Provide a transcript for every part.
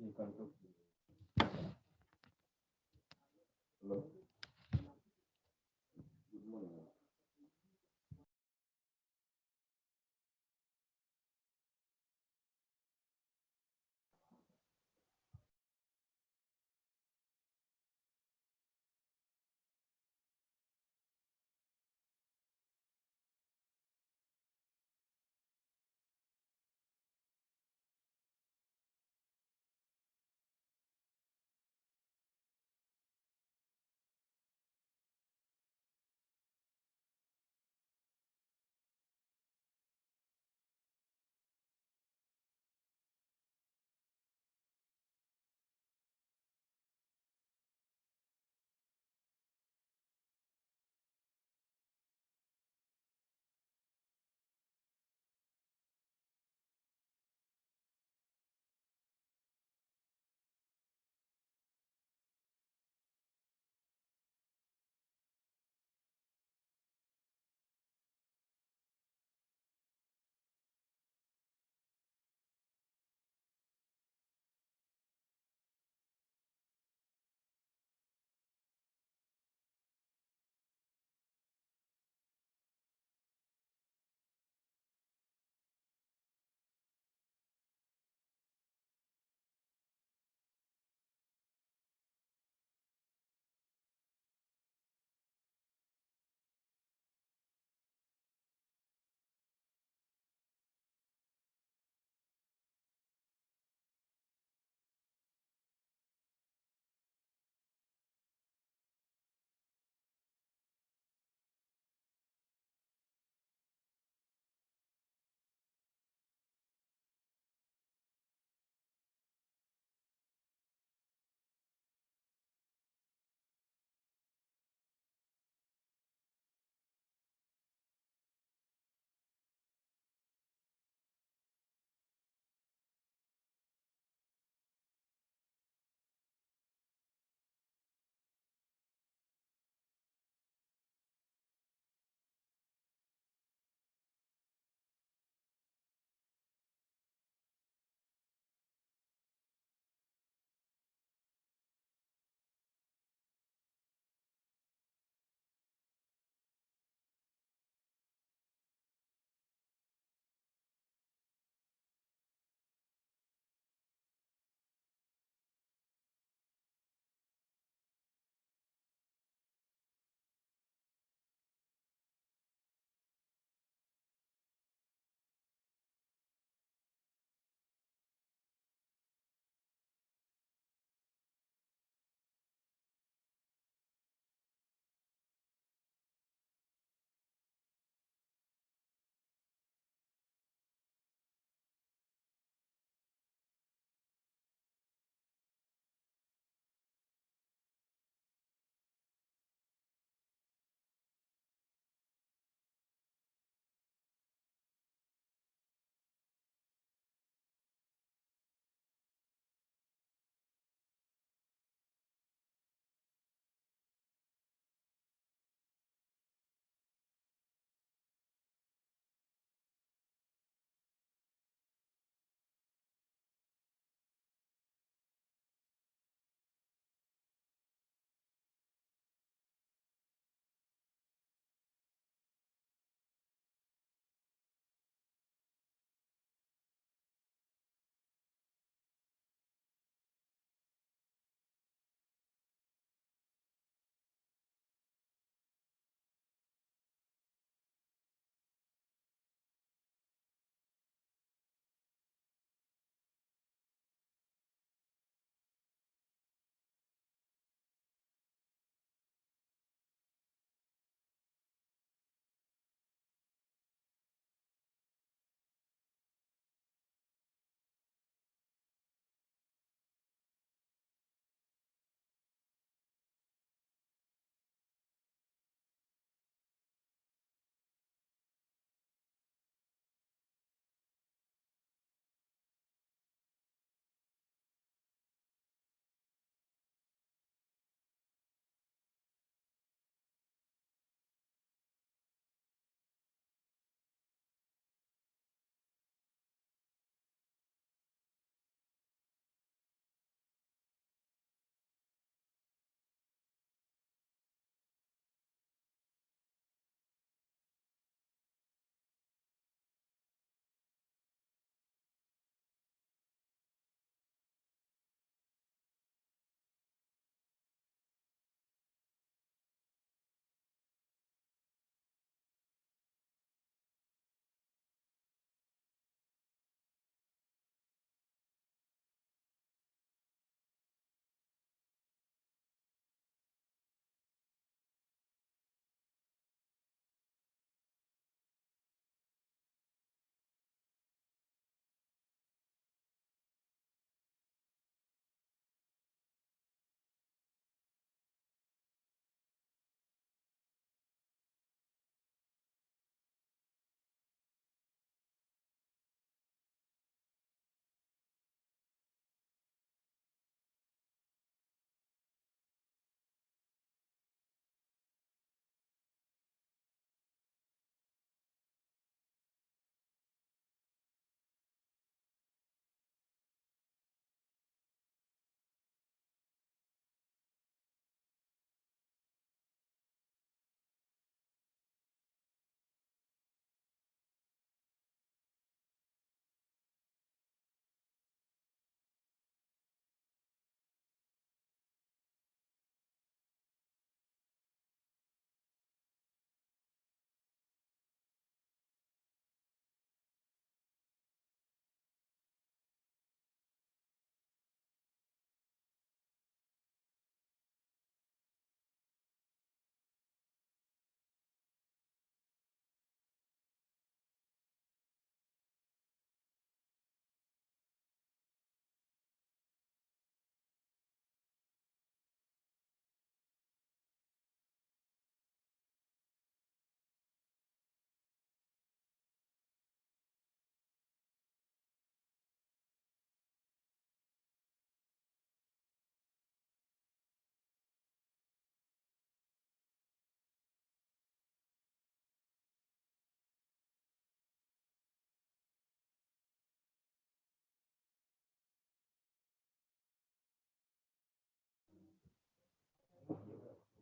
You can talk. Hello. Good morning.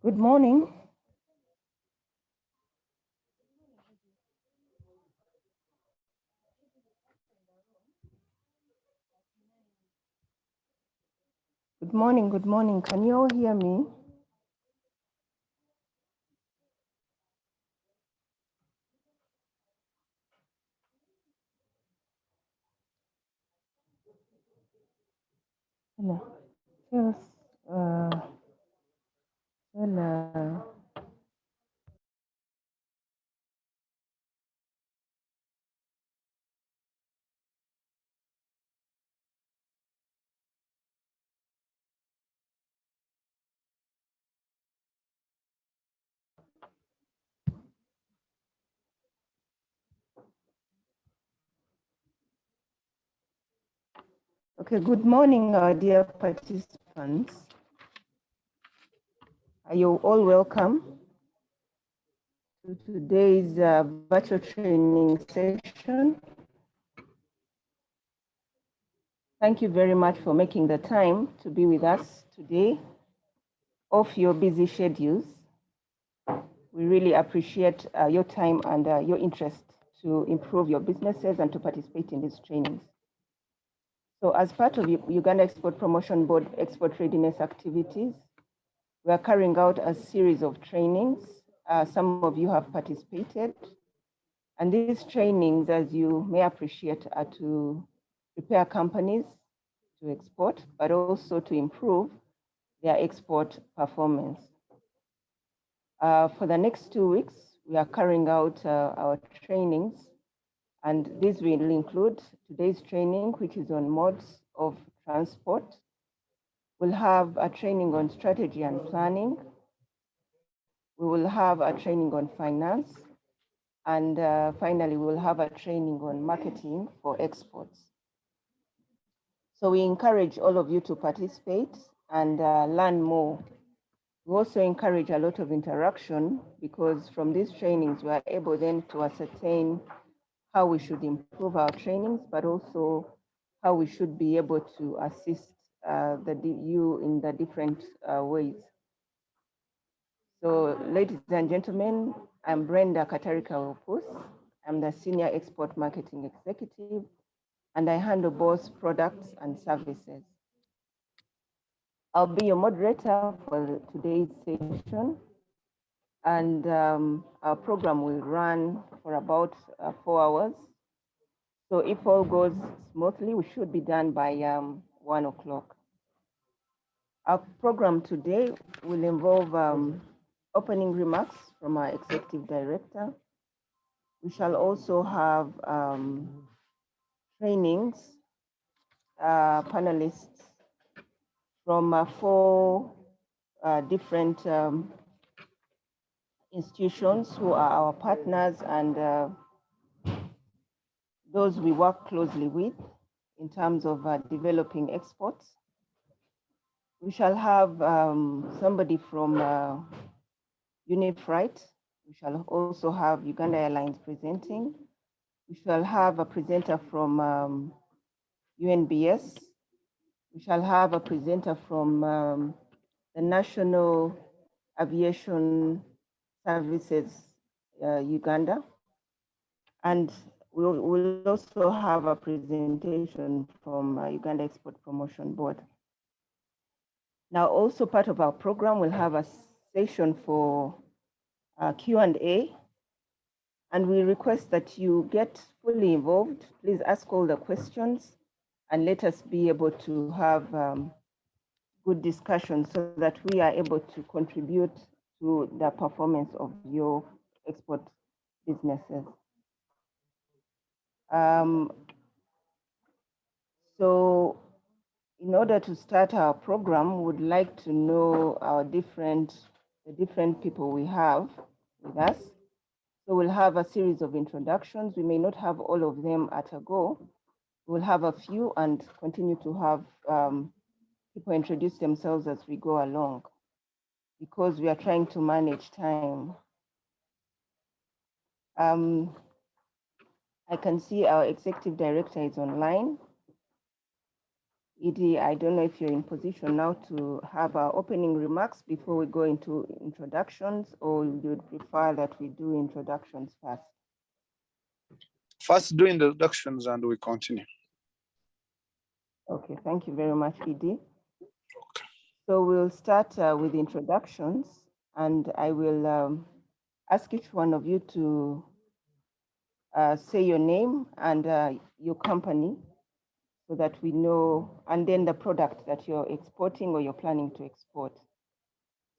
Good morning. Good morning. Good morning. Can you all hear me? Hello. Yes. Hello. Okay. Good morning, our dear participants. Are you all welcome to today's virtual training session? Thank you very much for making the time to be with us today off your busy schedules. We really appreciate your time and your interest to improve your businesses and to participate in these trainings. So as part of Uganda Export Promotion Board export readiness activities, we are carrying out a series of trainings. Some of you have participated. And these trainings, as you may appreciate, are to prepare companies to export, but also to improve their export performance. For the next 2 weeks, we are carrying out our trainings, and these will include today's training, which is on modes of transport. We'll have a training on strategy and planning. We will have a training on finance. And finally, we will have a training on marketing for exports. So we encourage all of you to participate and learn more. We also encourage a lot of interaction, because from these trainings, we are able then to ascertain how we should improve our trainings, but also how we should be able to assist you in the different ways. So, ladies and gentlemen, I'm Brenda Katarika Opus. I'm the Senior Export Marketing Executive, and I handle both products and services. I'll be your moderator for today's session, and our program will run for about 4 hours. So if all goes smoothly, we should be done by 1 o'clock. Our program today will involve opening remarks from our executive director. We shall also have trainings, panelists from 4 different institutions who are our partners and those we work closely with in terms of developing exports. We shall have somebody from Unifright. We shall also have Uganda Airlines presenting. We shall have a presenter from UNBS. We shall have a presenter from the National Aviation Services Uganda. And we'll also have a presentation from Uganda Export Promotion Board. Now, also part of our program, we'll have a session for Q&A, and we request that you get fully involved. Please ask all the questions, and let us be able to have good discussion so that we are able to contribute to the performance of your export businesses. So in order to start our program, we would like to know the different people we have with us. So we'll have a series of introductions. We may not have all of them at a go. We'll have a few and continue to have people introduce themselves as we go along, because we are trying to manage time. I can see our executive director is online. Edie, I don't know if you're in position now to have our opening remarks before we go into introductions, or you'd prefer that we do introductions first? First, do introductions and we continue. Okay, thank you very much, Edie. So we'll start with introductions, and I will ask each one of you to say your name and your company so that we know, and then the product that you're exporting or you're planning to export.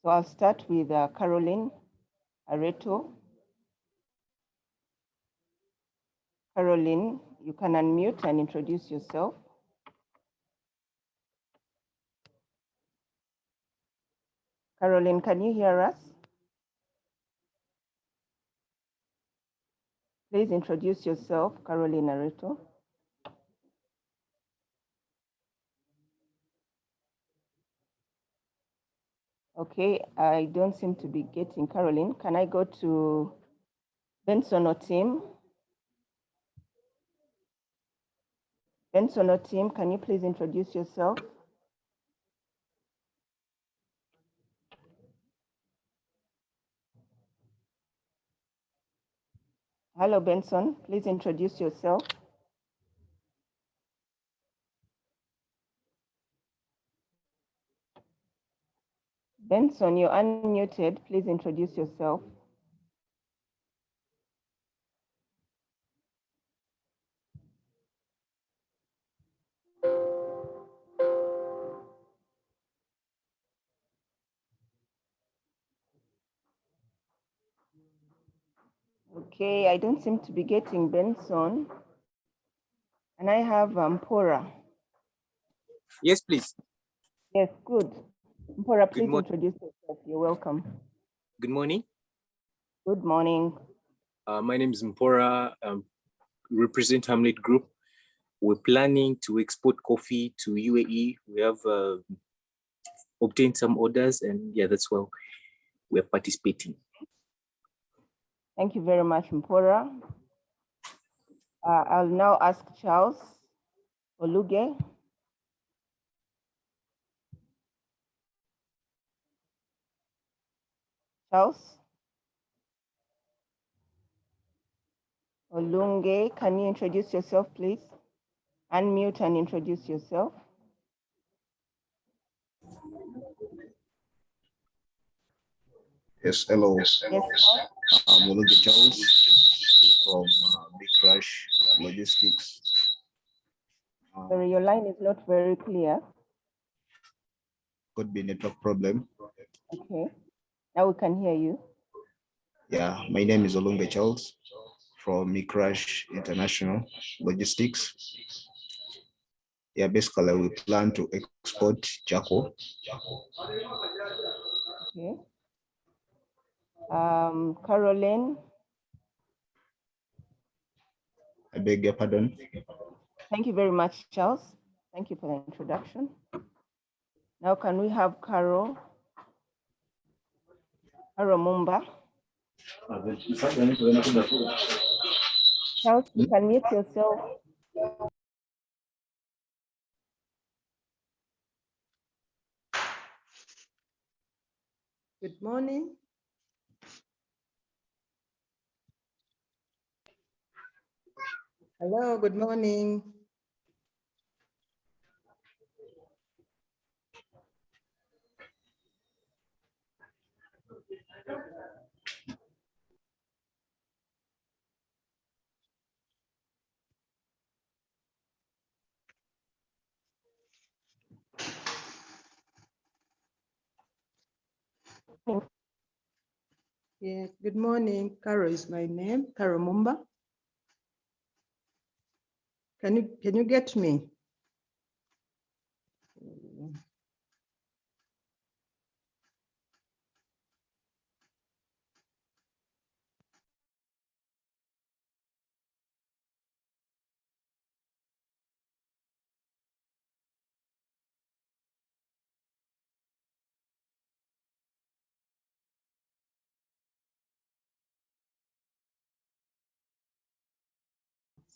So I'll start with Caroline Areto. Caroline, you can unmute and introduce yourself. Caroline, can you hear us? Please introduce yourself, Caroline Areto. Okay, I don't seem to be getting Caroline. Can I go to Benson Otim? Benson Otim, can you please introduce yourself? Hello, Benson. Please introduce yourself. Benson, you're unmuted. Please introduce yourself. Okay, I don't seem to be getting Benson. And I have Mpora. Yes, please. Yes, good. Mpora, please morning. introduce yourself. You're welcome. Good morning. Good morning. My name is Mpora. Represent Hamlet Group. We're planning to export coffee to UAE. We have obtained some orders, and yeah, that's why we're participating. Thank you very much, Mpora. I'll now ask Charles Oluge. Charles Olunge, can you introduce yourself, please? Unmute and introduce yourself. Yes, hello. Yes, I'm Olunge Charles from Big Crash Logistics. sorry, your line is not very clear. Could be network problem. Okay, now we can hear you. Yeah, my name is Olunge Charles from Crash International Logistics. Yeah, basically we plan to export charcoal. Okay. Caroline. I beg your pardon. Thank you very much, Charles. Thank you for the introduction. Now, can we have Carol Mumba? Charles, you can mute yourself. Good morning. Hello, good morning. Yeah, good morning. Carol is my name, Carol Mumba. Can you get me?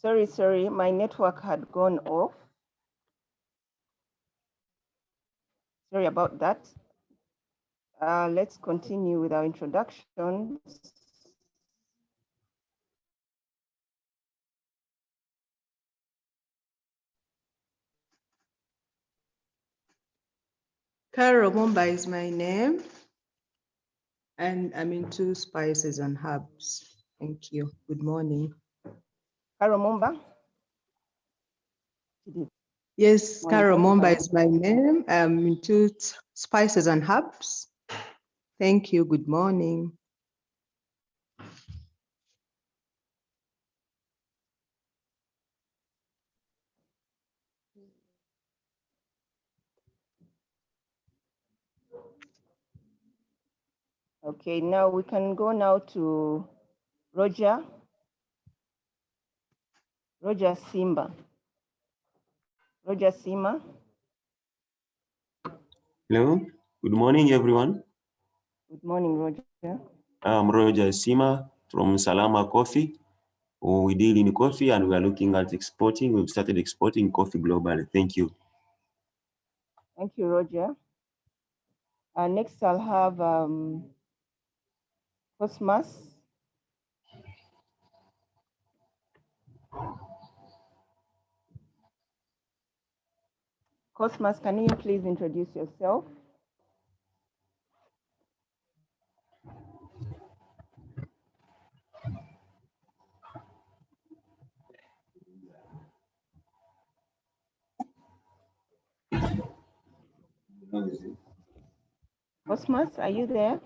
Sorry, my network had gone off. Sorry about that. Let's continue with our introductions. Carol Mumba is my name, and I'm into spices and herbs. Thank you. Good morning. Carol Mumba. Yes, Morning. Carol Thank you, Mumba Carol. is my name. I'm into spices and herbs. Thank you. Good morning. Okay, now we can go now to Roger. Roger Simba. Roger Sima. Hello, good morning, everyone. Good morning, Roger. I'm Roger Sima from Salama Coffee. We deal in coffee and we are looking at exporting. We've started exporting coffee globally. Thank you. Thank you, Roger. Next, I'll have Cosmas. Cosmas, can you please introduce yourself? Cosmas, are you there?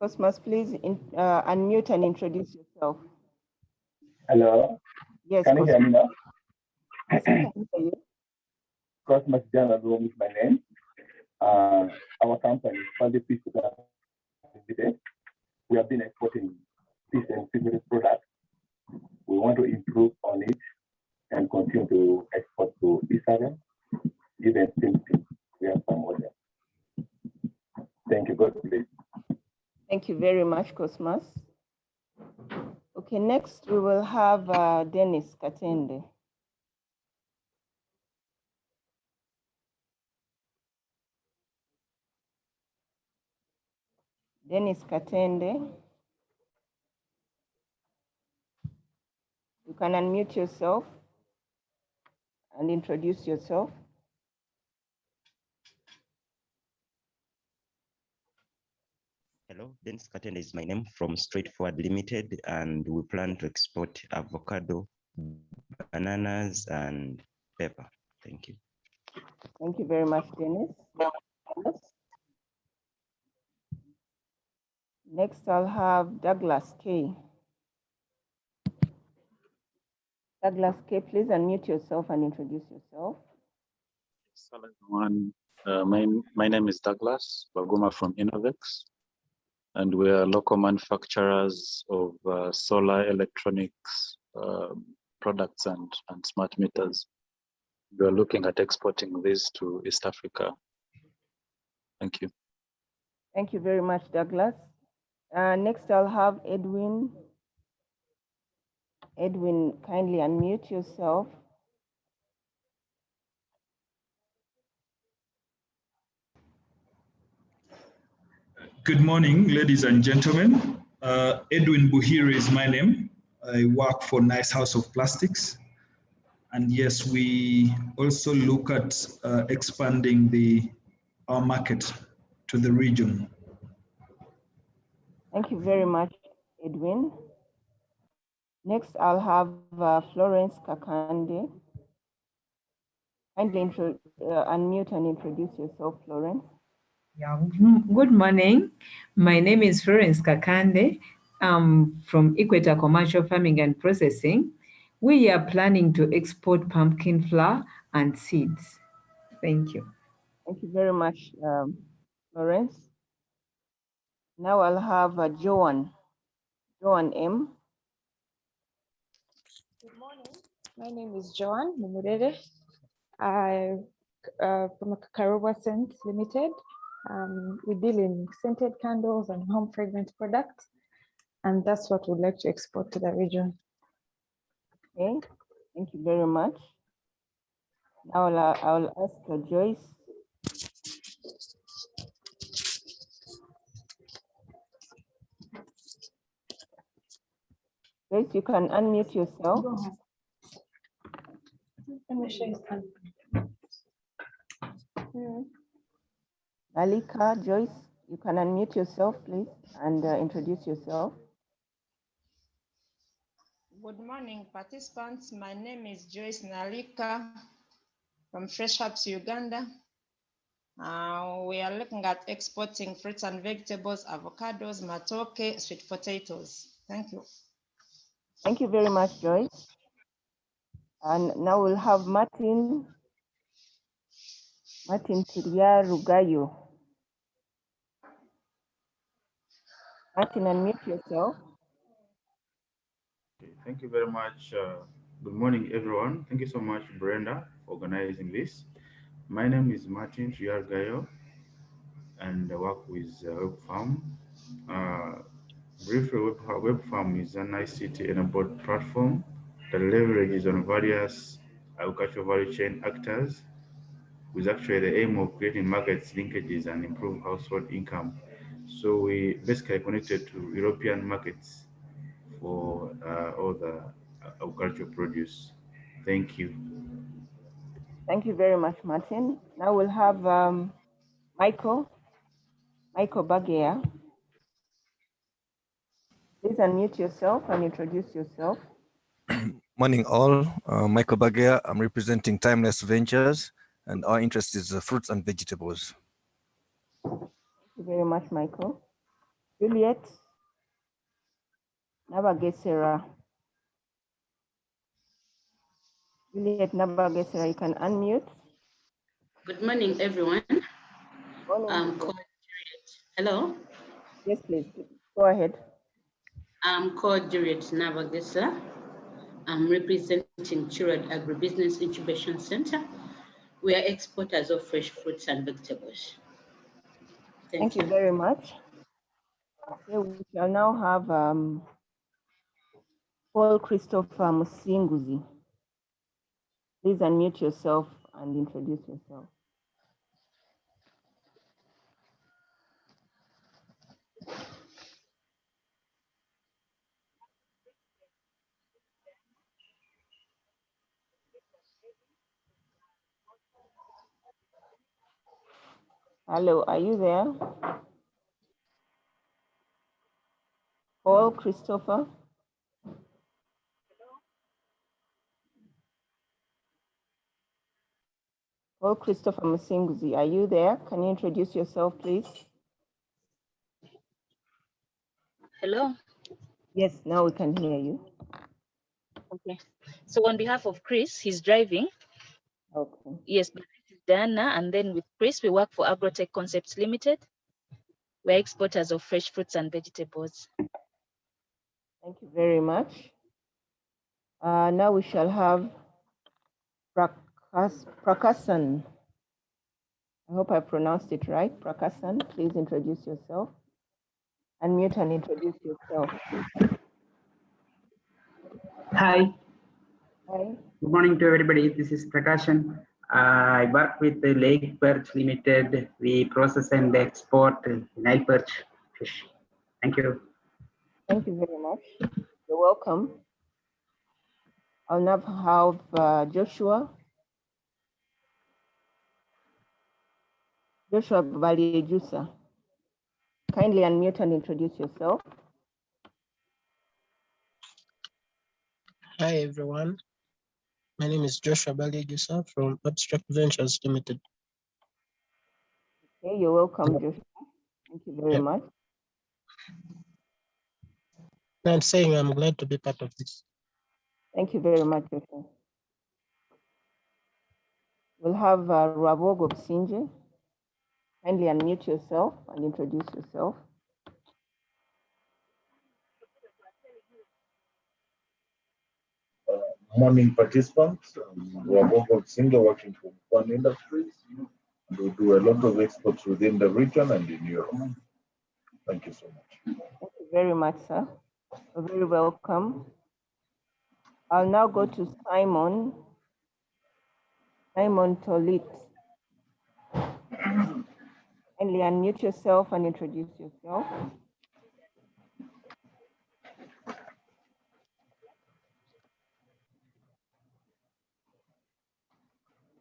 Cosmas, please unmute and introduce yourself. Hello. Yes, Can you hear me now? Yes, we can hear you. Cosmas Janadom is my name. Our company, Funded Peace Limited, we have been exporting fish and fisheries products. We want to improve on it and continue to export to Israel, even since we have some order. Thank you. God bless. Thank you very much, Cosmas. Okay, next we will have Dennis Katende. Dennis Katende. You can unmute yourself and introduce yourself. Hello, Dennis Katende is my name from Straightforward Limited, and we plan to export avocado, bananas, and pepper. Thank you. Thank you very much, Dennis. Next, I'll have Douglas K. Douglas K, please unmute yourself and introduce yourself. Hello, everyone. My name is Douglas Baguma from Innovex, and we are local manufacturers of solar electronics products and smart meters. We are looking at exporting this to East Africa. Thank you. Thank you very much, Douglas. Next, I'll have Edwin. Edwin, kindly unmute yourself. Good morning, ladies and gentlemen. Edwin Buhiri is my name. I work for Nice House of Plastics. And yes, we also look at expanding our market to the region. Thank you very much, Edwin. Next, I'll have Florence Kakande. Kindly unmute and introduce yourself, Florence. Yeah, good morning. My name is Florence Kakande. I'm from Equator Commercial Farming and Processing. We are planning to export pumpkin flour and seeds. Thank you. Thank you very much, Florence. Now I'll have Joan. Joan M. Good morning. My name is Joan Mumurere. I from Karoba Scents Limited. We deal in scented candles and home fragrance products. And that's what we'd like to export to the region. Okay, thank you very much. Now I'll ask Joyce. Joyce, you can unmute yourself. Alika, Joyce, you can unmute yourself, please, and introduce yourself. Good morning, participants. My name is Joyce Nalika from Fresh Herbs, Uganda. We are looking at exporting fruits and vegetables, avocados, matoke, sweet potatoes. Thank you. Thank you very much, Joyce. And now we'll have Martin Tiria Rugayo. Martin, unmute yourself. Thank you very much. Good morning, everyone. Thank you so much, Brenda, for organizing this. My name is Martin Triargayo, and I work with WebFarm. Briefly, WebFarm is an ICT-enabled platform that leverages on various agricultural value chain actors, with actually the aim of creating markets linkages and improve household income. So we basically connected to European markets for all the agricultural produce. Thank you. Thank you very much, Martin. Now we'll have Michael Bagea. Please unmute yourself and introduce yourself. Morning all, Michael Bagea. I'm representing Timeless Ventures, and our interest is fruits and vegetables. Thank you very much, Michael. Juliet Nabagesera. Juliet Nabagesera, you can unmute. Good morning, everyone. Morning. I'm called Juliet. Hello? Yes, please, go ahead. I'm called Juliet Navagesa. I'm representing Chirad Agribusiness Incubation Center. We are exporters of fresh fruits and vegetables. Thank you very much. Okay, we shall now have Paul Christopher Musinguzi. Please unmute yourself and introduce yourself. Hello, are you there? Paul Christopher? Paul Christopher Musinguzi, are you there? Can you introduce yourself, please? Hello. Yes, now we can hear you. Okay. So on behalf of Chris, he's driving. Okay. Yes, but this is Diana, and then with Chris, we work for Agrotech Concepts Limited. We're exporters of fresh fruits and vegetables. Thank you very much. Now we shall have Prakasan. I hope I pronounced it right. Prakasan, please introduce yourself. Unmute and introduce yourself. Hi. Hi. Good morning to everybody. This is Prakashan. I work with the Lake Perch Limited. We process and export Nile perch fish. Thank you. Thank you very much. You're welcome. I'll now have Joshua Baliejusa. Kindly unmute and introduce yourself. Hi everyone. My name is Joshua Baliejusa from Abstract Ventures Limited. Okay, you're welcome, Joshua. Thank you very much. I'm saying I'm glad to be part of this. Thank you very much, Joshua. We'll have Rabogo Bsinje. Kindly unmute yourself and introduce yourself. Morning participants. Rabogo Bsinje, working for One Industries. We do a lot of exports within the region and in Europe. Thank you so much. Thank you very much, sir. You're very welcome. I'll now go to Simon. Simon Tolit. Kindly unmute yourself and introduce yourself.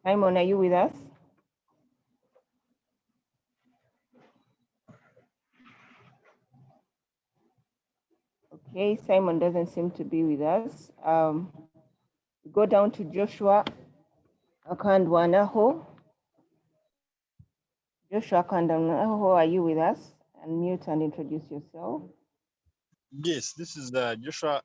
Simon, are you with us? Okay, Simon doesn't seem to be with us. Go down to Joshua Akandwanaho. Joshua Akandwanaho, are you with us? Unmute and introduce yourself. Yes, this is Joshua.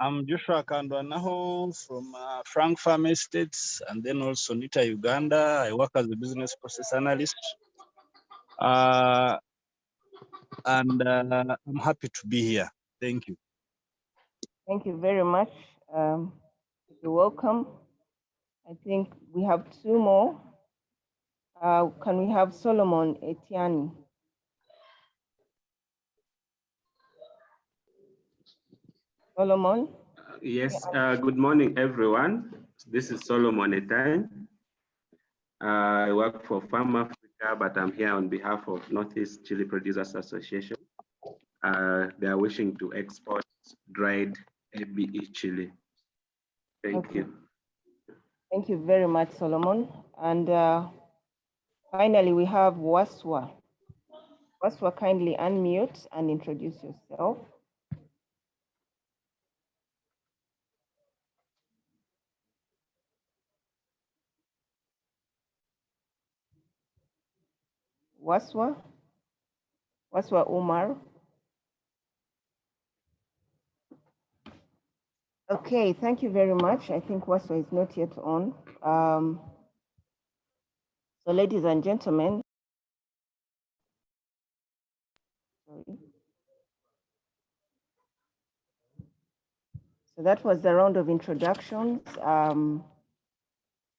I'm Joshua Kandwanaho from Frank Farm Estates and then also Nita, Uganda. I work as a business process analyst. And I'm happy to be here. Thank you. Thank you very much. You're welcome. I think we have two more. Can we have Solomon Etiani? Solomon? Yes, good morning, everyone. This is Solomon Etai. I work for Farm Africa, but I'm here on behalf of Northeast Chili Producers Association. They are wishing to export dried ABE chili. Thank you. Thank you very much, Solomon. And finally, we have Waswa. Waswa, kindly unmute and introduce yourself. Waswa? Waswa Umar. Okay, thank you very much. I think Waswa is not yet on. So ladies and gentlemen, sorry. So that was the round of introductions.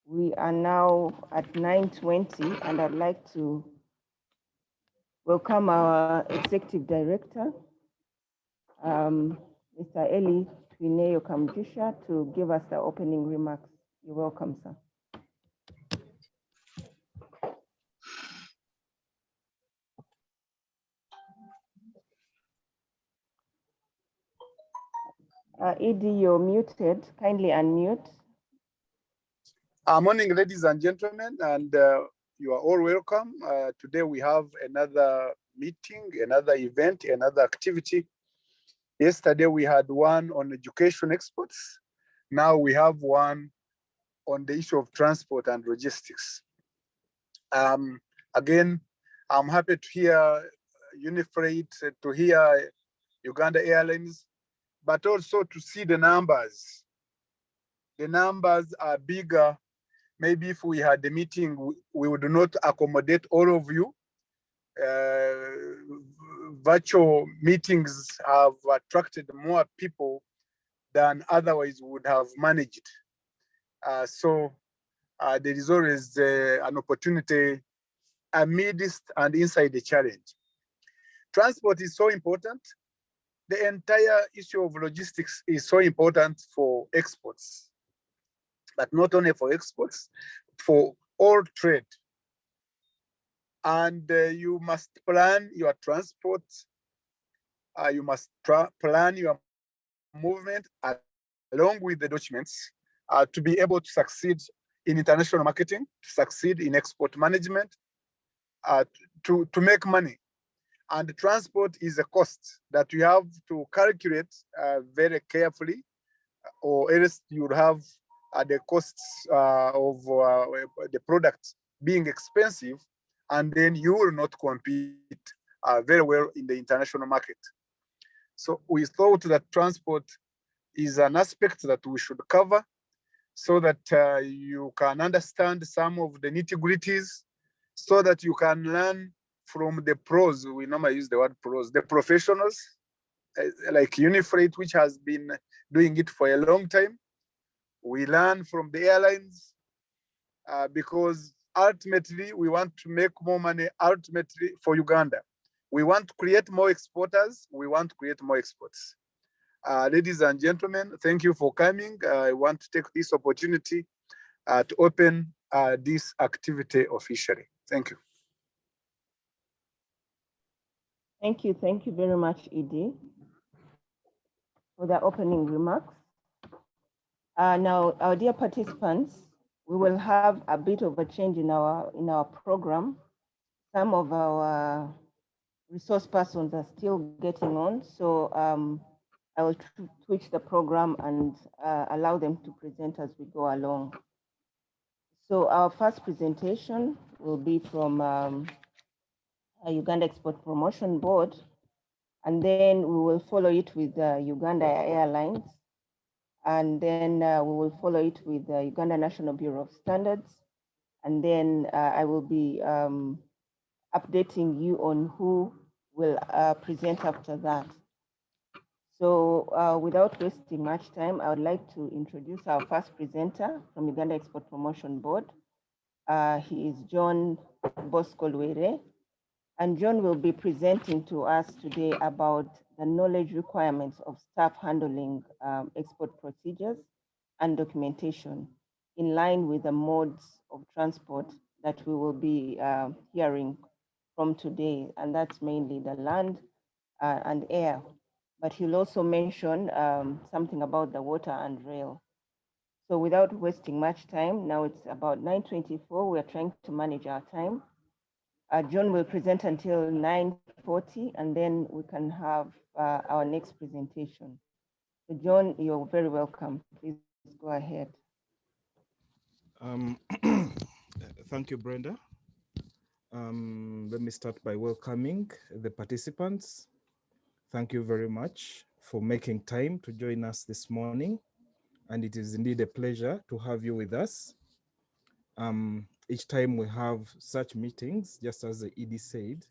We are now at 9:20 and I'd like to welcome our Executive Director, Mr. Eli Twineo Kamjisha, to give us the opening remarks. You're welcome, sir. Edie, you're muted. Kindly unmute. Morning, ladies and gentlemen, and you are all welcome. Today we have another meeting, another event, another activity. Yesterday we had one on education exports. Now we have one on the issue of transport and logistics. Again, I'm happy to hear Unifreight, to hear Uganda Airlines, but also to see the numbers. The numbers are bigger. Maybe if we had a meeting, we would not accommodate all of you. Virtual meetings have attracted more people than otherwise would have managed. So there is always an opportunity amidst and inside the challenge. Transport is so important. The entire issue of logistics is so important for exports, but not only for exports, for all trade. And you must plan your transport. You must plan your movement along with the documents to be able to succeed in international marketing, to succeed in export management, to make money. And transport is a cost that you have to calculate very carefully, or else you would have the costs of the product being expensive, and then you will not compete very well in the international market. So we thought that transport is an aspect that we should cover so that you can understand some of the nitty-gritties, so that you can learn from the pros. We normally use the word pros, the professionals, like Unifreight, which has been doing it for a long time. We learn from the airlines because ultimately, we want to make more money ultimately for Uganda. We want to create more exporters. We want to create more exports. Ladies and gentlemen, thank you for coming. I want to take this opportunity to open this activity officially. Thank you. Thank you very much, Edie, for the opening remarks. Now, our dear participants, we will have a bit of a change in our program. Some of our resource persons are still getting on, so I will switch the program and allow them to present as we go along. So our first presentation will be from Uganda Export Promotion Board, and then we will follow it with Uganda Airlines, and then we will follow it with the Uganda National Bureau of Standards, and then I will be updating you on who will present after that. So without wasting much time, I would like to introduce our first presenter from Uganda Export Promotion Board. He is John Bosco Luere, and John will be presenting to us today about the knowledge requirements of staff handling export procedures and documentation in line with the modes of transport that we will be hearing from today, and that's mainly the land and air. But he'll also mention something about the water and rail. So without wasting much time, now it's about 9:24. We're trying to manage our time. John will present until 9:40, and then we can have our next presentation. So John, you're very welcome. Please go ahead. Thank you, Brenda. Let me start by welcoming the participants. Thank you very much for making time to join us this morning. And it is indeed a pleasure to have you with us. Each time we have such meetings, just as the ED said,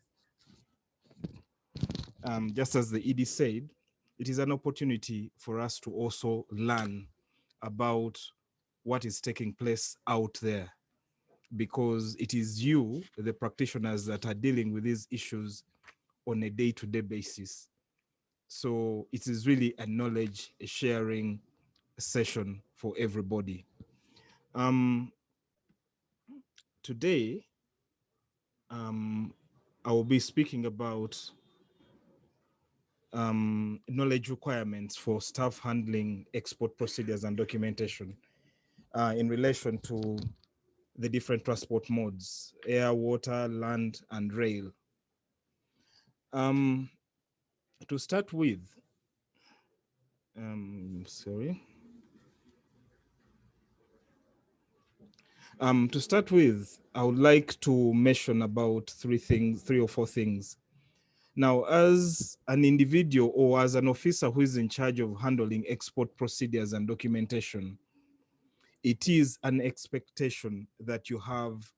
it is an opportunity for us to also learn about what is taking place out there, because it is you, the practitioners, that are dealing with these issues on a day-to-day basis. So it is really a knowledge sharing session for everybody. Today, I will be speaking about knowledge requirements for staff handling export procedures and documentation in relation to the different transport modes: air, water, land, and rail. To start with, I would like to mention about three or four things. Now, as an individual or as an officer who is in charge of handling export procedures and documentation, it is an expectation that you have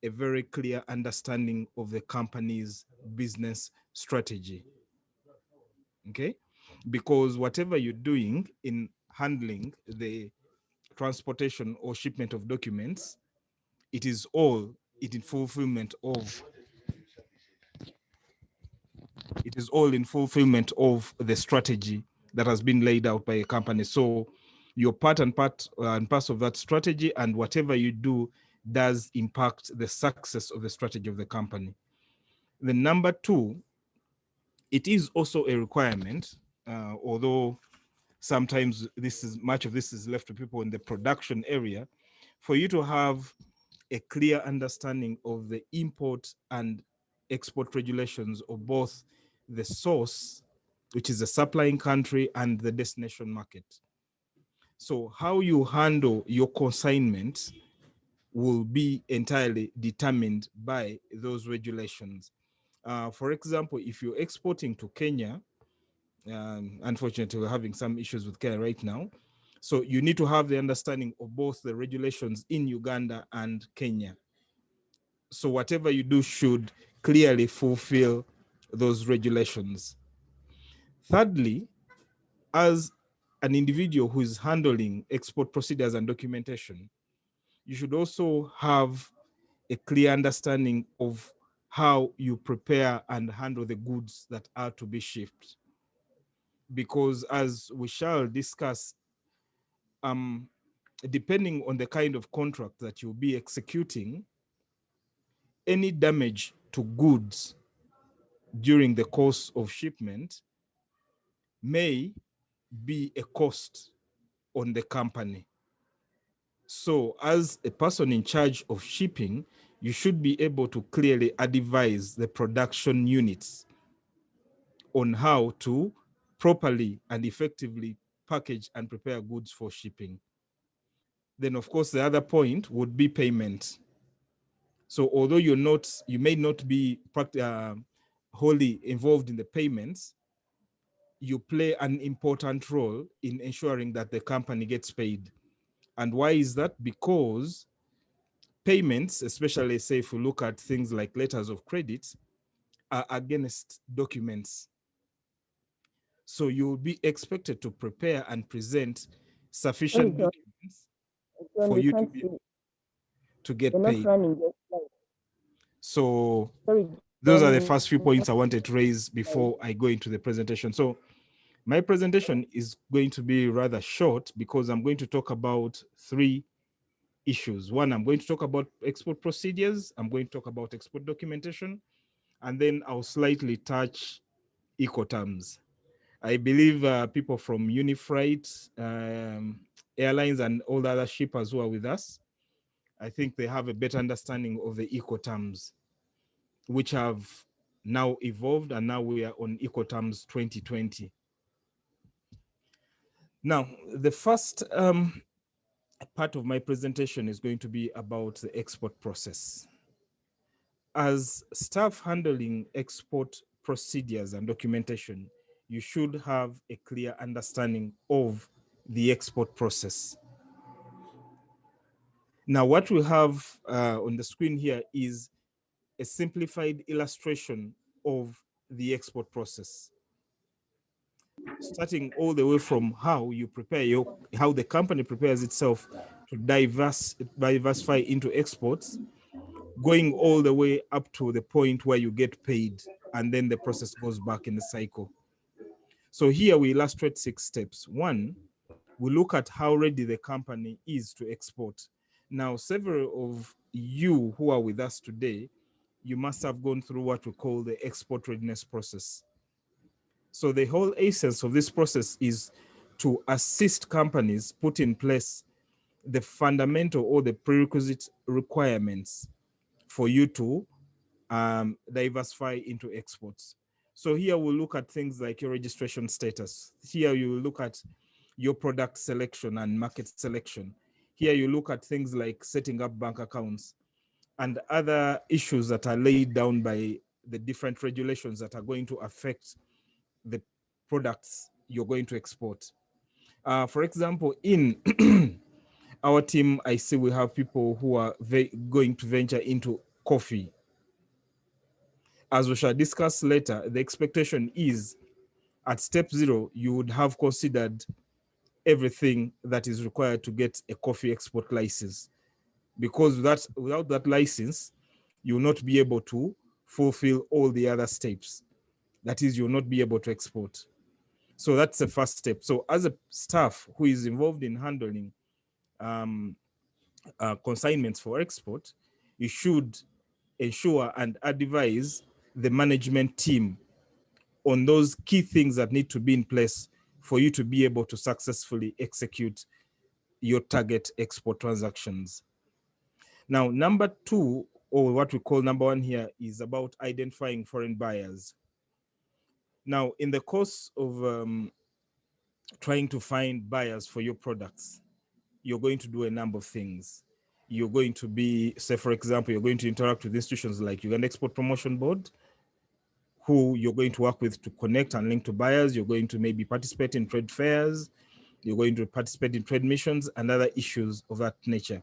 a very clear understanding of the company's business strategy. Okay? Because whatever you're doing in handling the transportation or shipment of documents, it is all in fulfillment of the strategy that has been laid out by a company. So you're part and parcel of that strategy, and whatever you do does impact the success of the strategy of the company. The number two, it is also a requirement, although sometimes much of this is left to people in the production area, for you to have a clear understanding of the import and export regulations of both the source, which is the supplying country, and the destination market. So how you handle your consignment will be entirely determined by those regulations. For example, if you're exporting to Kenya, unfortunately, we're having some issues with Kenya right now. So you need to have the understanding of both the regulations in Uganda and Kenya. So whatever you do should clearly fulfill those regulations. Thirdly, as an individual who is handling export procedures and documentation, you should also have a clear understanding of how you prepare and handle the goods that are to be shipped. Because as we shall discuss, depending on the kind of contract that you'll be executing, any damage to goods during the course of shipment may be a cost on the company. So as a person in charge of shipping, you should be able to clearly advise the production units on how to properly and effectively package and prepare goods for shipping. Then of course, the other point would be payment. So although you may not be wholly involved in the payments, you play an important role in ensuring that the company gets paid. And why is that? Because payments, especially say if we look at things like letters of credit, are against documents. So you'll be expected to prepare and present sufficient documents John, for we you can't see. to get You're not paid. running your slide. So Sorry, those are the John, first few points I wanted to raise before I go into the presentation. So my presentation is going to be rather short because I'm going to talk about 3 issues. One, I'm going to talk about export procedures. I'm going to talk about export documentation, and then I'll slightly touch Ecoterms. I believe people from Unifreight Airlines and all the other shippers who are with us, I think they have a better understanding of the Ecoterms, which have now evolved, and now we are on Ecoterms 2020. Now, the first part of my presentation is going to be about the export process. As staff handling export procedures and documentation, you should have a clear understanding of the export process. Now, what we have on the screen here is a simplified illustration of the export process, starting all the way from how you prepare how the company prepares itself to diversify into exports, going all the way up to the point where you get paid, and then the process goes back in the cycle. So here we illustrate 6 steps. 1, we look at how ready the company is to export. Now, several of you who are with us today, you must have gone through what we call the export readiness process. So the whole essence of this process is to assist companies put in place the fundamental or the prerequisite requirements for you to diversify into exports. So here we'll look at things like your registration status. Here you will look at your product selection and market selection. Here you look at things like setting up bank accounts and other issues that are laid down by the different regulations that are going to affect the products you're going to export. For example, in our team, I see we have people who are going to venture into coffee. As we shall discuss later, the expectation is at step 0, you would have considered everything that is required to get a coffee export license, because without that license, you will not be able to fulfill all the other steps. That is, you will not be able to export. So that's the first step. So as a staff who is involved in handling consignments for export, you should ensure and advise the management team on those key things that need to be in place for you to be able to successfully execute your target export transactions. Now, number 2, or what we call number 1 here, is about identifying foreign buyers. Now, in the course of trying to find buyers for your products, you're going to do a number of things. You're going to be, say, for example, you're going to interact with institutions like Uganda Export Promotion Board, who you're going to work with to connect and link to buyers. You're going to maybe participate in trade fairs. You're going to participate in trade missions and other issues of that nature.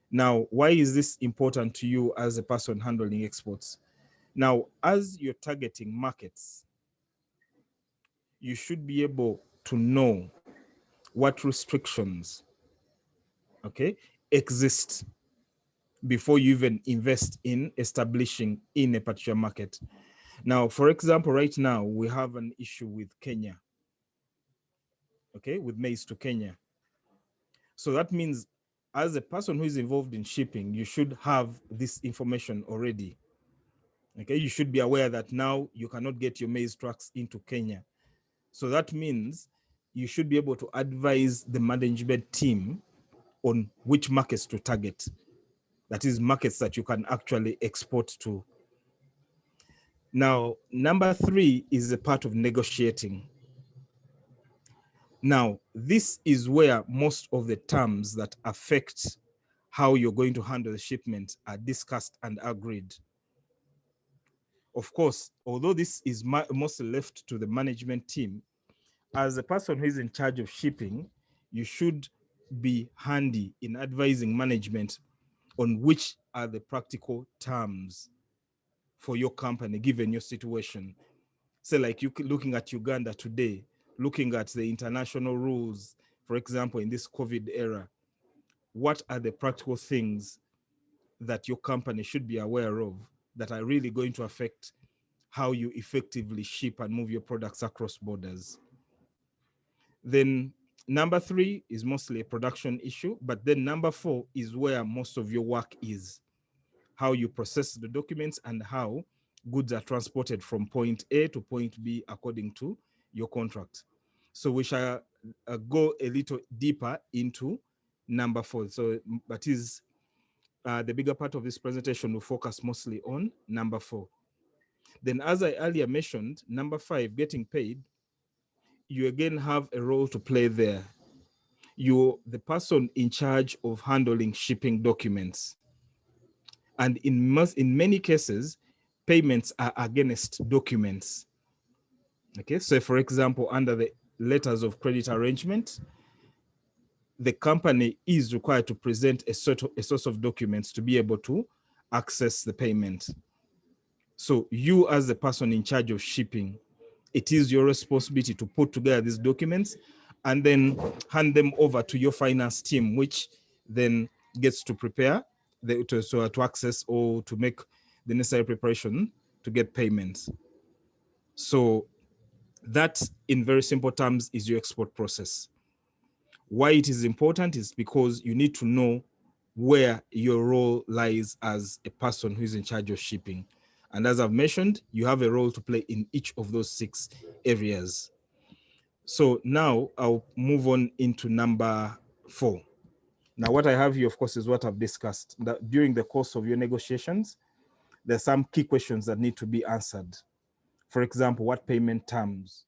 Now, why is this important to you as a person handling exports? Now, as you're targeting markets, you should be able to know what restrictions, okay, exist before you even invest in establishing in a particular market. Now, for example, right now we have an issue with Kenya, okay, with maize to Kenya. So that means as a person who is involved in shipping, you should have this information already. Okay, you should be aware that now you cannot get your maize trucks into Kenya. So that means you should be able to advise the management team on which markets to target. That is, markets that you can actually export to. Now, number 3 is a part of negotiating. Now, this is where most of the terms that affect how you're going to handle the shipment are discussed and agreed. Of course, although this is mostly left to the management team, as a person who is in charge of shipping, you should be handy in advising management on which are the practical terms for your company, given your situation. Say like you looking at Uganda today, looking at the international rules, for example, in this COVID era, what are the practical things that your company should be aware of that are really going to affect how you effectively ship and move your products across borders? Then number 3 is mostly a production issue, but then number 4 is where most of your work is, how you process the documents and how goods are transported from point A to point B according to your contract. So we shall go a little deeper into number 4. So that is the bigger part of this presentation will focus mostly on number 4. Then, as I earlier mentioned, number 5, getting paid, you again have a role to play there. You're the person in charge of handling shipping documents. And in many cases, payments are against documents. Okay, so for example, under the letters of credit arrangement, the company is required to present a source of documents to be able to access the payment. So you, as the person in charge of shipping, it is your responsibility to put together these documents and then hand them over to your finance team, which then gets to prepare to access or to make the necessary preparation to get payments. So that, in very simple terms, is your export process. Why it is important is because you need to know where your role lies as a person who is in charge of shipping. And as I've mentioned, you have a role to play in each of those 6 areas. So now I'll move on into number 4. Now, what I have here, of course, is what I've discussed. That during the course of your negotiations, there's some key questions that need to be answered. For example, what payment terms,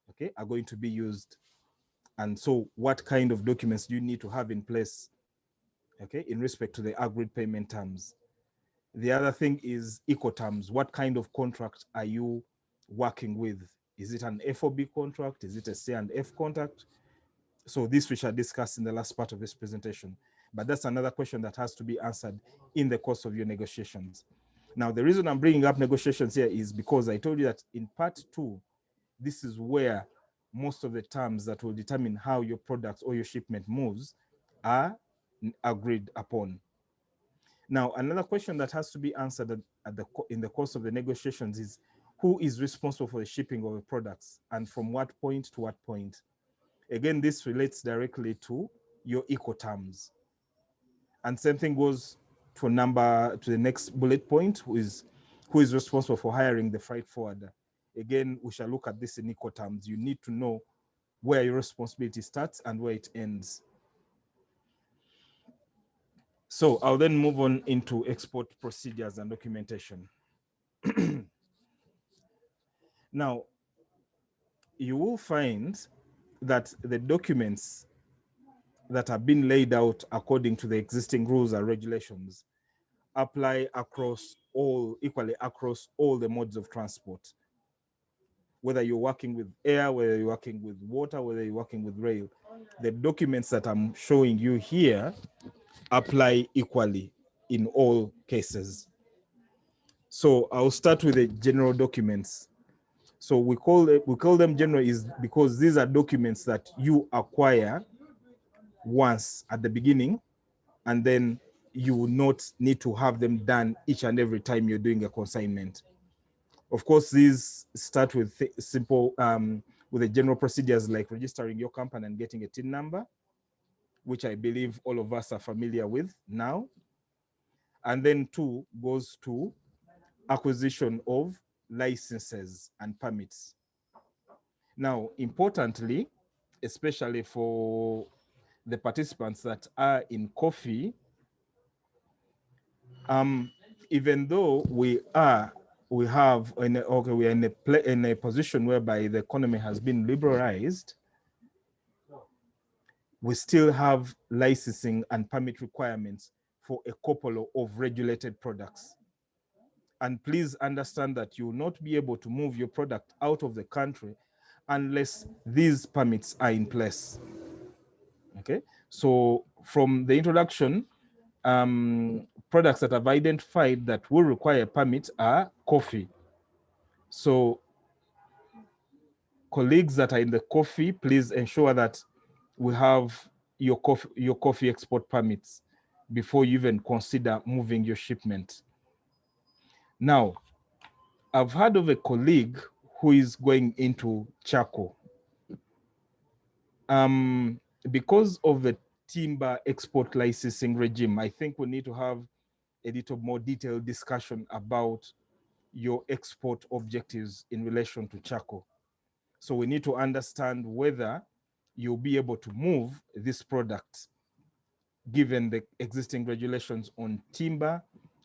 okay, are going to be used? And so what kind of documents do you need to have in place, okay, in respect to the agreed payment terms? The other thing is Ecoterms. What kind of contract are you working with? Is it an FOB contract? Is it a C&F contract? So this we shall discuss in the last part of this presentation. But that's another question that has to be answered in the course of your negotiations. Now, the reason I'm bringing up negotiations here is because I told you that in part 2, this is where most of the terms that will determine how your products or your shipment moves are agreed upon. Now, another question that has to be answered in the course of the negotiations is who is responsible for the shipping of the products and from what point to what point? Again, this relates directly to your Ecoterms. And same thing goes to the next bullet point, who is responsible for hiring the freight forwarder. Again, we shall look at this in Ecoterms. You need to know where your responsibility starts and where it ends. So I'll then move on into export procedures and documentation. Now, you will find that the documents that have been laid out according to the existing rules and regulations apply equally across all the modes of transport. Whether you're working with air, whether you're working with water, whether you're working with rail, the documents that I'm showing you here apply equally in all cases. So I'll start with the general documents. So we call them general is because these are documents that you acquire once at the beginning, and then you will not need to have them done each and every time you're doing a consignment. Of course, these start with simple, with the general procedures like registering your company and getting a TIN number, which I believe all of us are familiar with now. And then 2 goes to acquisition of licenses and permits. Now, importantly, especially for the participants that are in coffee, even though we are in a position whereby the economy has been liberalized, we still have licensing and permit requirements for a couple of regulated products. And please understand that you will not be able to move your product out of the country unless these permits are in place. Okay, so from the introduction, products that I've identified that will require a permit are coffee. So colleagues that are in the coffee, please ensure that we have your coffee export permits before you even consider moving your shipment. Now, I've heard of a colleague who is going into charcoal. Because of the timber export licensing regime, I think we need to have a little more detailed discussion about your export objectives in relation to charcoal. So we need to understand whether you'll be able to move this product given the existing regulations on timber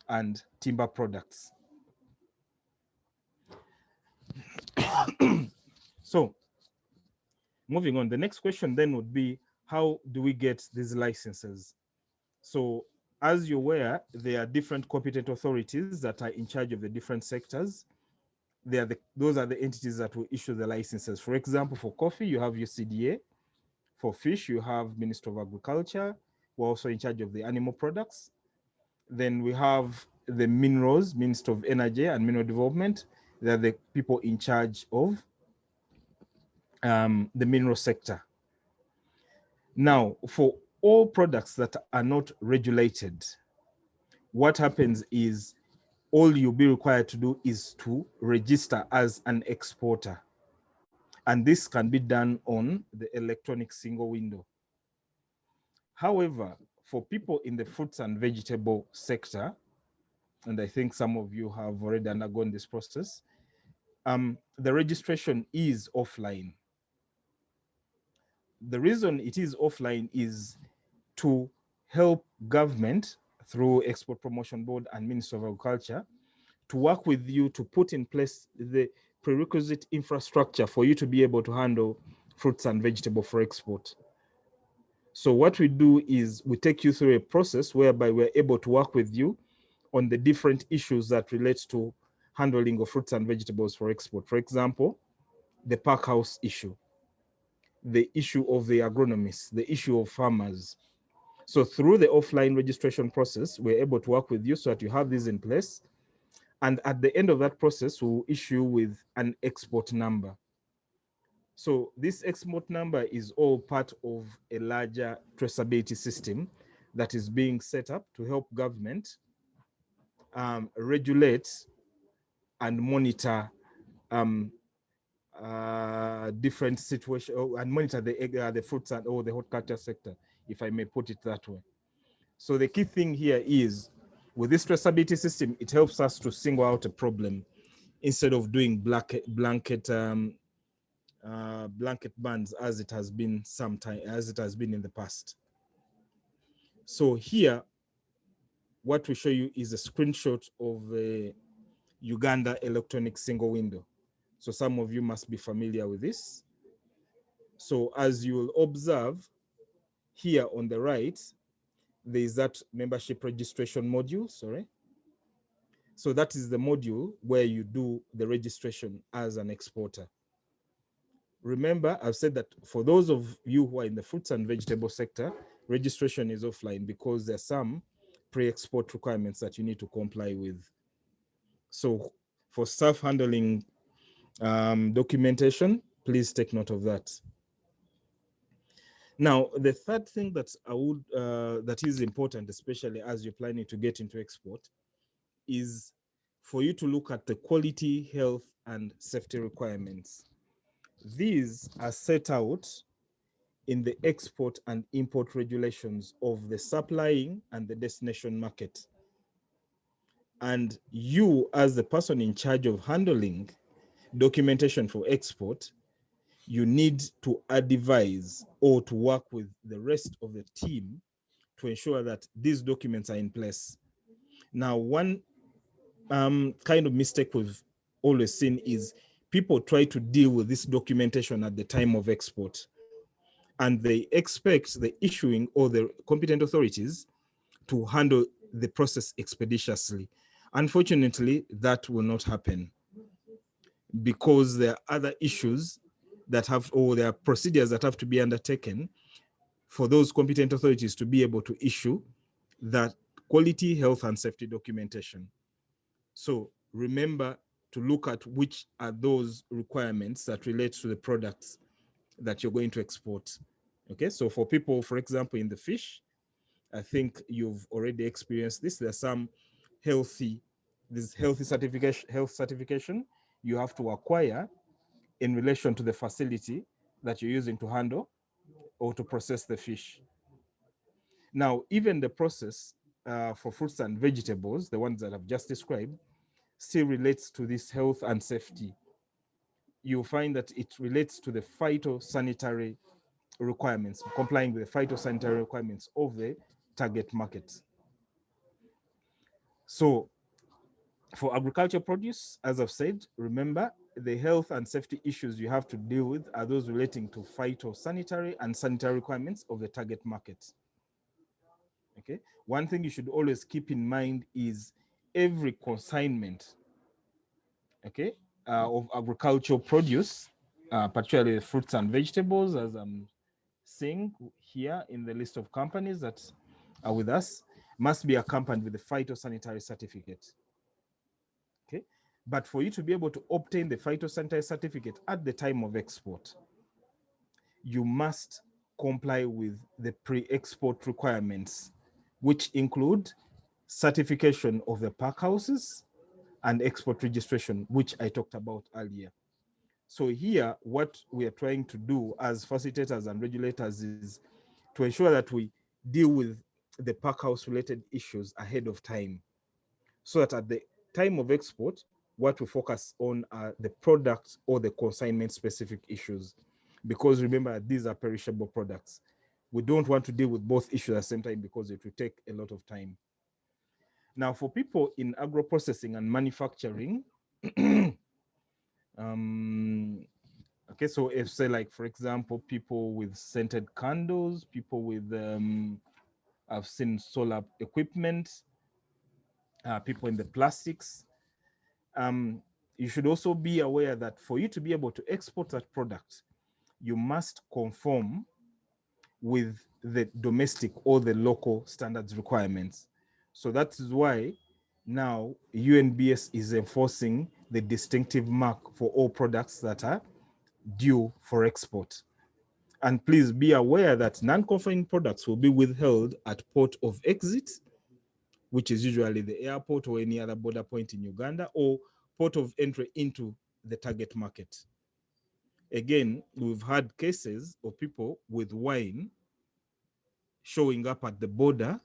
and timber products. So moving on, the next question then would be, how do we get these licenses? So as you're aware, there are different competent authorities that are in charge of the different sectors. Those are the entities that will issue the licenses. For example, for coffee, you have your CDA. For fish, you have Ministry of Agriculture. We're also in charge of the animal products. Then we have the minerals, Ministry of Energy and Mineral Development. They're the people in charge of the mineral sector. Now, for all products that are not regulated, what happens is all you'll be required to do is to register as an exporter. And this can be done on the electronic single window. However, for people in the fruits and vegetable sector, and I think some of you have already undergone this process, the registration is offline. The reason it is offline is to help government through Export Promotion Board and Ministry of Agriculture to work with you to put in place the prerequisite infrastructure for you to be able to handle fruits and vegetables for export. So what we do is we take you through a process whereby we're able to work with you on the different issues that relate to handling of fruits and vegetables for export. For example, the pack house issue, the issue of the agronomists, the issue of farmers. So through the offline registration process, we're able to work with you so that you have these in place. And at the end of that process, we'll issue with an export number. So this export number is all part of a larger traceability system that is being set up to help government regulate and monitor different situations and monitor the fruits and the horticulture sector, if I may put it that way. So the key thing here is, with this traceability system, it helps us to single out a problem instead of doing blanket bans as it has been in the past. So here, what we show you is a screenshot of the Uganda electronic single window. So some of you must be familiar with this. So as you will observe here on the right, there is that membership registration module, sorry. So that is the module where you do the registration as an exporter. Remember, I've said that for those of you who are in the fruits and vegetable sector, registration is offline because there are some pre-export requirements that you need to comply with. So for staff handling documentation, please take note of that. Now, the third thing that that is important, especially as you're planning to get into export, is for you to look at the quality, health, and safety requirements. These are set out in the export and import regulations of the supplying and the destination market. And you, as the person in charge of handling documentation for export, you need to advise or to work with the rest of the team to ensure that these documents are in place. Now, one kind of mistake we've always seen is people try to deal with this documentation at the time of export, and they expect the issuing or the competent authorities to handle the process expeditiously. Unfortunately, that will not happen because there are other issues that have, or there are procedures that have to be undertaken for those competent authorities to be able to issue that quality, health, and safety documentation. So remember to look at which are those requirements that relate to the products that you're going to export. Okay, so for people, for example, in the fish, I think you've already experienced this. There's some health certification you have to acquire in relation to the facility that you're using to handle or to process the fish. Now, even the process for fruits and vegetables, the ones that I've just described, still relates to this health and safety. You'll find that it relates to the phytosanitary requirements, complying with the phytosanitary requirements of the target market. So for agricultural produce, as I've said, remember the health and safety issues you have to deal with are those relating to phytosanitary and sanitary requirements of the target market. Okay, one thing you should always keep in mind is every consignment, okay, of agricultural produce, particularly fruits and vegetables, as I'm seeing here in the list of companies that are with us, must be accompanied with a phytosanitary certificate. Okay, but for you to be able to obtain the phytosanitary certificate at the time of export, you must comply with the pre-export requirements, which include certification of the pack houses and export registration, which I talked about earlier. So here, what we are trying to do as facilitators and regulators is to ensure that we deal with the pack house related issues ahead of time, so that at the time of export, what we focus on are the product or the consignment specific issues. Because remember, these are perishable products. We don't want to deal with both issues at the same time because it will take a lot of time. Now, for people in agro-processing and manufacturing, okay, so if say like, for example, people with scented candles, people with, I've seen solar equipment, people in the plastics, you should also be aware that for you to be able to export that product, you must conform with the domestic or the local standards requirements. So that is why now UNBS is enforcing the distinctive mark for all products that are due for export. And please be aware that non-conforming products will be withheld at port of exit, which is usually the airport or any other border point in Uganda, or port of entry into the target market. Again, we've had cases of people with wine showing up at the border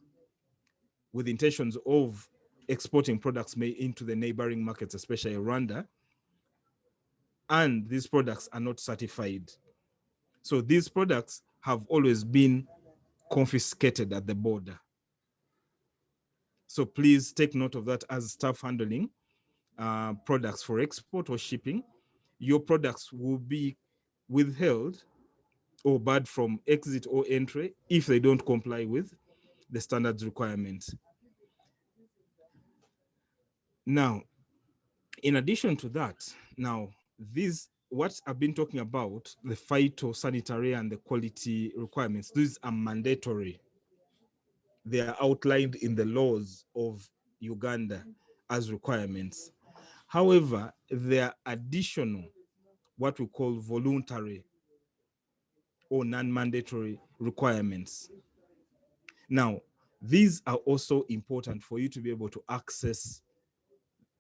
with intentions of exporting products made into the neighboring markets, especially Rwanda, and these products are not certified. So these products have always been confiscated at the border. So please take note of that as staff handling products for export or shipping. Your products will be withheld or barred from exit or entry if they don't comply with the standards requirements. Now, in addition to that, now these, what I've been talking about, the phytosanitary and the quality requirements, these are mandatory. They are outlined in the laws of Uganda as requirements. However, there are additional, what we call voluntary or non-mandatory requirements. Now, these are also important for you to be able to access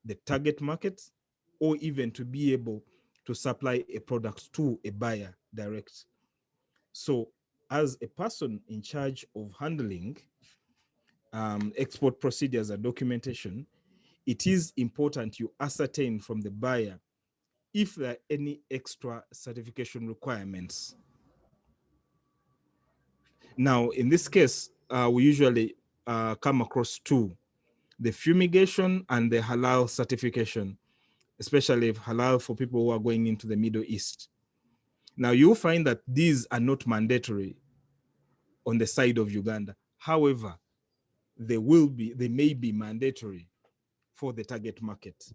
the target market, or even to be able to supply a product to a buyer direct. So as a person in charge of handling export procedures and documentation, it is important you ascertain from the buyer if there are any extra certification requirements. Now, in this case, we usually come across two: the fumigation and the halal certification, especially if halal for people who are going into the Middle East. Now, you'll find that these are not mandatory on the side of Uganda. However, they may be mandatory for the target market.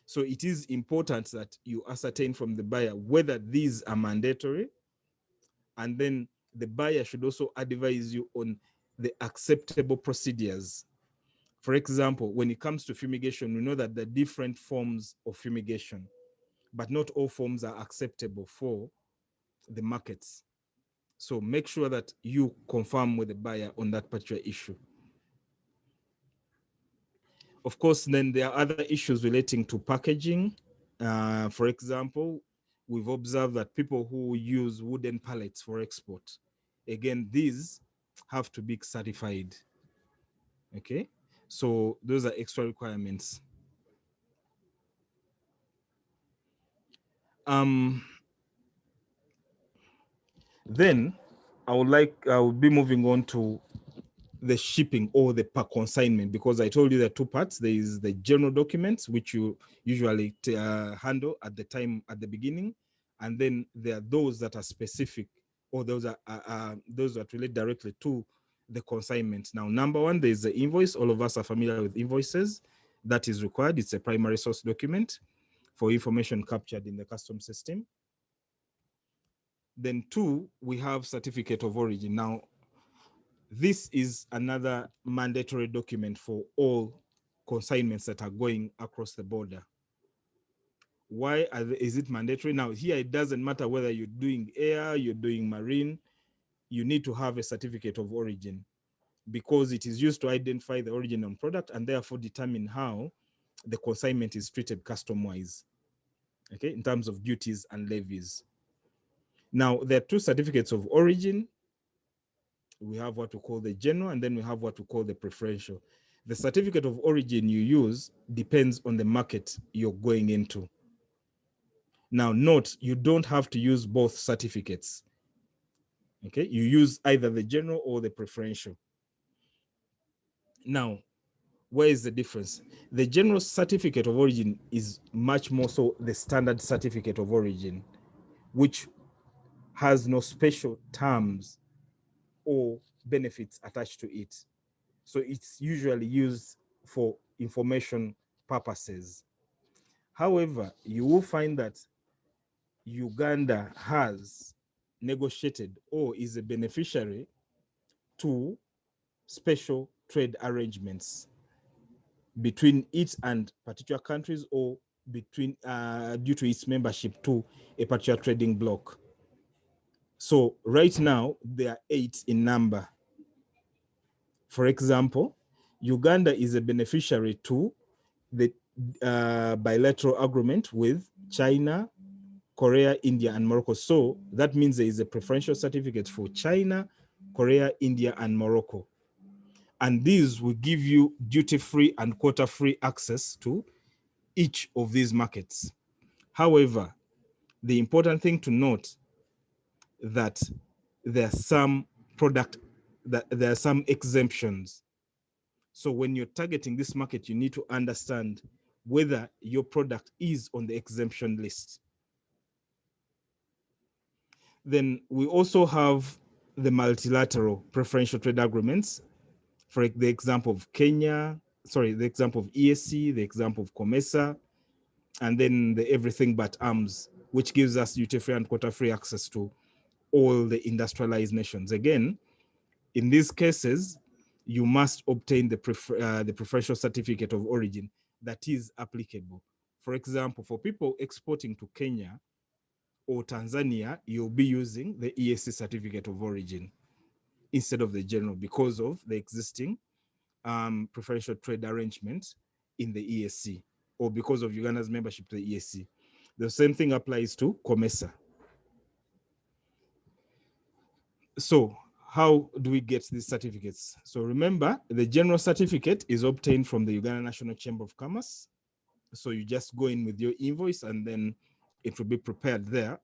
So it is important that you ascertain from the buyer whether these are mandatory, and then the buyer should also advise you on the acceptable procedures. For example, when it comes to fumigation, we know that there are different forms of fumigation, but not all forms are acceptable for the markets. So make sure that you confirm with the buyer on that particular issue. Of course, then there are other issues relating to packaging. For example, we've observed that people who use wooden pallets for export, again, these have to be certified. Okay, so those are extra requirements. Then I would be moving on to the shipping or the per consignment, because I told you there are two parts. There is the general documents, which you usually handle at the beginning, and then there are those that are specific, or those that relate directly to the consignment. Now, number one, there is the invoice. All of us are familiar with invoices. That is required. It's a primary source document for information captured in the custom system. Then two, we have certificate of origin. Now, this is another mandatory document for all consignments that are going across the border. Why is it mandatory? Now, here it doesn't matter whether you're doing air, you're doing marine, you need to have a certificate of origin, because it is used to identify the origin of product and therefore determine how the consignment is treated custom-wise, okay, in terms of duties and levies. Now, there are two certificates of origin. We have what we call the general, and then we have what we call the preferential. The certificate of origin you use depends on the market you're going into. Now, note, you don't have to use both certificates. Okay, you use either the general or the preferential. Now, where is the difference? The general certificate of origin is much more so the standard certificate of origin, which has no special terms or benefits attached to it. So it's usually used for information purposes. However, you will find that Uganda has negotiated or is a beneficiary to special trade arrangements between it and particular countries, or between due to its membership to a particular trading bloc. So right now, there are 8 in number. For example, Uganda is a beneficiary to the bilateral agreement with China, Korea, India, and Morocco. So that means there is a preferential certificate for China, Korea, India, and Morocco. And these will give you duty-free and quota-free access to each of these markets. However, the important thing to note that there are some there are some exemptions. So when you're targeting this market, you need to understand whether your product is on the exemption list. Then we also have the multilateral preferential trade agreements. For the example of Kenya, the example of EAC, the example of COMESA, and then the everything but arms, which gives us duty-free and quota-free access to all the industrialized nations. Again, in these cases, you must obtain the preferential certificate of origin that is applicable. For example, for people exporting to Kenya, or Tanzania, you'll be using the EAC certificate of origin instead of the general because of the existing preferential trade arrangement in the EAC, or because of Uganda's membership to the EAC. The same thing applies to COMESA. So how do we get these certificates? So remember, the general certificate is obtained from the Uganda National Chamber of Commerce. So you just go in with your invoice and then it will be prepared there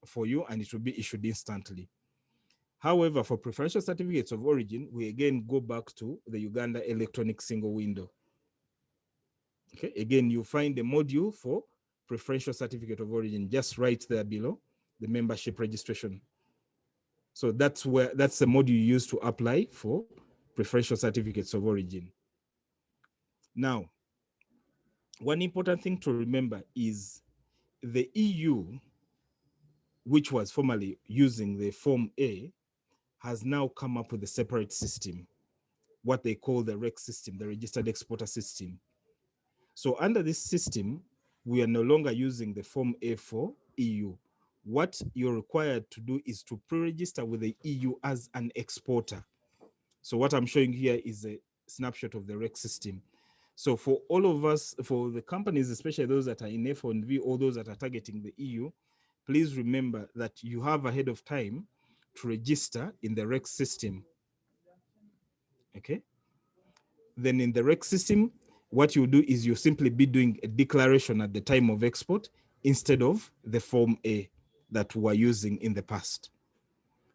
for you and it will be issued instantly. However, for preferential certificates of origin, we again go back to the Uganda electronic single window. Okay, again, you find a module for preferential certificate of origin just right there below the membership registration. So that's the module you use to apply for preferential certificates of origin. Now, one important thing to remember is the EU, which was formerly using the Form A, has now come up with a separate system, what they call the REC system, the Registered Exporter System. So under this system, we are no longer using the Form A for EU. What you're required to do is to pre-register with the EU as an exporter. So what I'm showing here is a snapshot of the REC system. So for all of us, for the companies, especially those that are in F1V or those that are targeting the EU, please remember that you have ahead of time to register in the REC system. Okay. Then in the REC system, what you do is you simply be doing a declaration at the time of export instead of the Form A that we were using in the past.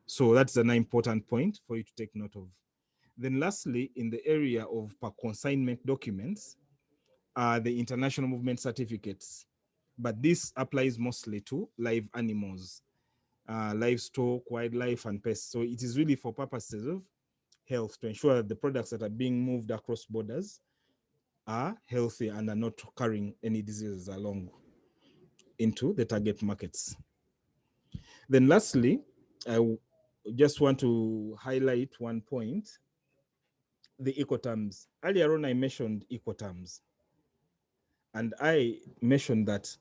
So that's an important point for you to take note of. Then lastly, in the area of per consignment documents, are the international movement certificates, but this applies mostly to live animals, livestock, wildlife, and pests. So it is really for purposes of health to ensure that the products that are being moved across borders are healthy and are not carrying any diseases along into the target markets. Then lastly, I just want to highlight one point, the Ecoterms. Earlier on, I mentioned Ecoterms. And I mentioned that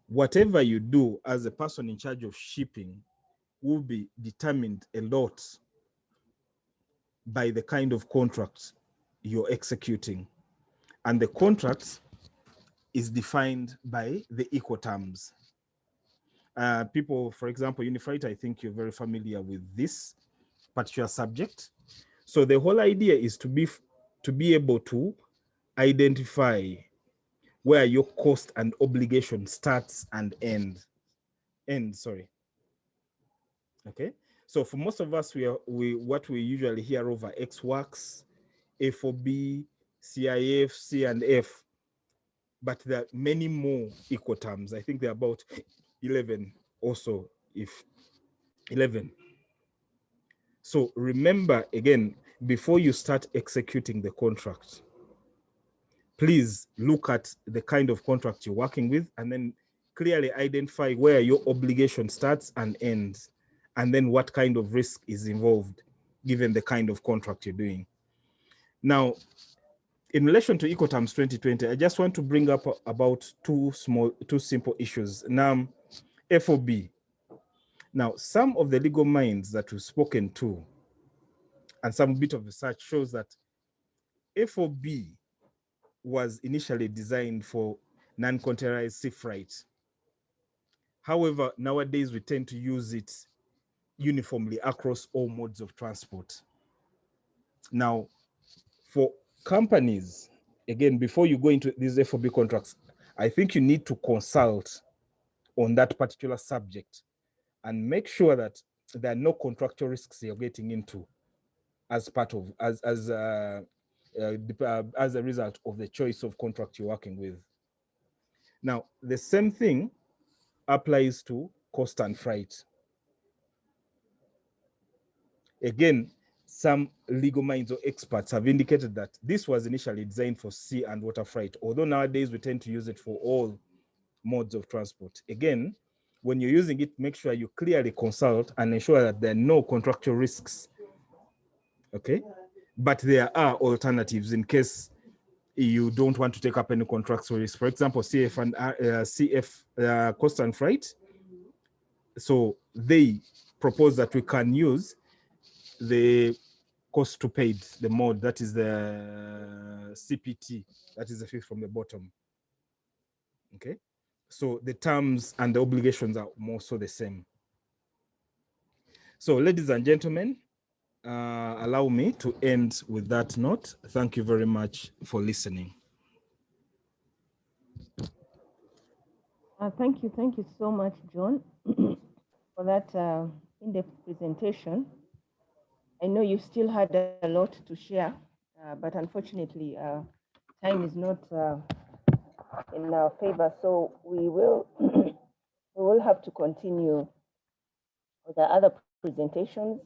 whatever you do as a person in charge of shipping will be determined a lot by the kind of contract you're executing. And the contract is defined by the Ecoterms. People, for example, Unified, I think you're very familiar with this particular subject. So the whole idea is to be able to identify where your cost and obligation starts and ends. Okay, so for most of us, what we usually hear over X-Works, FOB, CIF, C&F, but there are many more Ecoterms. I think there are about 11 also, if 11. So remember, again, before you start executing the contract, please look at the kind of contract you're working with and then clearly identify where your obligation starts and ends, and then what kind of risk is involved given the kind of contract you're doing. Now, in relation to Ecoterms 2020, I just want to bring up about two simple issues. Now, FOB. Now, some of the legal minds that we've spoken to and some bit of research shows that FOB was initially designed for non-containerized sea freight. However, nowadays we tend to use it uniformly across all modes of transport. Now, for companies, again, before you go into these FOB contracts, I think you need to consult on that particular subject and make sure that there are no contractual risks you're getting into as part of, as a result of the choice of contract you're working with. Now, the same thing applies to cost and freight. Again, some legal minds or experts have indicated that this was initially designed for sea and water freight, although nowadays we tend to use it for all modes of transport. Again, when you're using it, make sure you clearly consult and ensure that there are no contractual risks. Okay, but there are alternatives in case you don't want to take up any contractual risk. For example, CF cost and freight So they propose that we can use the cost to paid, the mode, that is the CPT, that is the fifth from the bottom. Okay, so the terms and the obligations are more so the same. So ladies and gentlemen, allow me to end with that note. Thank you very much for listening. Thank you so much, John, for that in-depth presentation. I know you still had a lot to share, but unfortunately, time is not in our favor. So we will we will have to continue with the other presentations.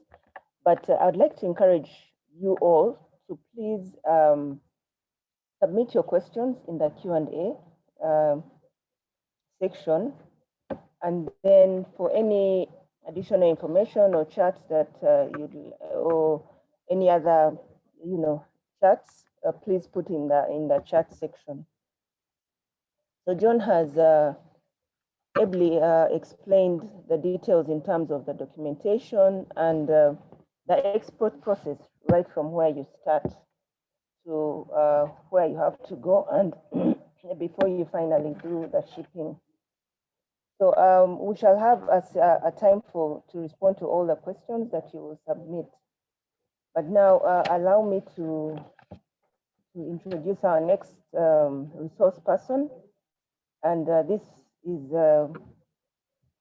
But I'd like to encourage you all to please submit your questions in the Q&A section, and then for any additional information or charts that or any other charts, please put in the chat section. So John has ably explained the details in terms of the documentation and the export process, right from where you start to where you have to go and before you finally do the shipping. So we shall have a time to respond to all the questions that you will submit. But now allow me to introduce our next resource person. And this is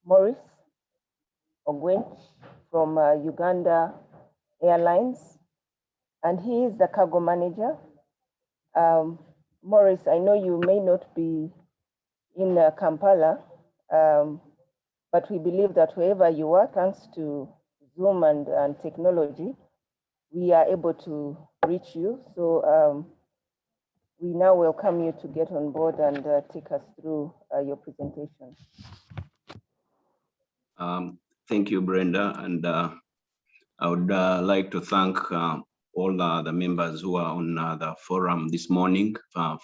Maurice Ogwench from Uganda Airlines. And he is the cargo manager. Maurice, I know you may not be in Kampala, but we believe that wherever you are, thanks to Zoom and technology, we are able to reach you. So we now welcome you to get on board and take us through your presentation. Thank you, Brenda. And I would like to thank all the members who are on the forum this morning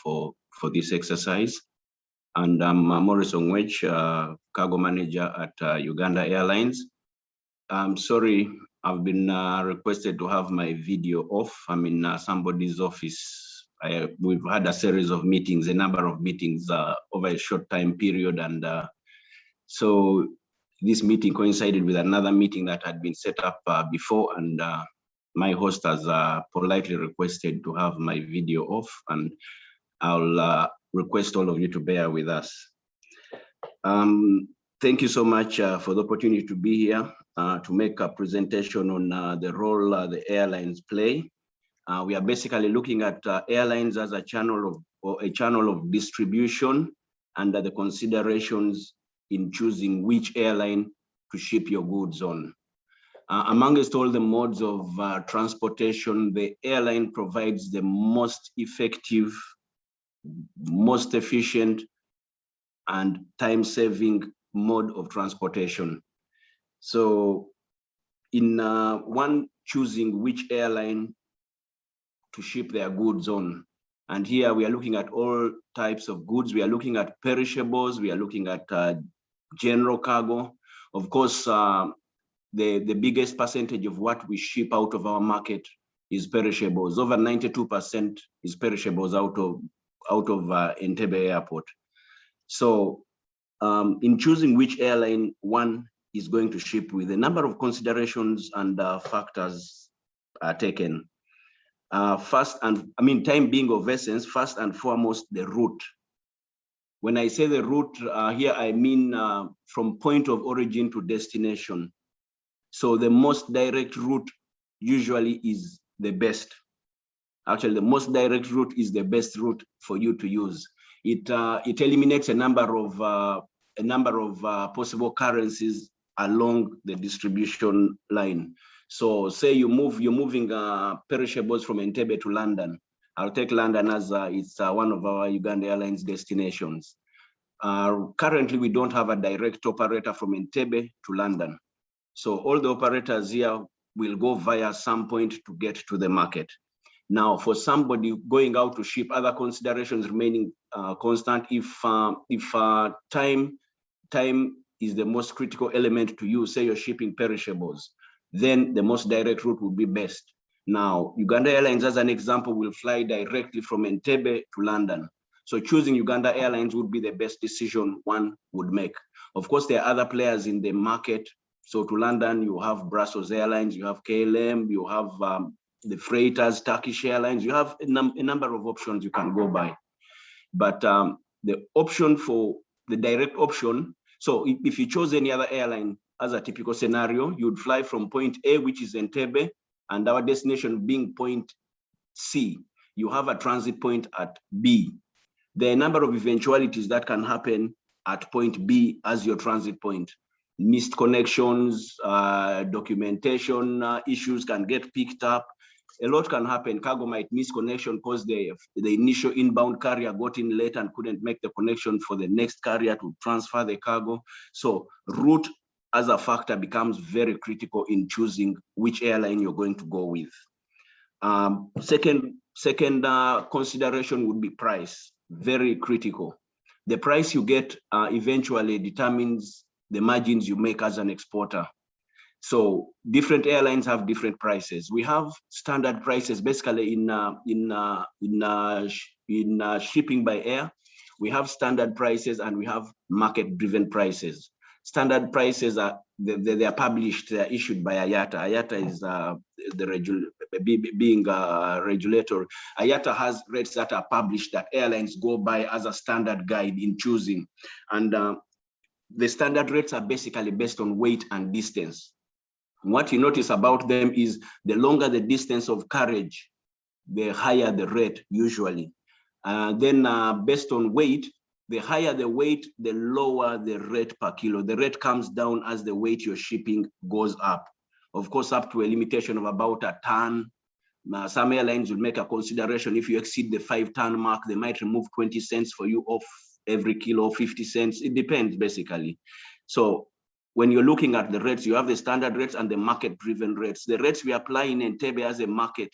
for this exercise. And I'm Maurice Ogwench, cargo manager at Uganda Airlines. I'm sorry, I've been requested to have my video off. I'm in somebody's office. We've had a series of meetings, a number of meetings over a short time period. And so this meeting coincided with another meeting that had been set up before. And my host has politely requested to have my video off. And I'll request all of you to bear with us. Thank you so much for the opportunity to be here to make a presentation on the role the airlines play. We are basically looking at airlines as a channel of distribution and the considerations in choosing which airline to ship your goods on. Amongst all the modes of transportation, the airline provides the most effective, most efficient, and time-saving mode of transportation. So in one choosing which airline to ship their goods on, and here we are looking at all types of goods. We are looking at perishables, we are looking at general cargo. Of course, the biggest percentage of what we ship out of our market is perishables. Over 92% is perishables out of Entebbe Airport. So in choosing which airline one is going to ship with, a number of considerations and factors are taken. First, and I mean, time being of essence, first and foremost, the route. When I say the route here, I mean from point of origin to destination. So the most direct route usually is the best. Actually, the most direct route is the best route for you to use. It eliminates a number of possible currencies along the distribution line. So say you're moving perishables from Entebbe to London. I'll take London as it's one of our Uganda Airlines destinations. Currently, we don't have a direct operator from Entebbe to London. So all the operators here will go via some point to get to the market. Now, for somebody going out to ship, other considerations remaining constant, if time is the most critical element to you, say you're shipping perishables, then the most direct route would be best. Now, Uganda Airlines, as an example, will fly directly from Entebbe to London. So choosing Uganda Airlines would be the best decision one would make. Of course, there are other players in the market. So to London, you have Brussels Airlines, you have KLM, you have the freighters, Turkish Airlines, you have a number of options you can go by. But the option for the direct option, so if you chose any other airline as a typical scenario, you'd fly from point A, which is Entebbe, and our destination being point C. You have a transit point at B. There are a number of eventualities that can happen at point B as your transit point. Missed connections, documentation issues can get picked up. A lot can happen. Cargo might miss connection because the initial inbound carrier got in late and couldn't make the connection for the next carrier to transfer the cargo. So route as a factor becomes very critical in choosing which airline you're going to go with. Second consideration would be price, very critical. The price you get eventually determines the margins you make as an exporter. So different airlines have different prices. We have standard prices basically in shipping by air. We have standard prices and we have market-driven prices. Standard prices are they are published, they are issued by IATA. IATA is being a regulator. IATA has rates that are published that airlines go by as a standard guide in choosing. And the standard rates are basically based on weight and distance. What you notice about them is the longer the distance of carriage, the higher the rate usually. Then based on weight, the higher the weight, the lower the rate per kilo. The rate comes down as the weight you're shipping goes up. Of course, up to a limitation of about a ton. Some airlines will make a consideration. If you exceed the 5-ton mark, they might remove 20 cents for you off every kilo, 50 cents. It depends basically. So when you're looking at the rates, you have the standard rates and the market-driven rates. The rates we apply in Entebbe as a market,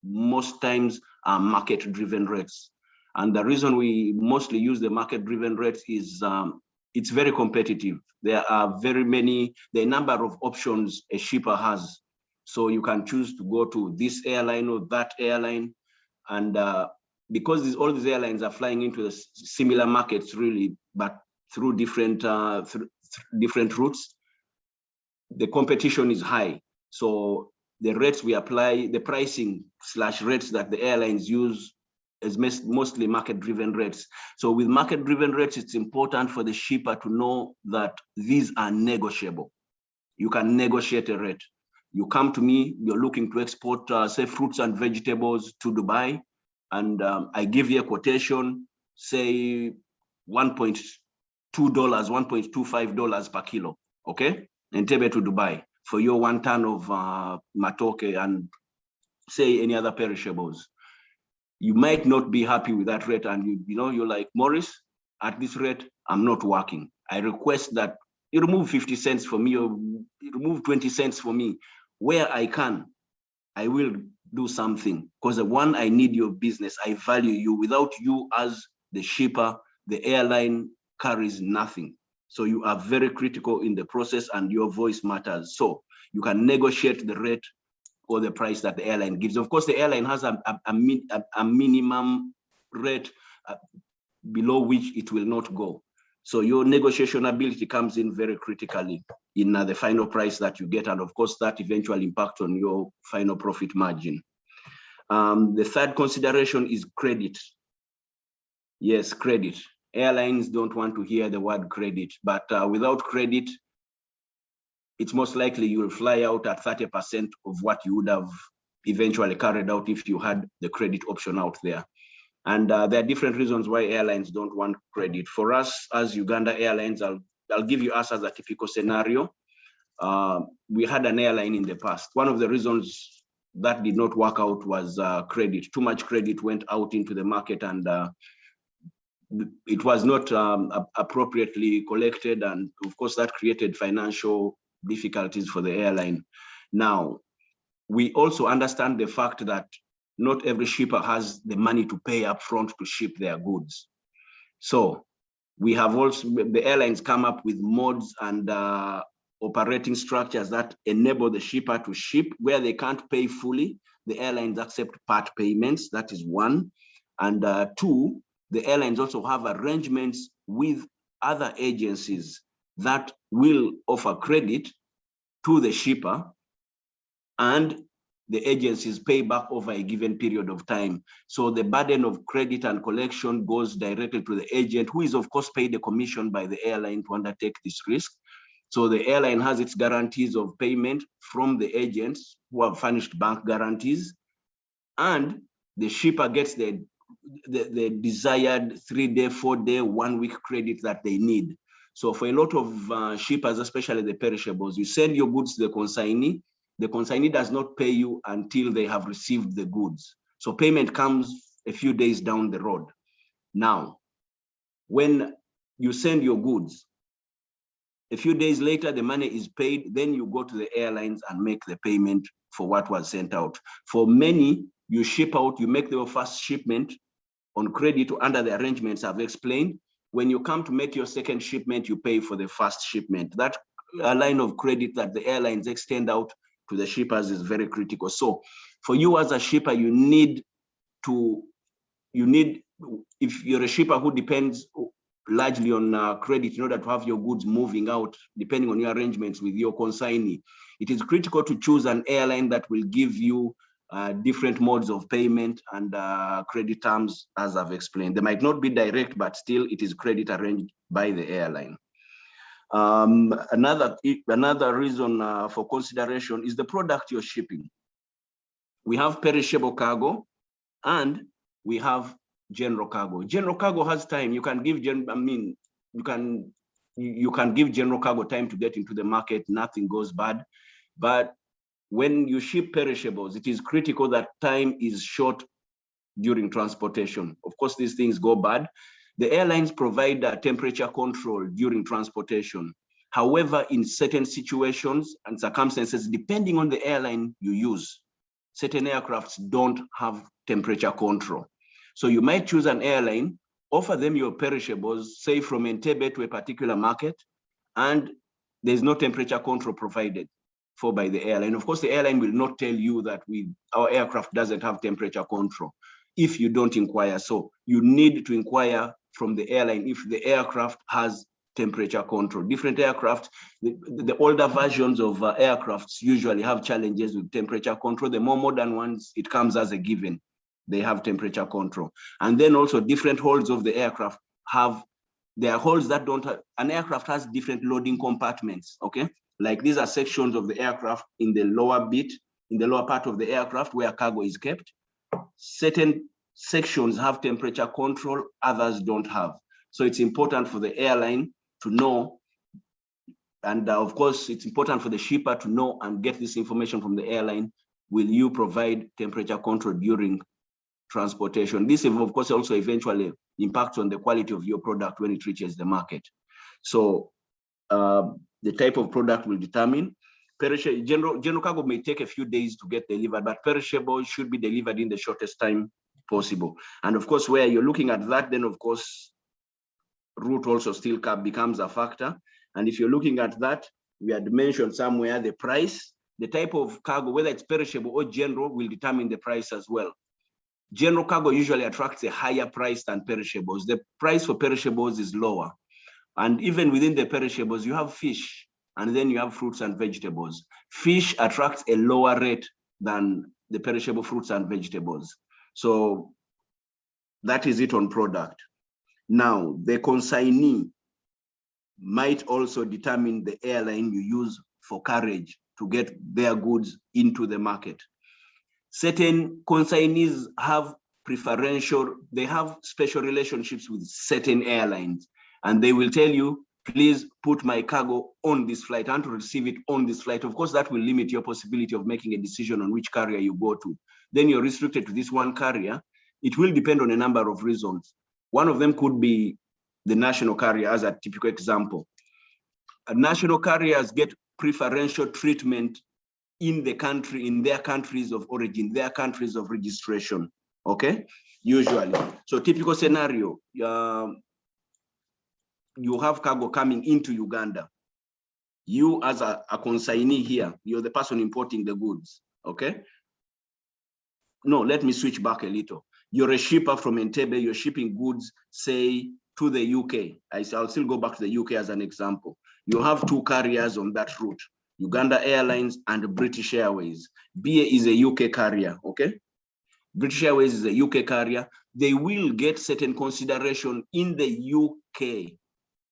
most times are market-driven rates. And the reason we mostly use the market-driven rates is it's very competitive. There are very many, the number of options a shipper has. So you can choose to go to this airline or that airline. And because all these airlines are flying into the similar markets really, but through different routes, the competition is high. So the rates we apply, the pricing / rates that the airlines use is mostly market-driven rates. So with market-driven rates, it's important for the shipper to know that these are negotiable. You can negotiate a rate. You come to me, you're looking to export, say, fruits and vegetables to Dubai, and I give you a quotation, say $1.2, $1.25 per kilo, okay? Entebbe to Dubai for your 1 ton of matoke and say any other perishables. You might not be happy with that rate, and you're like, Maurice, at this rate, I'm not working. I request that you remove 50 cents for me, or you remove 20 cents for me. Where I can, I will do something, because one, I need your business. I value you. Without you as the shipper, the airline carries nothing. So you are very critical in the process, and your voice matters. So you can negotiate the rate or the price that the airline gives. Of course, the airline has a minimum rate below which it will not go. So your negotiation ability comes in very critically in the final price that you get. And of course, that eventually impacts on your final profit margin. The third consideration is credit. Yes, credit. Airlines don't want to hear the word credit, but without credit, it's most likely you will fly out at 30% of what you would have eventually carried out if you had the credit option out there. And there are different reasons why airlines don't want credit. For us as Uganda Airlines, I'll give you us as a typical scenario. We had an airline in the past. One of the reasons that did not work out was credit. Too much credit went out into the market, and it was not appropriately collected. And of course, that created financial difficulties for the airline. Now, we also understand the fact that not every shipper has the money to pay up front to ship their goods. So We have also, the airlines come up with modes and operating structures that enable the shipper to ship where they can't pay fully. The airlines accept part payments, that is one. And two, the airlines also have arrangements with other agencies that will offer credit to the shipper, and the agencies pay back over a given period of time. So the burden of credit and collection goes directly to the agent, who is of course paid a commission by the airline to undertake this risk. So the airline has its guarantees of payment from the agents who have furnished bank guarantees, and the shipper gets the desired 3-day, 4-day, 1-week credit that they need. So for a lot of shippers, especially the perishables, you send your goods to the consignee. The consignee does not pay you until they have received the goods. So payment comes a few days down the road. Now, when you send your goods, a few days later, the money is paid, then you go to the airlines and make the payment for what was sent out. For many, you ship out, you make your first shipment on credit under the arrangements I've explained. When you come to make your second shipment, you pay for the first shipment. That a line of credit that the airlines extend out to the shippers is very critical. So for you as a shipper, you need, if you're a shipper who depends largely on credit in order to have your goods moving out, depending on your arrangements with your consignee, it is critical to choose an airline that will give you different modes of payment and credit terms, as I've explained. They might not be direct, but still it is credit arranged by the airline. Another reason for consideration is the product you're shipping. We have perishable cargo and we have general cargo. General cargo has time. You can give you can give general cargo time to get into the market. Nothing goes bad. But when you ship perishables, it is critical that time is short during transportation. Of course, these things go bad. The airlines provide temperature control during transportation. However, in certain situations and circumstances, depending on the airline you use, certain aircrafts don't have temperature control. So you might choose an airline, offer them your perishables, say from Entebbe to a particular market, and there's no temperature control provided for by the airline. Of course, the airline will not tell you that our aircraft doesn't have temperature control if you don't inquire. So you need to inquire from the airline if the aircraft has temperature control. Different aircraft, the older versions of aircrafts usually have challenges with temperature control. The more modern ones, it comes as a given. They have temperature control. And then also different holds of the aircraft there are holes that don't have, an aircraft has different loading compartments, okay? Like these are sections of the aircraft in the lower part of the aircraft where cargo is kept. Certain sections have temperature control, others don't have. So it's important for the airline to know, and of course, it's important for the shipper to know and get this information from the airline. Will you provide temperature control during transportation? This, of course, also eventually impacts on the quality of your product when it reaches the market. So the type of product will determine. General cargo may take a few days to get delivered, but perishable should be delivered in the shortest time possible. And of course, where you're looking at that, then of course, route also still becomes a factor. And if you're looking at that, we had mentioned somewhere the price, the type of cargo, whether it's perishable or general, will determine the price as well. General cargo usually attracts a higher price than perishables. The price for perishables is lower. And even within the perishables, you have fish, and then you have fruits and vegetables. Fish attracts a lower rate than the perishable fruits and vegetables. So that is it on product. Now, the consignee might also determine the airline you use for carriage to get their goods into the market. Certain consignees have they have special relationships with certain airlines, and they will tell you, please put my cargo on this flight and to receive it on this flight. Of course, that will limit your possibility of making a decision on which carrier you go to. Then you're restricted to this one carrier. It will depend on a number of reasons. One of them could be the national carrier as a typical example. National carriers get preferential treatment in the country, in their countries of origin, their countries of registration, okay? Usually. So typical scenario, you have cargo coming into Uganda. You as a consignee here, you're the person importing the goods, okay? No, let me switch back a little. You're a shipper from Entebbe, you're shipping goods, say, to the UK. I'll still go back to the UK as an example. You have two carriers on that route, Uganda Airlines and British Airways. BA is a UK carrier, okay? British Airways is a UK carrier. They will get certain consideration in the UK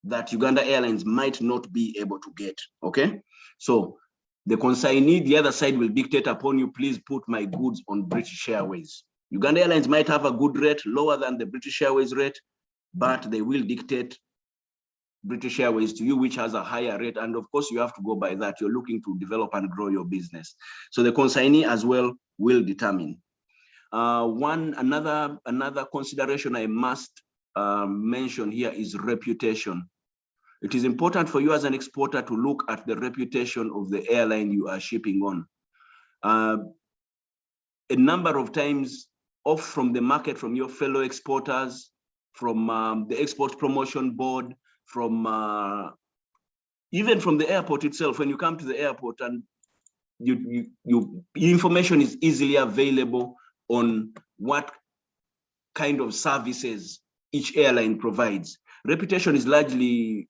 that Uganda Airlines might not be able to get, okay? So the consignee, the other side will dictate upon you, please put my goods on British Airways. Uganda Airlines might have a good rate, lower than the British Airways rate, but they will dictate British Airways to you, which has a higher rate. And of course, you have to go by that. You're looking to develop and grow your business. So the consignee as well will determine. Another consideration I must mention here is reputation. It is important for you as an exporter to look at the reputation of the airline you are shipping on. A number of times off from the market, from your fellow exporters, from the Export Promotion Board, from even from the airport itself. When you come to the airport and information is easily available on what kind of services each airline provides. Reputation is largely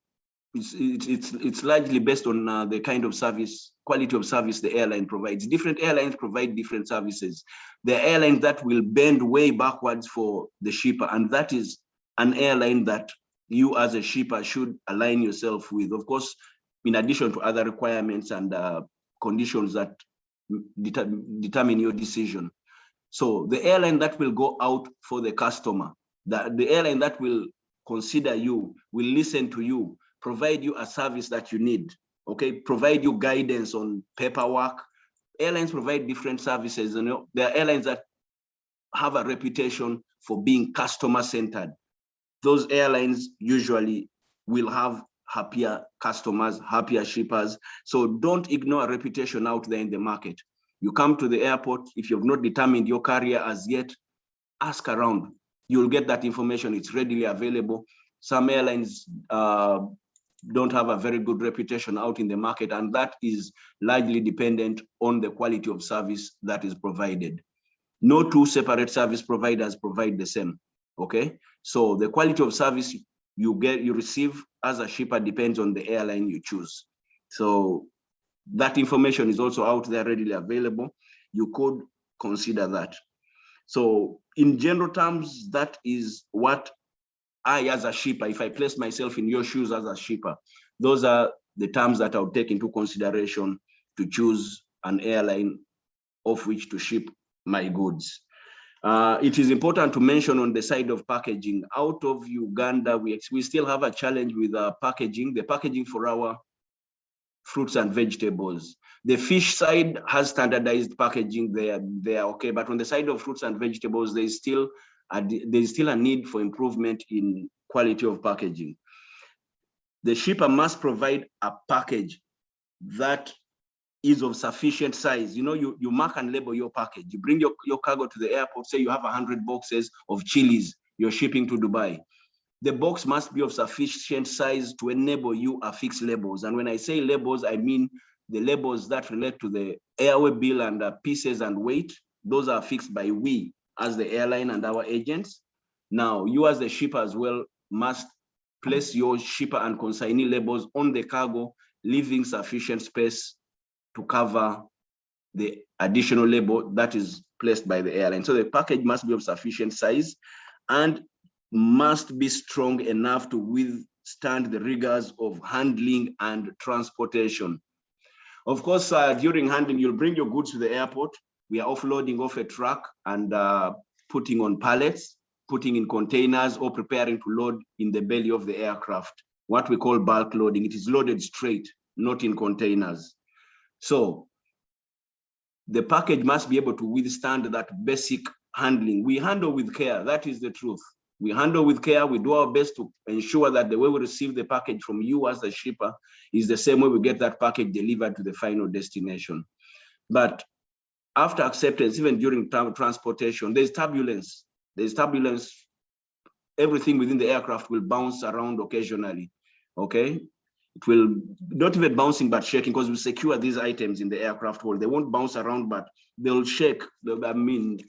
it's largely based on the kind of service, quality of service the airline provides. Different airlines provide different services. There are airlines that will bend way backwards for the shipper, and that is an airline that you as a shipper should align yourself with. Of course, in addition to other requirements and conditions that determine your decision. So the airline that will go out for the customer, the airline that will consider you, will listen to you, provide you a service that you need, okay? Provide you guidance on paperwork. Airlines provide different services. You know, there are airlines that have a reputation for being customer-centered. Those airlines usually will have happier customers, happier shippers. So don't ignore a reputation out there in the market. You come to the airport, if you've not determined your carrier as yet, ask around. You'll get that information, it's readily available. Some airlines don't have a very good reputation out in the market, and that is largely dependent on the quality of service that is provided. No two separate service providers provide the same, okay? So the quality of service you receive as a shipper depends on the airline you choose. So that information is also out there readily available. You could consider that. So in general terms, that is what I, as a shipper, if I place myself in your shoes as a shipper, those are the terms that I'll take into consideration to choose an airline of which to ship my goods. It is important to mention on the side of packaging. Out of Uganda, we still have a challenge with packaging, the packaging for our fruits and vegetables. The fish side has standardized packaging there, okay, but on the side of fruits and vegetables, there's still a need for improvement in quality of packaging. The shipper must provide a package that is of sufficient size. You know, you mark and label your package. You bring your cargo to the airport, say you have 100 boxes of chilies you're shipping to Dubai. The box must be of sufficient size to enable you affix labels. And when I say labels, I mean the labels that relate to the airway bill and pieces and weight. Those are fixed by we as the airline and our agents. Now, you as the shipper as well must place your shipper and consignee labels on the cargo, leaving sufficient space to cover the additional label that is placed by the airline. So the package must be of sufficient size and must be strong enough to withstand the rigors of handling and transportation. Of course, during handling, you'll bring your goods to the airport. We are offloading off a truck and putting on pallets, putting in containers, or preparing to load in the belly of the aircraft, what we call bulk loading. It is loaded straight, not in containers. So the package must be able to withstand that basic handling. We handle with care, that is the truth. We handle with care, we do our best to ensure that the way we receive the package from you as the shipper is the same way we get that package delivered to the final destination. But after acceptance, even during transportation, there's turbulence. There's turbulence. Everything within the aircraft will bounce around occasionally. okay? It will not even bouncing, but shaking, because we secure these items in the aircraft hold. They won't bounce around, but they'll shake. I mean,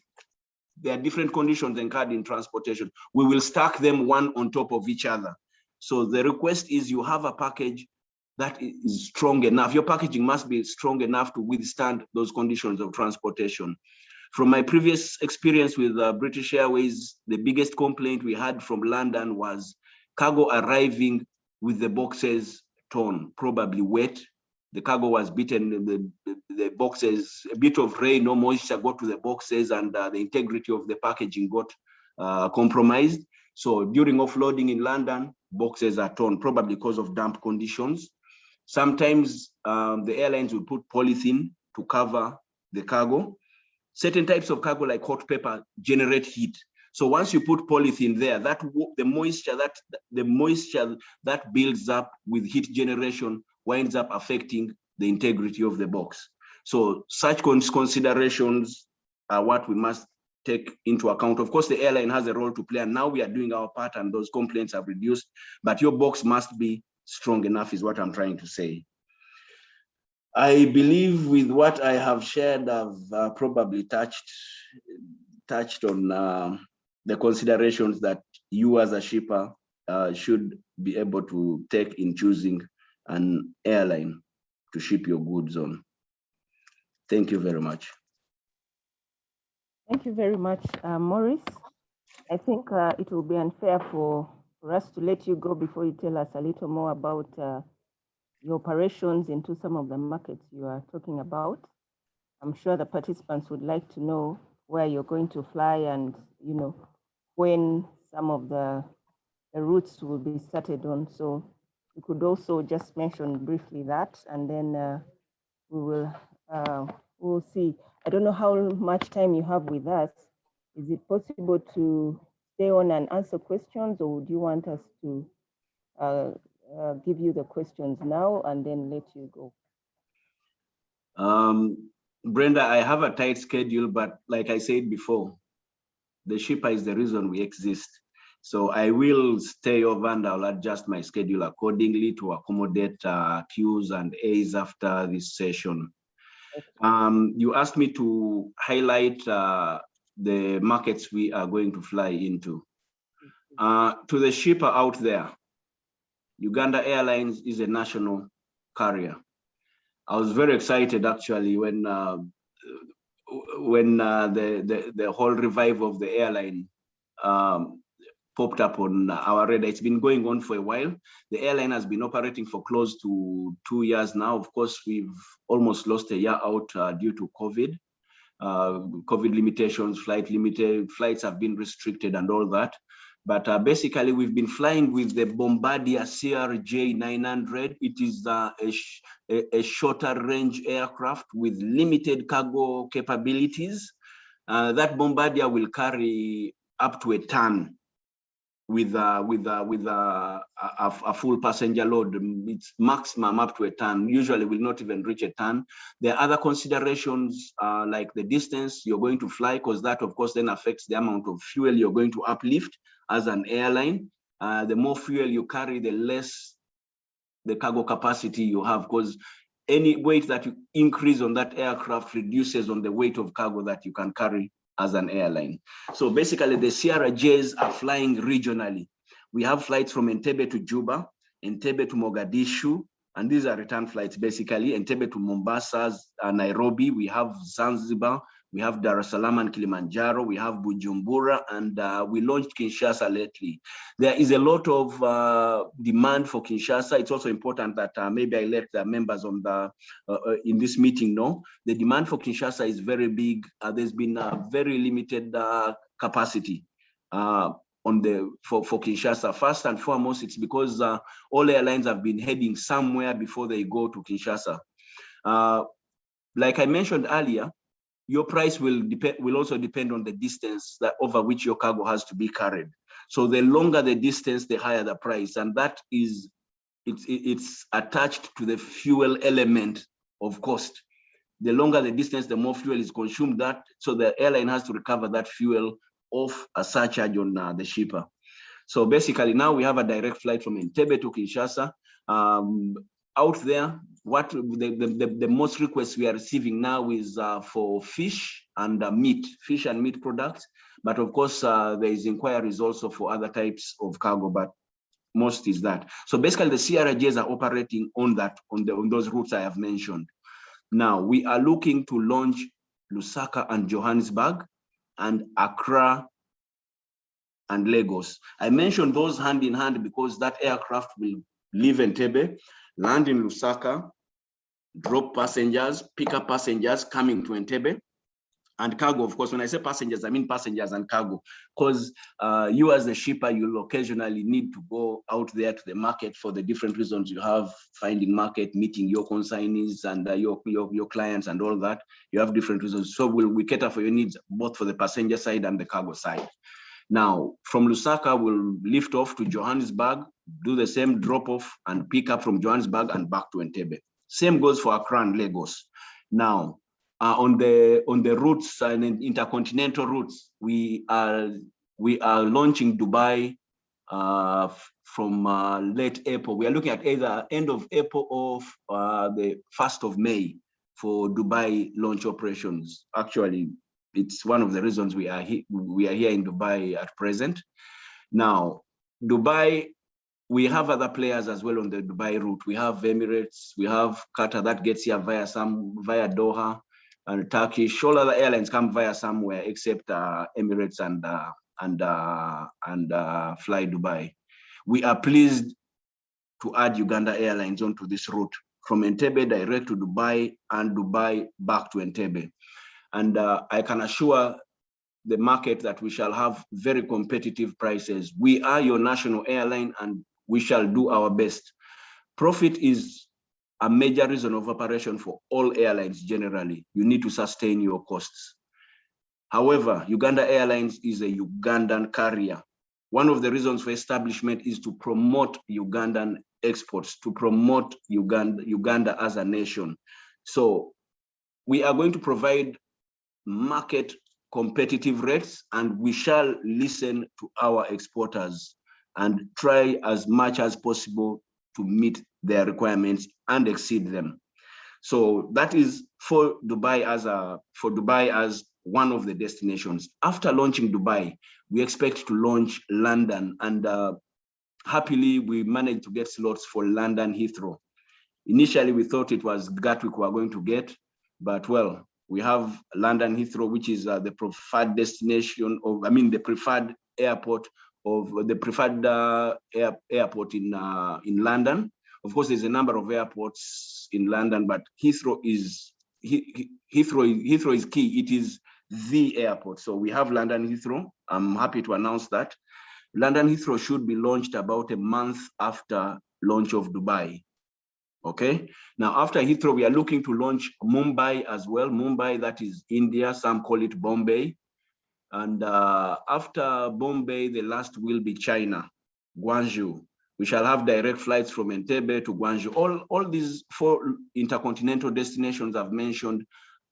there are different conditions incurred in transportation. We will stack them one on top of each other. So the request is you have a package that is strong enough. Your packaging must be strong enough to withstand those conditions of transportation. From my previous experience with British Airways, the biggest complaint we had from London was cargo arriving with the boxes torn, probably wet. The cargo was beaten, the boxes, a bit of rain or moisture got to the boxes, and the integrity of the packaging got compromised. So during offloading in London, boxes are torn, probably because of damp conditions. Sometimes the airlines will put polythene to cover the cargo. Certain types of cargo like hot pepper generate heat. So once you put polythene there, the moisture that builds up with heat generation winds up affecting the integrity of the box. So such considerations are what we must take into account. Of course, the airline has a role to play, and now we are doing our part, and those complaints have reduced, but your box must be strong enough is what I'm trying to say. I believe with what I have shared, I've probably touched on the considerations that you as a shipper should be able to take in choosing an airline to ship your goods on. Thank you very much. Thank you very much, Maurice. I think it will be unfair for us to let you go before you tell us a little more about your operations into some of the markets you are talking about. I'm sure the participants would like to know where you're going to fly and, you know, when some of the routes will be started on. So you could also just mention briefly that, and then we'll see. I don't know how much time you have with us. Is it possible to stay on and answer questions, or would you want us to give you the questions now and then let you go? Brenda, I have a tight schedule, but like I said before, the shipper is the reason we exist. So I will stay over and I'll adjust my schedule accordingly to accommodate Qs and As after this session. You asked me to highlight the markets we are going to fly into. To the shipper out there, Uganda Airlines is a national carrier. I was very excited actually when the whole revival of the airline popped up on our radar. It's been going on for a while. The airline has been operating for close to 2 years now. Of course, we've almost lost a year out due to COVID. COVID limitations, flights have been restricted and all that. But basically, we've been flying with the Bombardier CRJ 900. It is a shorter range aircraft with limited cargo capabilities. That Bombardier will carry up to a ton with a full passenger load. It's maximum up to a ton. Usually will not even reach a ton. There are other considerations like the distance you're going to fly, because that of course then affects the amount of fuel you're going to uplift as an airline. The more fuel you carry, the less the cargo capacity you have, because any weight that you increase on that aircraft reduces on the weight of cargo that you can carry as an airline. So basically the CRJs are flying regionally. We have flights from Entebbe to Juba, Entebbe to Mogadishu, and these are return flights basically. Entebbe to Mombasa, Nairobi, we have Zanzibar, we have Dar es Salaam and Kilimanjaro, we have Bujumbura, and we launched Kinshasa lately. There is a lot of demand for Kinshasa. It's also important that maybe I let the members on the in this meeting know. The demand for Kinshasa is very big. There's been a very limited capacity for Kinshasa. First and foremost, it's because all airlines have been heading somewhere before they go to Kinshasa. Like I mentioned earlier, your price will also depend on the distance over which your cargo has to be carried. So the longer the distance, the higher the price, and that is it's attached to the fuel element of cost. The longer the distance, the more fuel is consumed. So the airline has to recover that fuel off a surcharge on the shipper. So basically now we have a direct flight from Entebbe to Kinshasa. Out there, what the most requests we are receiving now is for fish and meat products. But of course, there is inquiries also for other types of cargo, but most is that. So basically the CRJs are operating on those routes I have mentioned. Now we are looking to launch Lusaka and Johannesburg and Accra and Lagos. I mentioned those hand in hand because that aircraft will leave Entebbe, land in Lusaka, drop passengers, pick up passengers coming to Entebbe, and cargo. Of course, when I say passengers, I mean passengers and cargo, because you as a shipper, you'll occasionally need to go out there to the market for the different reasons you have, finding market, meeting your consignees and your clients and all that. You have different reasons. So we cater for your needs, both for the passenger side and the cargo side. Now, from Lusaka, we'll lift off to Johannesburg, do the same drop off and pick up from Johannesburg and back to Entebbe. Same goes for Accra and Lagos. Now, on the routes and intercontinental routes, we are launching Dubai from late April. We are looking at either end of April or the 1st of May for Dubai launch operations. Actually, it's one of the reasons we are here in Dubai at present. Now, Dubai, we have other players as well on the Dubai route. We have Emirates, we have Qatar that gets here via Doha, and Turkish. All other airlines come via somewhere except Emirates and Fly Dubai. We are pleased to add Uganda Airlines onto this route from Entebbe direct to Dubai and Dubai back to Entebbe. And I can assure the market that we shall have very competitive prices. We are your national airline and we shall do our best. Profit is a major reason of operation for all airlines generally. You need to sustain your costs. However, Uganda Airlines is a Ugandan carrier. One of the reasons for establishment is to promote Ugandan exports, to promote Uganda as a nation. So we are going to provide market competitive rates, and we shall listen to our exporters and try as much as possible to meet their requirements and exceed them. So that is for Dubai as one of the destinations. After launching Dubai, we expect to launch London, and happily we managed to get slots for London Heathrow. Initially, we thought it was Gatwick we were going to get, but well, we have London Heathrow, which is the preferred destination of, the preferred airport of the preferred airport in London. Of course, there's a number of airports in London, but Heathrow is key. It is the airport. So we have London Heathrow. I'm happy to announce that. London Heathrow should be launched about a month after launch of Dubai. Okay. Now, after Heathrow, we are looking to launch Mumbai as well. Mumbai, that is India. Some call it Bombay. And after Bombay, the last will be China, Guangzhou. We shall have direct flights from Entebbe to Guangzhou. All these 4 intercontinental destinations I've mentioned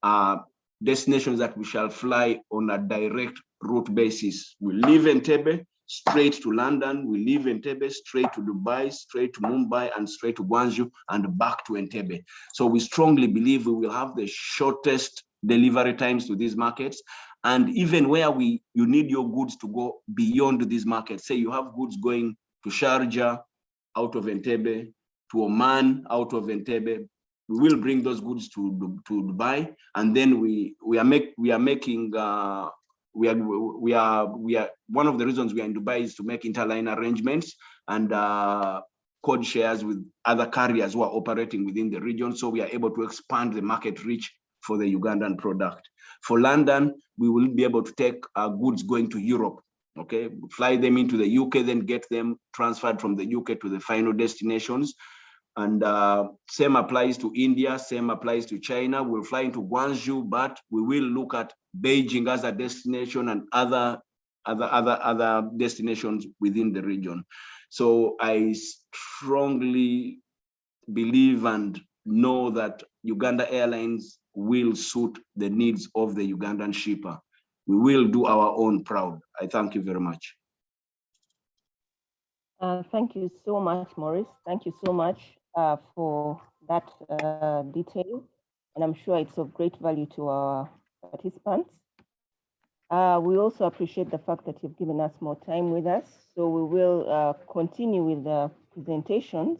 are destinations that we shall fly on a direct route basis. We leave Entebbe, straight to London, we leave Entebbe, straight to Dubai, straight to Mumbai, and straight to Guangzhou, and back to Entebbe. So we strongly believe we will have the shortest delivery times to these markets. And even where you need your goods to go beyond these markets, say you have goods going to Sharjah out of Entebbe, to Oman out of Entebbe, we will bring those goods to Dubai, and then we are making one of the reasons we are in Dubai is to make interline arrangements and code shares with other carriers who are operating within the region, so we are able to expand the market reach for the Ugandan product. For London, we will be able to take goods going to Europe, okay, fly them into the UK, then get them transferred from the UK to the final destinations. And same applies to India, same applies to China. We'll fly into Guangzhou, but we will look at Beijing as a destination and other destinations within the region. So I strongly believe and know that Uganda Airlines will suit the needs of the Ugandan shipper. We will do our own proud. I thank you very much. Thank you so much, Maurice. Thank you so much for that detail. And I'm sure it's of great value to our participants. We also appreciate the fact that you've given us more time with us. So we will continue with the presentations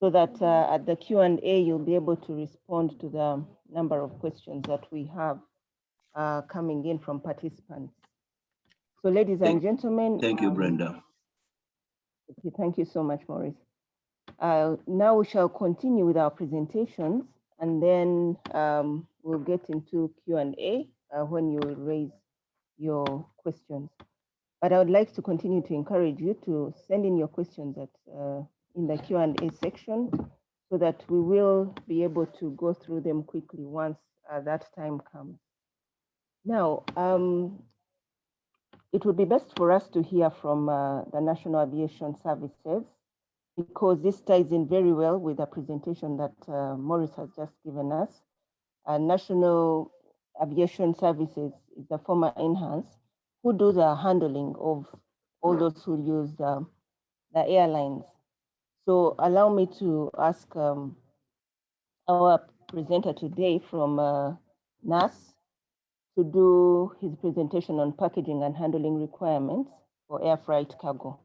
so that at the Q&A, you'll be able to respond to the number of questions that we have coming in from participants. So ladies and gentlemen. Thank you, Brenda. Okay, thank you so much, Maurice. Now we shall continue with our presentations, and then we'll get into Q&A when you raise your questions. But I would like to continue to encourage you to send in your questions in the Q&A section so that we will be able to go through them quickly once that time comes. Now, it would be best for us to hear from the National Aviation Services, because this ties in very well with the presentation that Maurice has just given us. National Aviation Services is the former Enhance, who do the handling of all those who use the airlines. So allow me to ask our presenter today from NAS to do his presentation on packaging and handling requirements for air freight cargo.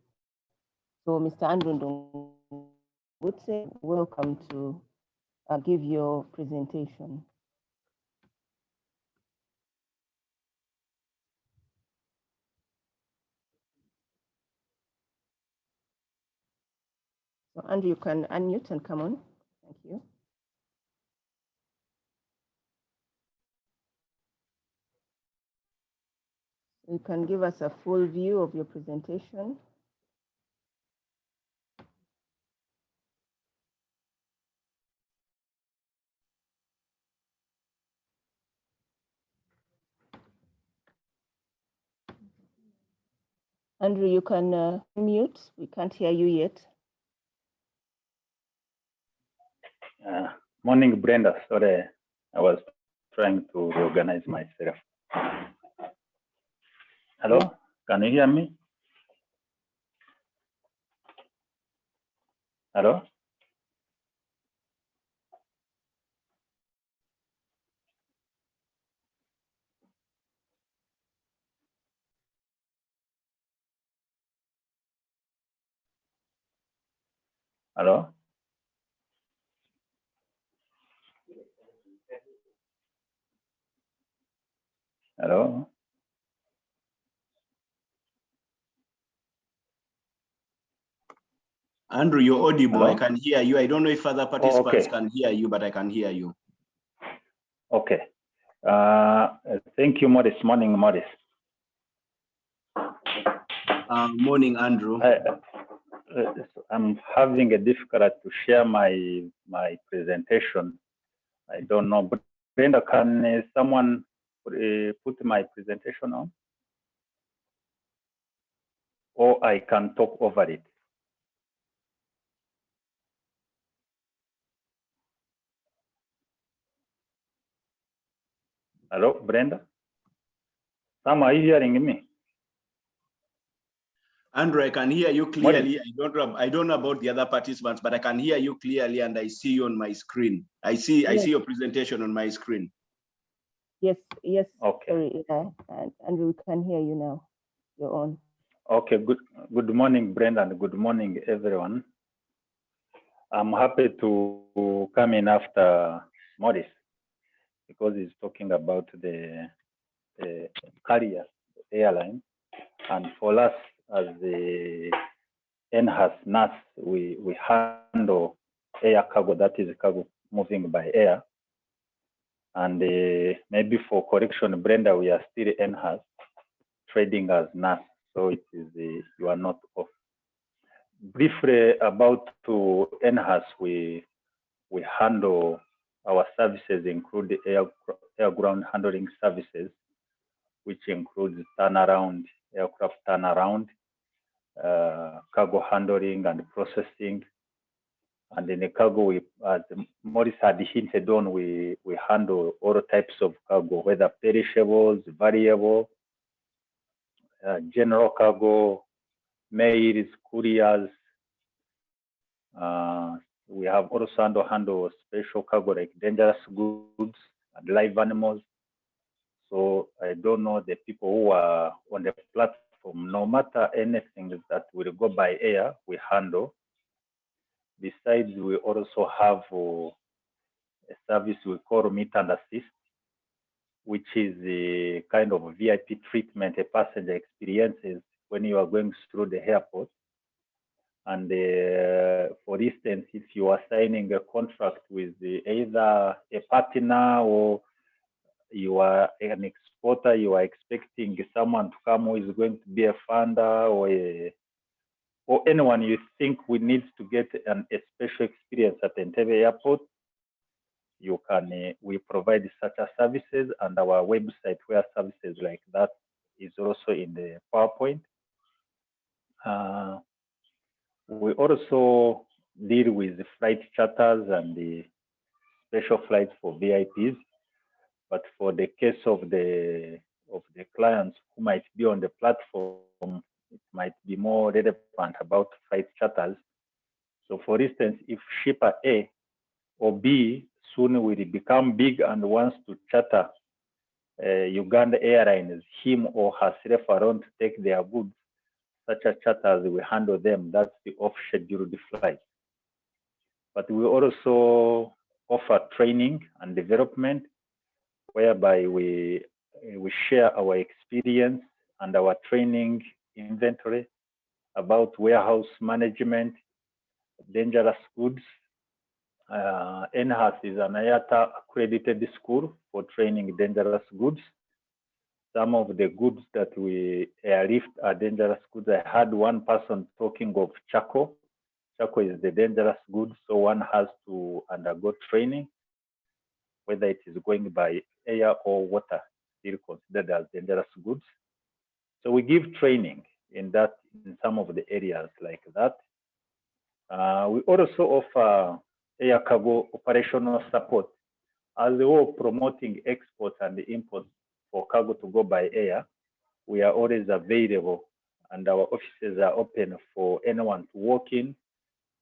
So Mr. Andrew Ndungutse, welcome to give your presentation. So Andrew, you can unmute and come on. Thank you. You can give us a full view of your presentation. Andrew, you can mute. We can't hear you yet. Morning, Brenda. Sorry, I was trying to reorganize myself. Hello, can you hear me? Hello? Hello? Hello? Andrew, you're audible. Hello? I can hear you. I don't know if other participants can hear you, but I can hear you. Okay. Thank you, Maurice. Morning, Maurice. Morning, Andrew. I'm having a difficulty to share my presentation. I don't know, but Brenda, can someone put my presentation on? Or I can talk over it. Hello, Brenda? Sam, are you hearing me? Andrew, I can hear you clearly. I don't know about the other participants, but I can hear you clearly and I see you on my screen. I see your presentation on my screen. Yes, yes. Okay. Sorry, Andrew, we can hear you now. You're on. Okay, good morning, Brenda, and good morning, everyone. I'm happy to come in after Maurice because he's talking about the carrier, the airline. And for us as the NHAS NAS, we handle air cargo, that is cargo moving by air. And maybe for correction, Brenda, we are still NHAS, trading as NAS. So it is you are not off. Briefly about to NHAS, we handle our services include air ground handling services, which includes turnaround, aircraft turnaround, cargo handling and processing. And in the cargo, as Maurice had hinted on, we handle all types of cargo, whether perishables, variable, general cargo, mails, couriers. We have also handle special cargo like dangerous goods and live animals. So I don't know the people who are on the platform, no matter anything that will go by air, we handle. Besides, we also have a service we call Meet and Assist, which is a kind of VIP treatment a passenger experiences when you are going through the airport. And for instance, if you are signing a contract with either a partner or you are an exporter, you are expecting someone to come who is going to be a funder or anyone you think we need to get a special experience at Entebbe Airport, you can, we provide such a services, and our website where services like that is also in the PowerPoint. We also deal with the flight charters and the special flights for VIPs. But for the case of the clients who might be on the platform, it might be more relevant about flight charters. So for instance, if shipper A or B soon will become big and wants to charter Uganda Airlines, him or herself around to take their goods, such as charters, we handle them. That's the off-scheduled flight. But we also offer training and development, whereby we share our experience and our training inventory about warehouse management, dangerous goods. NHAS is an IATA accredited school for training dangerous goods. Some of the goods that we airlift are dangerous goods. I had one person talking of charcoal. Charcoal is the dangerous goods, so one has to undergo training, whether it is going by air or water, still considered as dangerous goods. So we give training in some of the areas like that. We also offer air cargo operational support, as we are promoting exports and imports for cargo to go by air. We are always available, and our offices are open for anyone to walk in,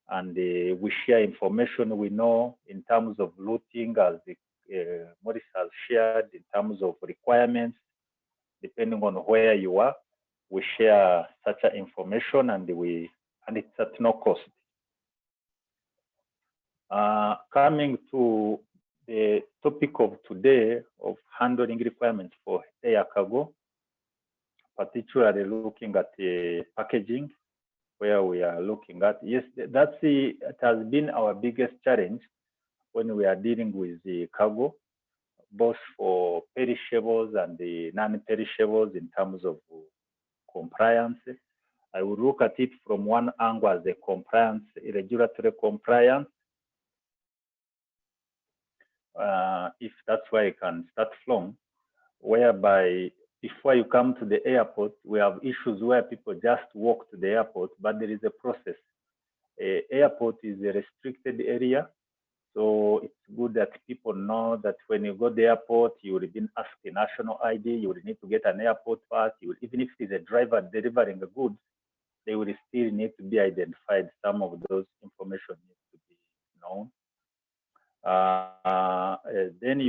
and we share information we know in terms of routing, as Maurice has shared, in terms of requirements, depending on where you are. We share such information, and it's at no cost. Coming to the topic of today of handling requirements for air cargo, particularly looking at the packaging, where we are looking at, yes, it has been our biggest challenge when we are dealing with the cargo, both for perishables and the non-perishables in terms of compliance. I will look at it from one angle as the compliance, regulatory compliance. If that's where I can start from, whereby before you come to the airport, we have issues where people just walk to the airport, but there is a process. Airport is a restricted area, so it's good that people know that when you go to the airport, you will be asked a national ID, you will need to get an airport pass, even if it's a driver delivering the goods, they will still need to be identified. Some of those information needs to be known. Then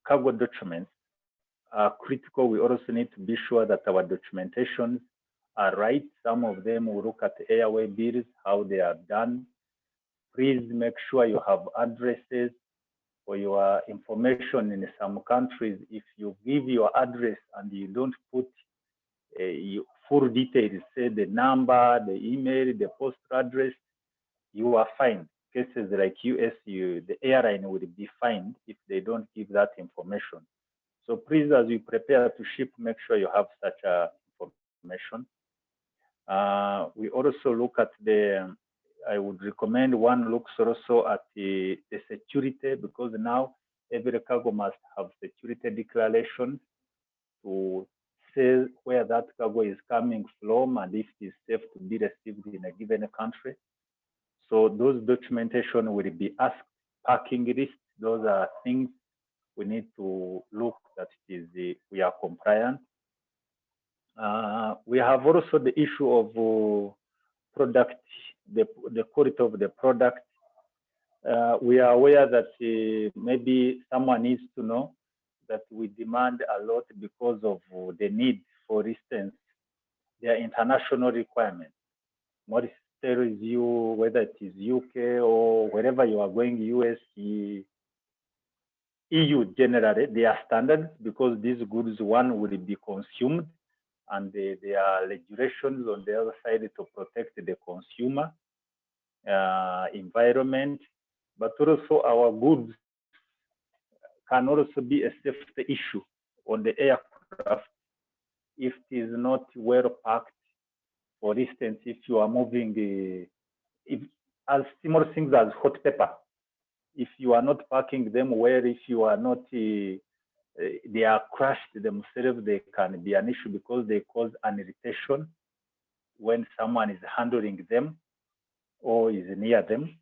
cargo documents are critical. We also need to be sure that our documentations are right. Some of them will look at airway bills, how they are done. Please make sure you have addresses for your information. In some countries, if you give your address and you don't put your full details, say the number, the email, the postal address, you are fined. Cases like US, the airline will be fined if they don't give that information. So please, as you prepare to ship, make sure you have such information. We also look at I would recommend one looks also at the security, because now every cargo must have security declaration to say where that cargo is coming from and if it is safe to be received in a given country. So those documentation will be asked. Parking list, those are things we need to look that we are compliant. We have also the issue of product, the quality of the product. We are aware that maybe someone needs to know that we demand a lot because of the need. For instance, there are international requirements. What tells you whether it is UK or wherever you are going, US, EU generally, there are standards because these goods, one, will be consumed, and there are regulations on the other side to protect the consumer, environment, but also our goods can also be a safety issue on the aircraft if it is not well packed. For instance, if you are moving, as small things as hot pepper, if you are not packing them well, if you are not, they are crushed themselves, they can be an issue because they cause an irritation when someone is handling them or is near them.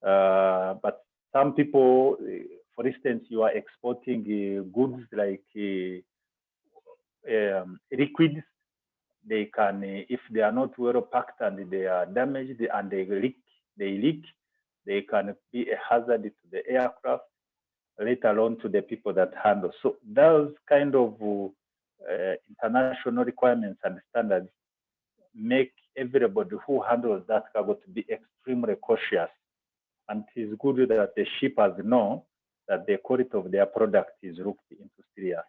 But some people, for instance, you are exporting goods like liquids. They can, if they are not well packed and they are damaged and they leak, they can be a hazard to the aircraft, let alone to the people that handle. So those kind of international requirements and standards make everybody who handles that cargo to be extremely cautious. And it is good that the shippers know that the quality of their product is looked into seriously.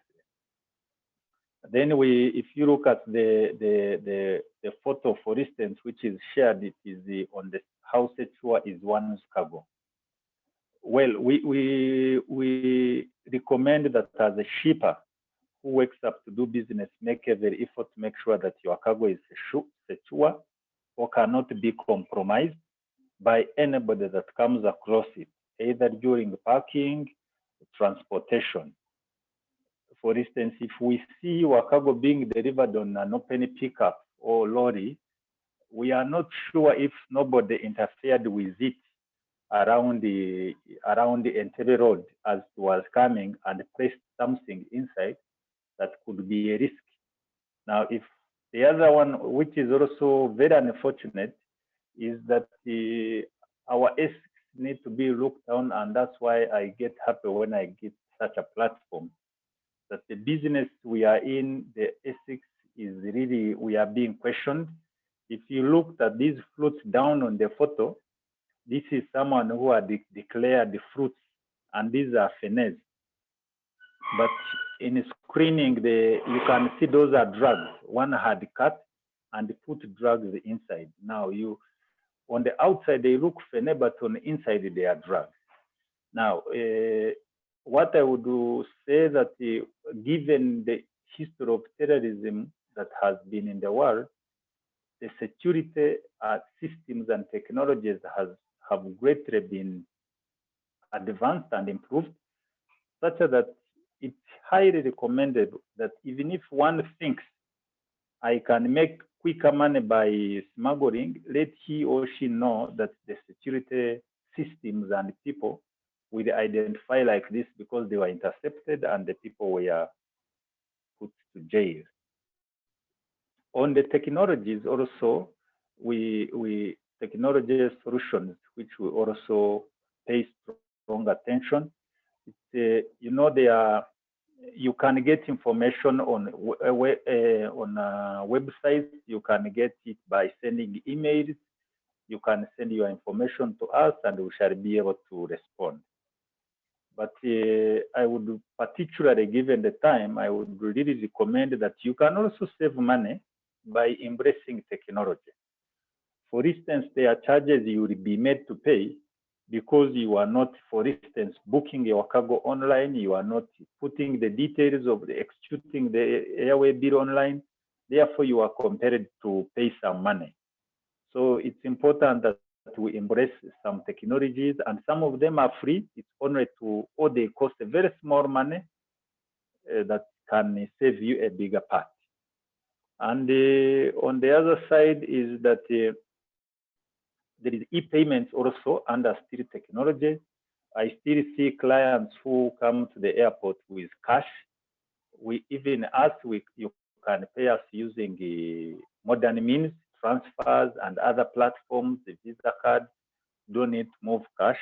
Then if you look at the photo, for instance, which is shared, it is on the how secure is one's cargo. Well, we recommend that as a shipper who wakes up to do business, make every effort to make sure that your cargo is secure or cannot be compromised by anybody that comes across it, either during packing, transportation. For instance, if we see your cargo being delivered on an open pickup or lorry, we are not sure if nobody interfered with it around the Entebbe Road as it was coming and placed something inside that could be a risk. Now, if the other one, which is also very unfortunate, is that our ethics need to be looked on, and that's why I get happy when I get such a platform. That the business we are in, the ethics is really, we are being questioned. If you looked at these fruits down on the photo, this is someone who had declared the fruits, and these are finesse. But in screening, you can see those are drugs. One had cut and put drugs inside. Now, on the outside, they look finesse, but on the inside, they are drugs. Now, what I would say that given the history of terrorism that has been in the world, the security systems and technologies have greatly been advanced and improved, such that it's highly recommended that even if one thinks I can make quicker money by smuggling, let he or she know that the security systems and people will identify like this because they were intercepted and the people were put to jail. On the technologies also, technology solutions, which we also pay strong attention. You know, you can get information on websites. You can get it by sending emails. You can send your information to us, and we shall be able to respond. But I would particularly, given the time, I would really recommend that you can also save money by embracing technology. For instance, there are charges you will be made to pay because you are not, for instance, booking your cargo online, you are not putting the details of executing the airway bill online. Therefore, you are compelled to pay some money. So it's important that we embrace some technologies, and some of them are free. It's only or they cost a very small money that can save you a bigger part. And on the other side is that there is e-payments also under still technology. I still see clients who come to the airport with cash. We even ask, you can pay us using modern means, transfers and other platforms, the Visa card, don't need to move cash.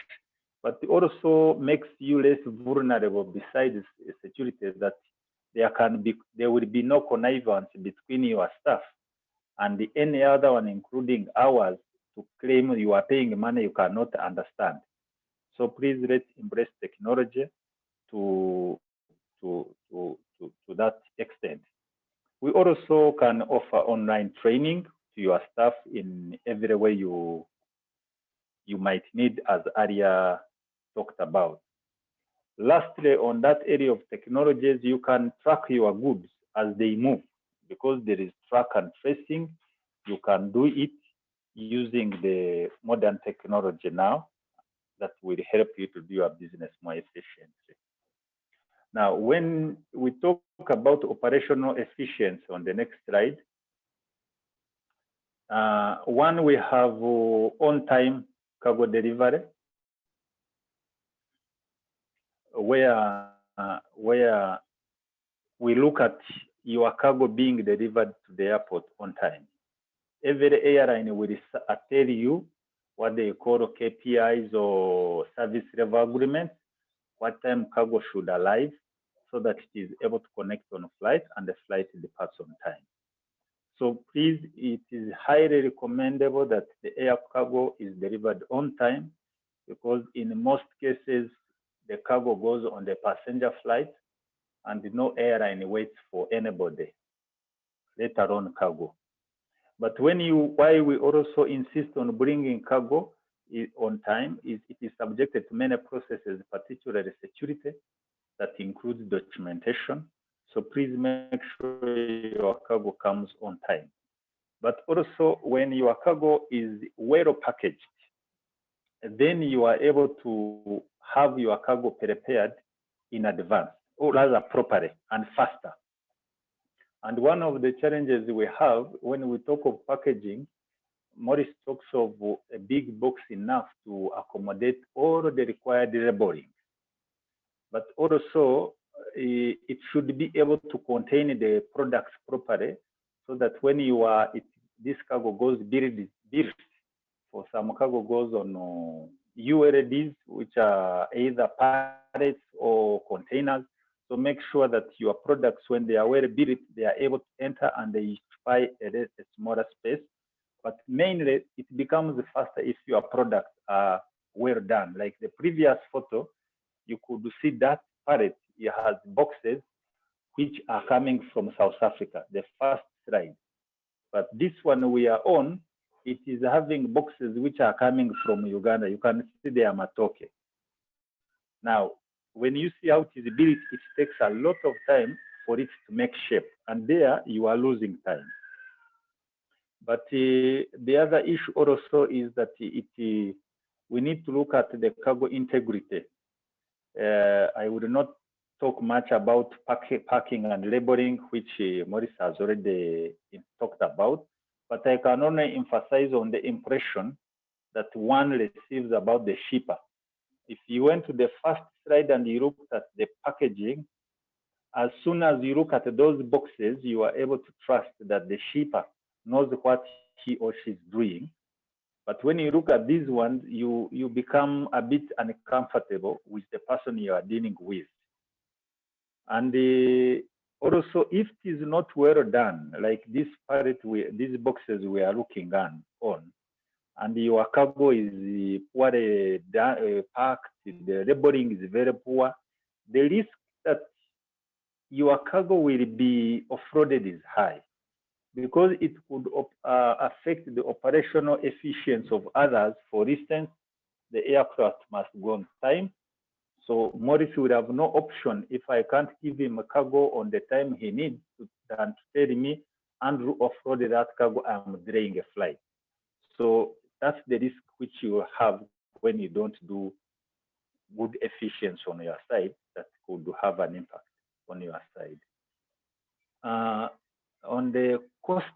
But it also makes you less vulnerable besides security, that there will be no connivance between your staff and any other one, including ours, to claim you are paying money you cannot understand. So please let's embrace technology to that extent. We also can offer online training to your staff in every way you might need, as earlier talked about. Lastly, on that area of technologies, you can track your goods as they move, because there is track and tracing. You can do it using the modern technology now that will help you to do your business more efficiently. Now, when we talk about operational efficiency on the next slide, one, we have on-time cargo delivery, where we look at your cargo being delivered to the airport on time. Every airline will tell you what they call KPIs or service level agreements, what time cargo should arrive, so that it is able to connect on a flight and the flight departs on time. So please, it is highly recommendable that the air cargo is delivered on time, because in most cases, the cargo goes on the passenger flight and no airline waits for anybody, let alone cargo. But why we also insist on bringing cargo on time is it is subjected to many processes, particularly security, that includes documentation. So please make sure your cargo comes on time. But also, when your cargo is well packaged, then you are able to have your cargo prepared in advance, or rather properly and faster. And one of the challenges we have when we talk of packaging, Maurice talks of a big box enough to accommodate all the required labeling. But also, it should be able to contain the products properly, so that when this cargo goes built, for some cargo goes on ULDs, which are either pallets or containers. So make sure that your products, when they are well built, they are able to enter and they occupy a smaller space. But mainly, it becomes faster if your products are well done. Like the previous photo, you could see that pallet, it has boxes which are coming from South Africa, the first slide. But this one we are on, it is having boxes which are coming from Uganda. You can see they are matoke. Now, when you see how it is built, it takes a lot of time for it to make shape. And there you are losing time. But the other issue also is that we need to look at the cargo integrity. I would not talk much about packing and labeling, which Maurice has already talked about, but I can only emphasize on the impression that one receives about the shipper. If you went to the first slide and you looked at the packaging, as soon as you look at those boxes, you are able to trust that the shipper knows what he or she is doing. But when you look at these ones, you become a bit uncomfortable with the person you are dealing with. And also, if it is not well done, like this these boxes we are looking on, and your cargo is poorly packed, the labeling is very poor, the risk that your cargo will be offloaded is high, because it could affect the operational efficiency of others. For instance, the aircraft must go on time. So Maurice will have no option if I can't give him a cargo on the time he needs than to tell me, Andrew offloaded that cargo, I'm delaying a flight. So that's the risk which you have when you don't do good efficiency on your side, that could have an impact on your side. On the cost,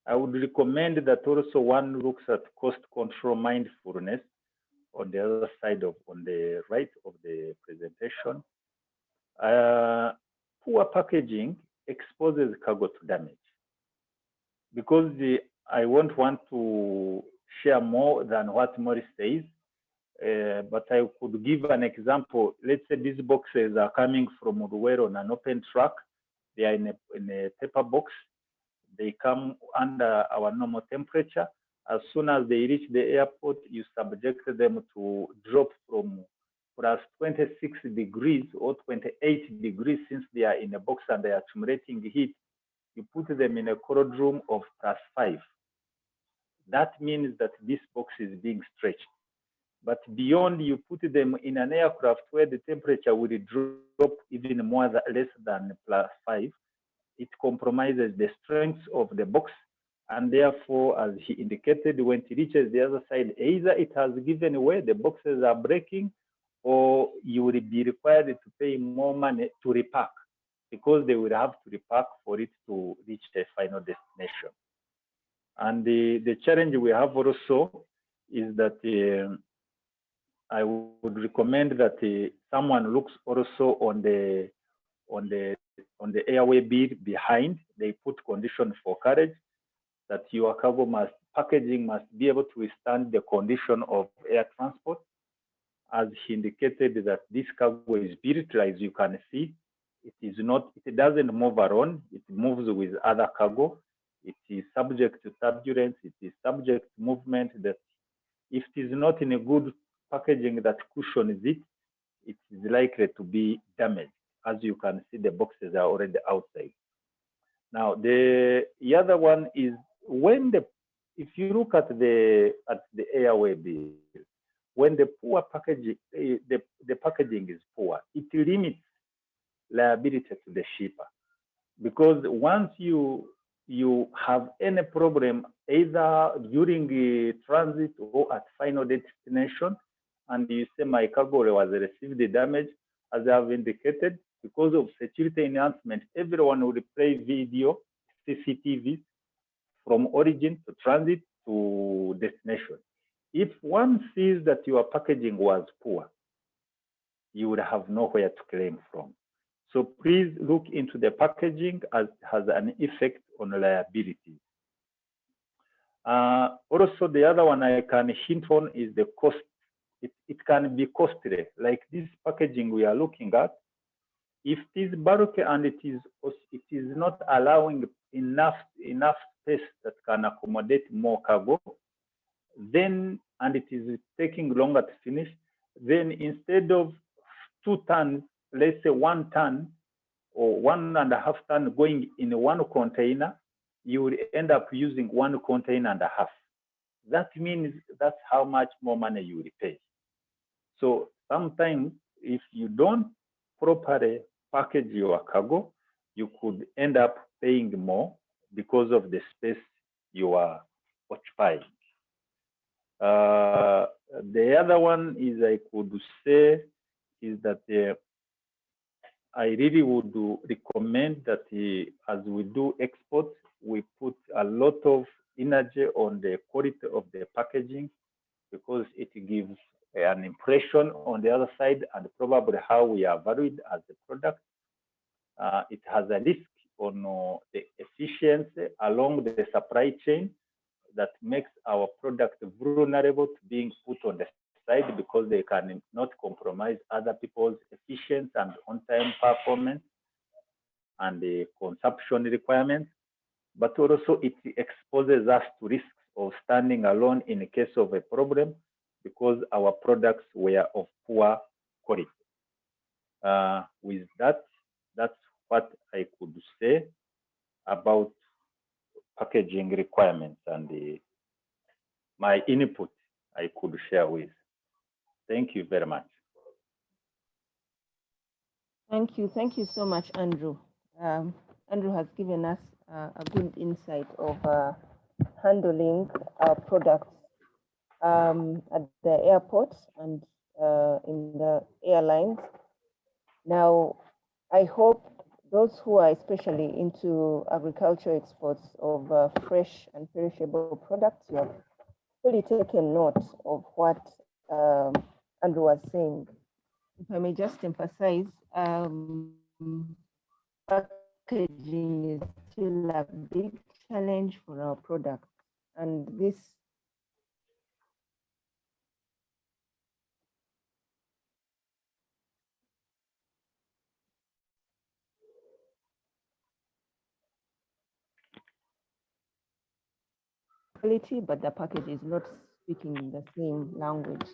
I would recommend that also one looks at cost control mindfulness on the other side on the right of the presentation. Poor packaging exposes cargo to damage. Because I won't want to share more than what Morris says, but I could give an example. Let's say these boxes are coming from Uruwero on an open truck. They are in a paper box. They come under our normal temperature. As soon as they reach the airport, you subject them to drop from plus 26 degrees or 28 degrees, since they are in a box and they are accumulating heat. You put them in a cold room of +5. That means that this box is being stretched. But beyond, you put them in an aircraft where the temperature will drop even more less than +5. It compromises the strength of the box. And therefore, as he indicated, when it reaches the other side, either it has given way, the boxes are breaking, or you will be required to pay more money to repack, because they will have to repack for it to reach a final destination. And the challenge we have also is that I would recommend that someone looks also on the airway bill behind. They put condition for carriage, that your cargo packaging must be able to withstand the condition of air transport. As he indicated, that this cargo is built, as you can see, it doesn't move around, it moves with other cargo. It is subject to turbulence, it is subject to movement, that if it is not in a good packaging that cushions it, it is likely to be damaged. As you can see, the boxes are already outside. Now, the other one is if you look at the airway bill, when the poor packaging, the packaging is poor, it limits liability to the shipper. Because once you have any problem, either during transit or at final destination, and you say my cargo was received damage, as I have indicated, because of security enhancement, everyone will play video, CCTV, from origin to transit to destination. If one sees that your packaging was poor, you would have nowhere to claim from. So please look into the packaging, as it has an effect on liability. Also, the other one I can hint on is the cost. It can be costly, like this packaging we are looking at. If it is bulky and it is not allowing enough space that can accommodate more cargo, then, and it is taking longer to finish, then instead of 2 tons, let's say 1 ton or 1.5 tons going in one container, you will end up using 1.5 containers. That means that's how much more money you will pay. So sometimes if you don't properly package your cargo, you could end up paying more because of the space you are occupying. The other one is, I could say, is that I really would recommend that as we do export, we put a lot of energy on the quality of the packaging, because it gives an impression on the other side and probably how we are valued as a product. It has a risk on the efficiency along the supply chain that makes our product vulnerable to being put on the side, because they can not compromise other people's efficiency and on-time performance and the consumption requirements. But also it exposes us to risks of standing alone in the case of a problem, because our products were of poor quality. With that, that's what I could say about packaging requirements and my input I could share with. Thank you very much. Thank you so much, Andrew. Andrew has given us a good insight of handling products at the airport and in the airlines. Now, I hope those who are especially into agriculture exports of fresh and perishable products, you have fully taken note of what Andrew was saying. If I may just emphasize, packaging is still a big challenge for our product. And this quality, but the package is not speaking the same language.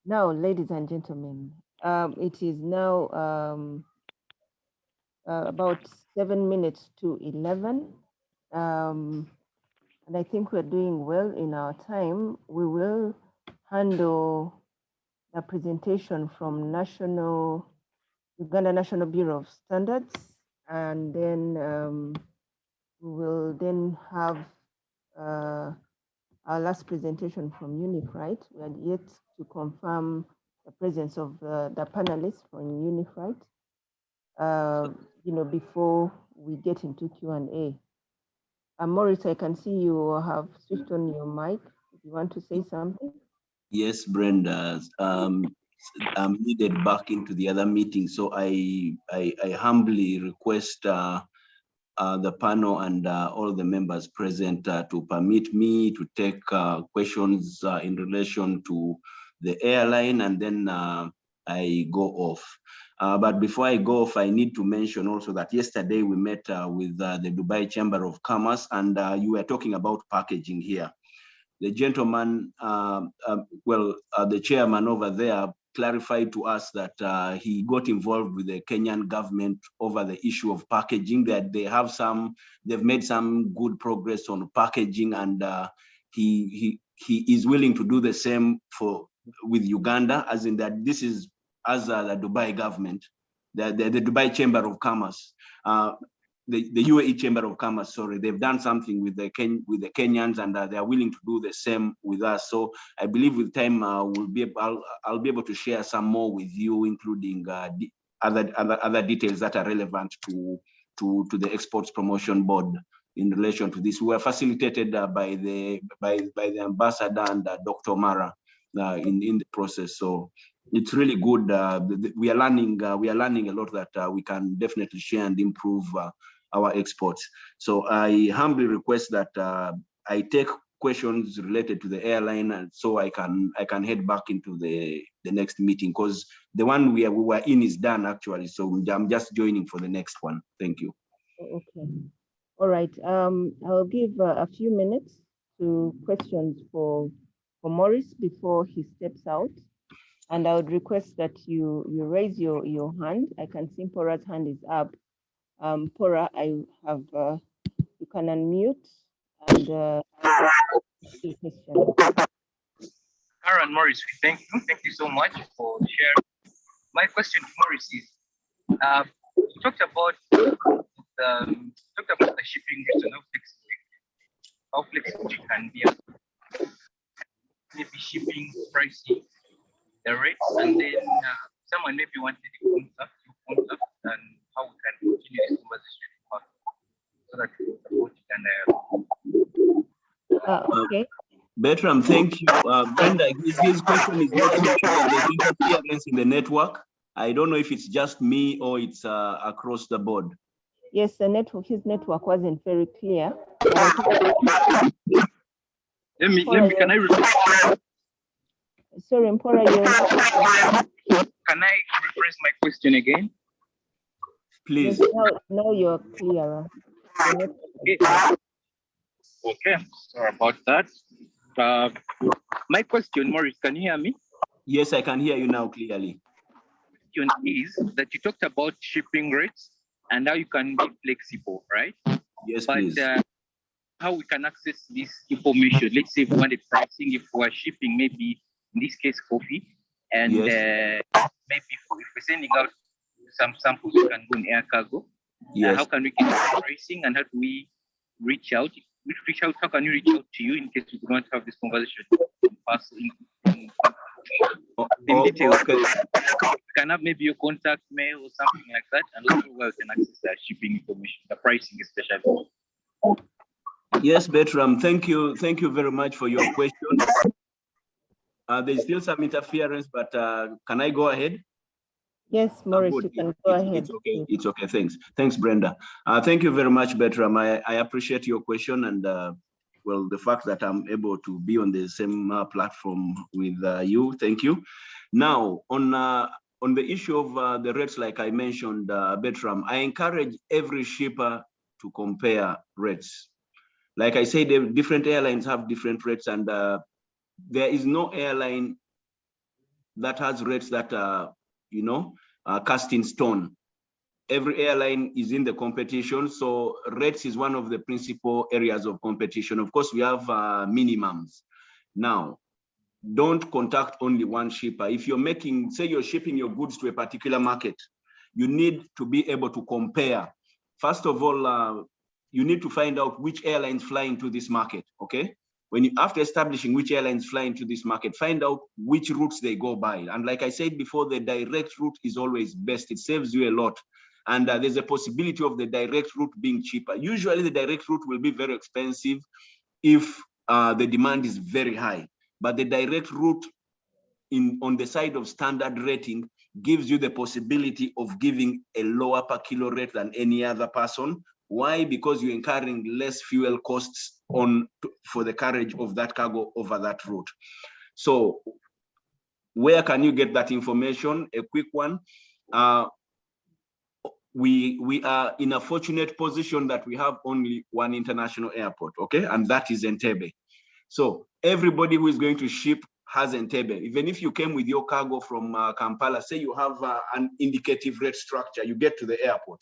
Now, ladies and gentlemen, it is now about 7 minutes to 11. And I think we're doing well in our time. We will handle the presentation from Uganda National Bureau of Standards, and then we will then have our last presentation from Unifright. We are yet to confirm the presence of the panelists from Unifright, before we get into Q&A. Maurice, I can see you have switched on your mic. If you want to say something. Yes, Brenda. I'm needed back into the other meeting, so I humbly request the panel and all the members present to permit me to take questions in relation to the airline, and then I go off. But before I go off, I need to mention also that yesterday we met with the Dubai Chamber of Commerce, and you were talking about packaging here. The gentleman, the chairman over there clarified to us that he got involved with the Kenyan government over the issue of packaging, that they've made some good progress on packaging, and he is willing to do the same with Uganda, as in that this is as the Dubai government, the Dubai Chamber of Commerce, the UAE Chamber of Commerce, sorry, they've done something with the Kenyans, and they are willing to do the same with us. So I believe with time I'll be able to share some more with you, including other details that are relevant to the Exports Promotion Board in relation to this. We were facilitated by the ambassador and Dr. Mara in the process. So it's really good. We are learning a lot that we can definitely share and improve our exports. So I humbly request that I take questions related to the airline, and so I can head back into the next meeting, because the one we were in is done actually. So I'm just joining for the next one. Thank you. Okay. All right. I'll give a few minutes to questions for Maurice before he steps out. And I would request that you raise your hand. I can see Pora's hand is up. Pora, you can unmute and ask your question. Karen, Maurice, thank you so much for sharing. My question to Maurice is, you talked about the shipping routes and how flexible it can be, maybe shipping pricing, the rates, and then someone maybe wanted to contact, and how we can continue this conversation so that we support okay. Bertram, thank you. Brenda, his question is not clear. There's interference in the network. I don't know if it's just me or it's across the board. Yes, his network wasn't very clear. Can I repeat? Sorry, Mpora, can I rephrase my question again? Please. Yes, now you're clearer. Okay, sorry about that. My question, Maurice, can you hear me? Yes, I can hear you now clearly. The question is that you talked about shipping rates and how you can be flexible, right? Yes, but, please. How we can access this information? Let's say if we want a pricing, if we're shipping, maybe in this case, coffee, and yes. Maybe if we're sending out some samples, we can go in air cargo. Yes. How can we get the pricing, and how do we reach out? How can you reach out to you in case we do not have this conversation? In detail, okay. You can have maybe your contact mail or something like that, and also where you can access the shipping information, the pricing especially. Yes, Bertram, thank you very much for your question. There's still some interference, but can I go ahead? Yes, Maurice, you can go ahead. It's okay. It's okay. Thanks. Thanks, Brenda. Thank you very much, Bertram. I appreciate your question and well, the fact that I'm able to be on the same platform with you. Thank you. Now, on the issue of the rates, like I mentioned, Bertram, I encourage every shipper to compare rates. Like I said, the different airlines have different rates, and there is no airline that has rates that are, cast in stone. Every airline is in the competition, so rates is one of the principal areas of competition. Of course, we have minimums. Now, don't contact only one shipper. If you're making, say you're shipping your goods to a particular market, you need to be able to compare. First of all, you need to find out which airlines fly into this market, okay? After establishing which airlines fly into this market, find out which routes they go by. And like I said before, the direct route is always best. It saves you a lot. And there's a possibility of the direct route being cheaper. Usually the direct route will be very expensive if the demand is very high. But the direct route on the side of standard rating gives you the possibility of giving a lower per kilo rate than any other person. Why? Because you're incurring less fuel costs for the carriage of that cargo over that route. So where can you get that information? A quick one. We are in a fortunate position that we have only one international airport, okay? And that is Entebbe. So everybody who is going to ship has Entebbe. Even if you came with your cargo from Kampala, say you have an indicative rate structure, you get to the airport.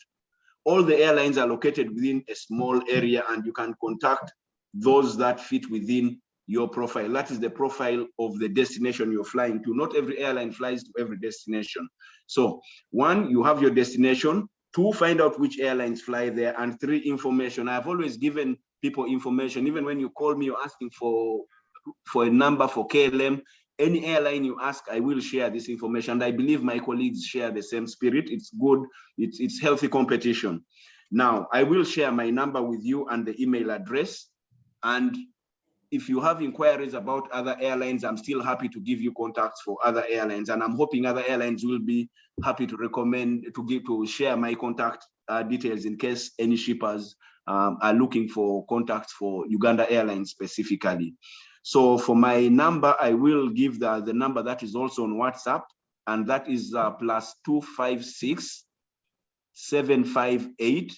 All the airlines are located within a small area, and you can contact those that fit within your profile. That is the profile of the destination you're flying to. Not every airline flies to every destination. So 1, you have your destination. 2, find out which airlines fly there. And 3, information. I've always given people information. Even when you call me, you're asking for a number for KLM. Any airline you ask, I will share this information. And I believe my colleagues share the same spirit. It's good. It's healthy competition. Now, I will share my number with you and the email address. And if you have inquiries about other airlines, I'm still happy to give you contacts for other airlines. And I'm hoping other airlines will be happy to recommend, to share my contact details in case any shippers are looking for contacts for Uganda Airlines specifically. So for my number, I will give the number that is also on WhatsApp, and that is +256 758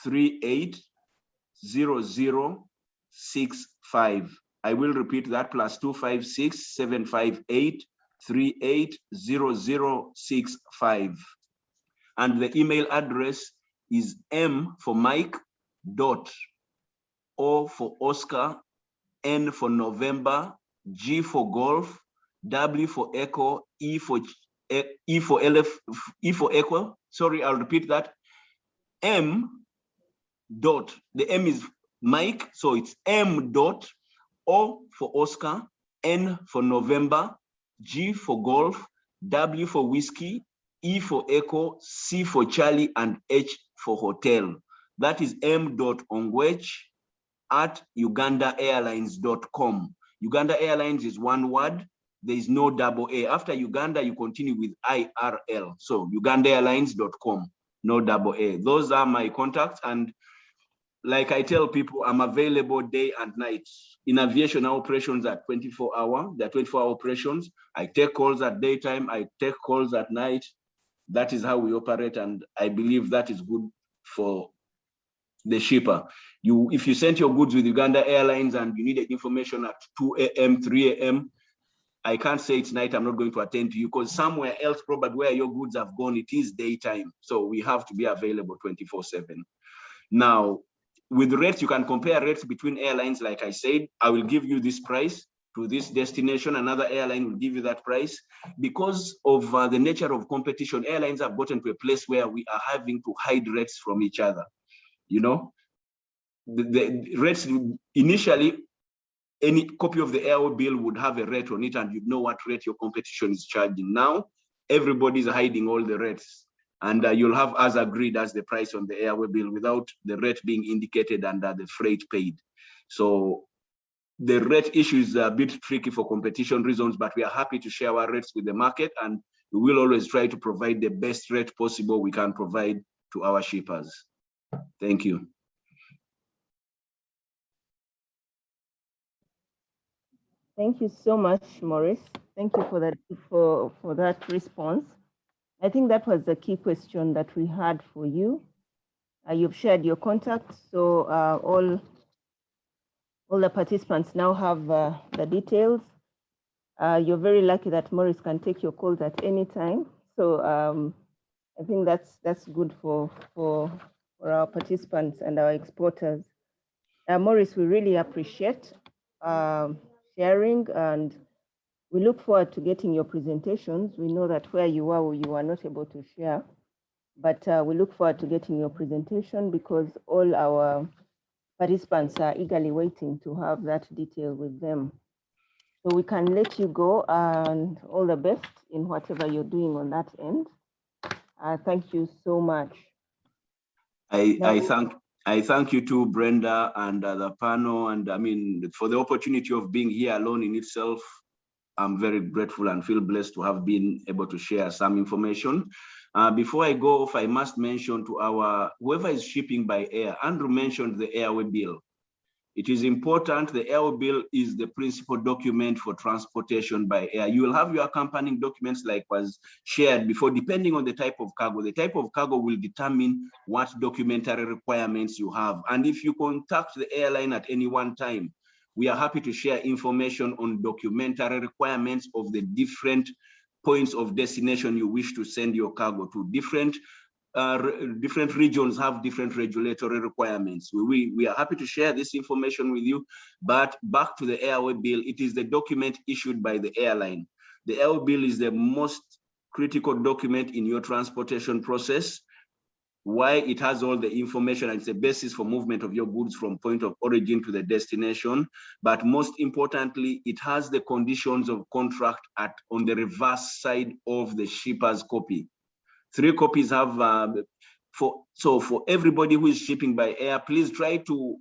380065. I will repeat that, +256 758 380065. And the email address is M for Mike, O for Oscar, N for November, G for Golf, W for Echo, E for Echo. Sorry, I'll repeat that. M dot, the M is Mike, so it's M dot, O for Oscar, N for November, G for Golf, W for Whiskey, E for Echo, C for Charlie, and H for Hotel. That is m.ongwech@ugandaairlines.com. Uganda Airlines is one word. There is no double A. After Uganda, you continue with IRL. So ugandaairlines.com, no double A. Those are my contacts. And like I tell people, I'm available day and night. In aviation, our operations are 24-hour. They're 24-hour operations. I take calls at daytime. I take calls at night. That is how we operate. And I believe that is good for the shipper. If you sent your goods with Uganda Airlines and you needed information at 2 a.m., 3 a.m., I can't say it's night, I'm not going to attend to you, because somewhere else, probably where your goods have gone, it is daytime. So we have to be available 24/7. Now, with rates, you can compare rates between airlines. Like I said, I will give you this price to this destination. Another airline will give you that price. Because of the nature of competition, airlines have gotten to a place where we are having to hide rates from each other. The rates initially, any copy of the airway bill would have a rate on it, and you'd know what rate your competition is charging. Now, everybody's hiding all the rates, and you'll have as agreed as the price on the airway bill without the rate being indicated under the freight paid. So the rate issue is a bit tricky for competition reasons, but we are happy to share our rates with the market. And we will always try to provide the best rate possible we can provide to our shippers. Thank you. Thank you so much, Maurice. Thank you for that response. I think that was the key question that we had for you. You've shared your contacts, so all the participants now have the details. You're very lucky that Maurice can take your calls at any time. So I think that's good for our participants and our exporters. Maurice, we really appreciate sharing, and we look forward to getting your presentations. We know that where you are not able to share, but we look forward to getting your presentation because all our participants are eagerly waiting to have that detail with them. So we can let you go, and all the best in whatever you're doing on that end. Thank you so much. I thank you too, Brenda, and the panel, and I mean, for the opportunity of being here alone in itself. I'm very grateful and feel blessed to have been able to share some information. Before I go off, I must mention to whoever is shipping by air, Andrew mentioned the airway bill. It is important. The airway bill is the principal document for transportation by air. You will have your accompanying documents like was shared before, depending on the type of cargo. The type of cargo will determine what documentary requirements you have. And if you contact the airline at any one time, we are happy to share information on documentary requirements of the different points of destination you wish to send your cargo to. Different regions have different regulatory requirements. We are happy to share this information with you, but back to the airway bill, it is the document issued by the airline. The airway bill is the most critical document in your transportation process. Why? It has all the information and it's the basis for movement of your goods from point of origin to the destination. But most importantly, it has the conditions of contract on the reverse side of the shipper's copy. 3 copies have, so for everybody who is shipping by air, please try to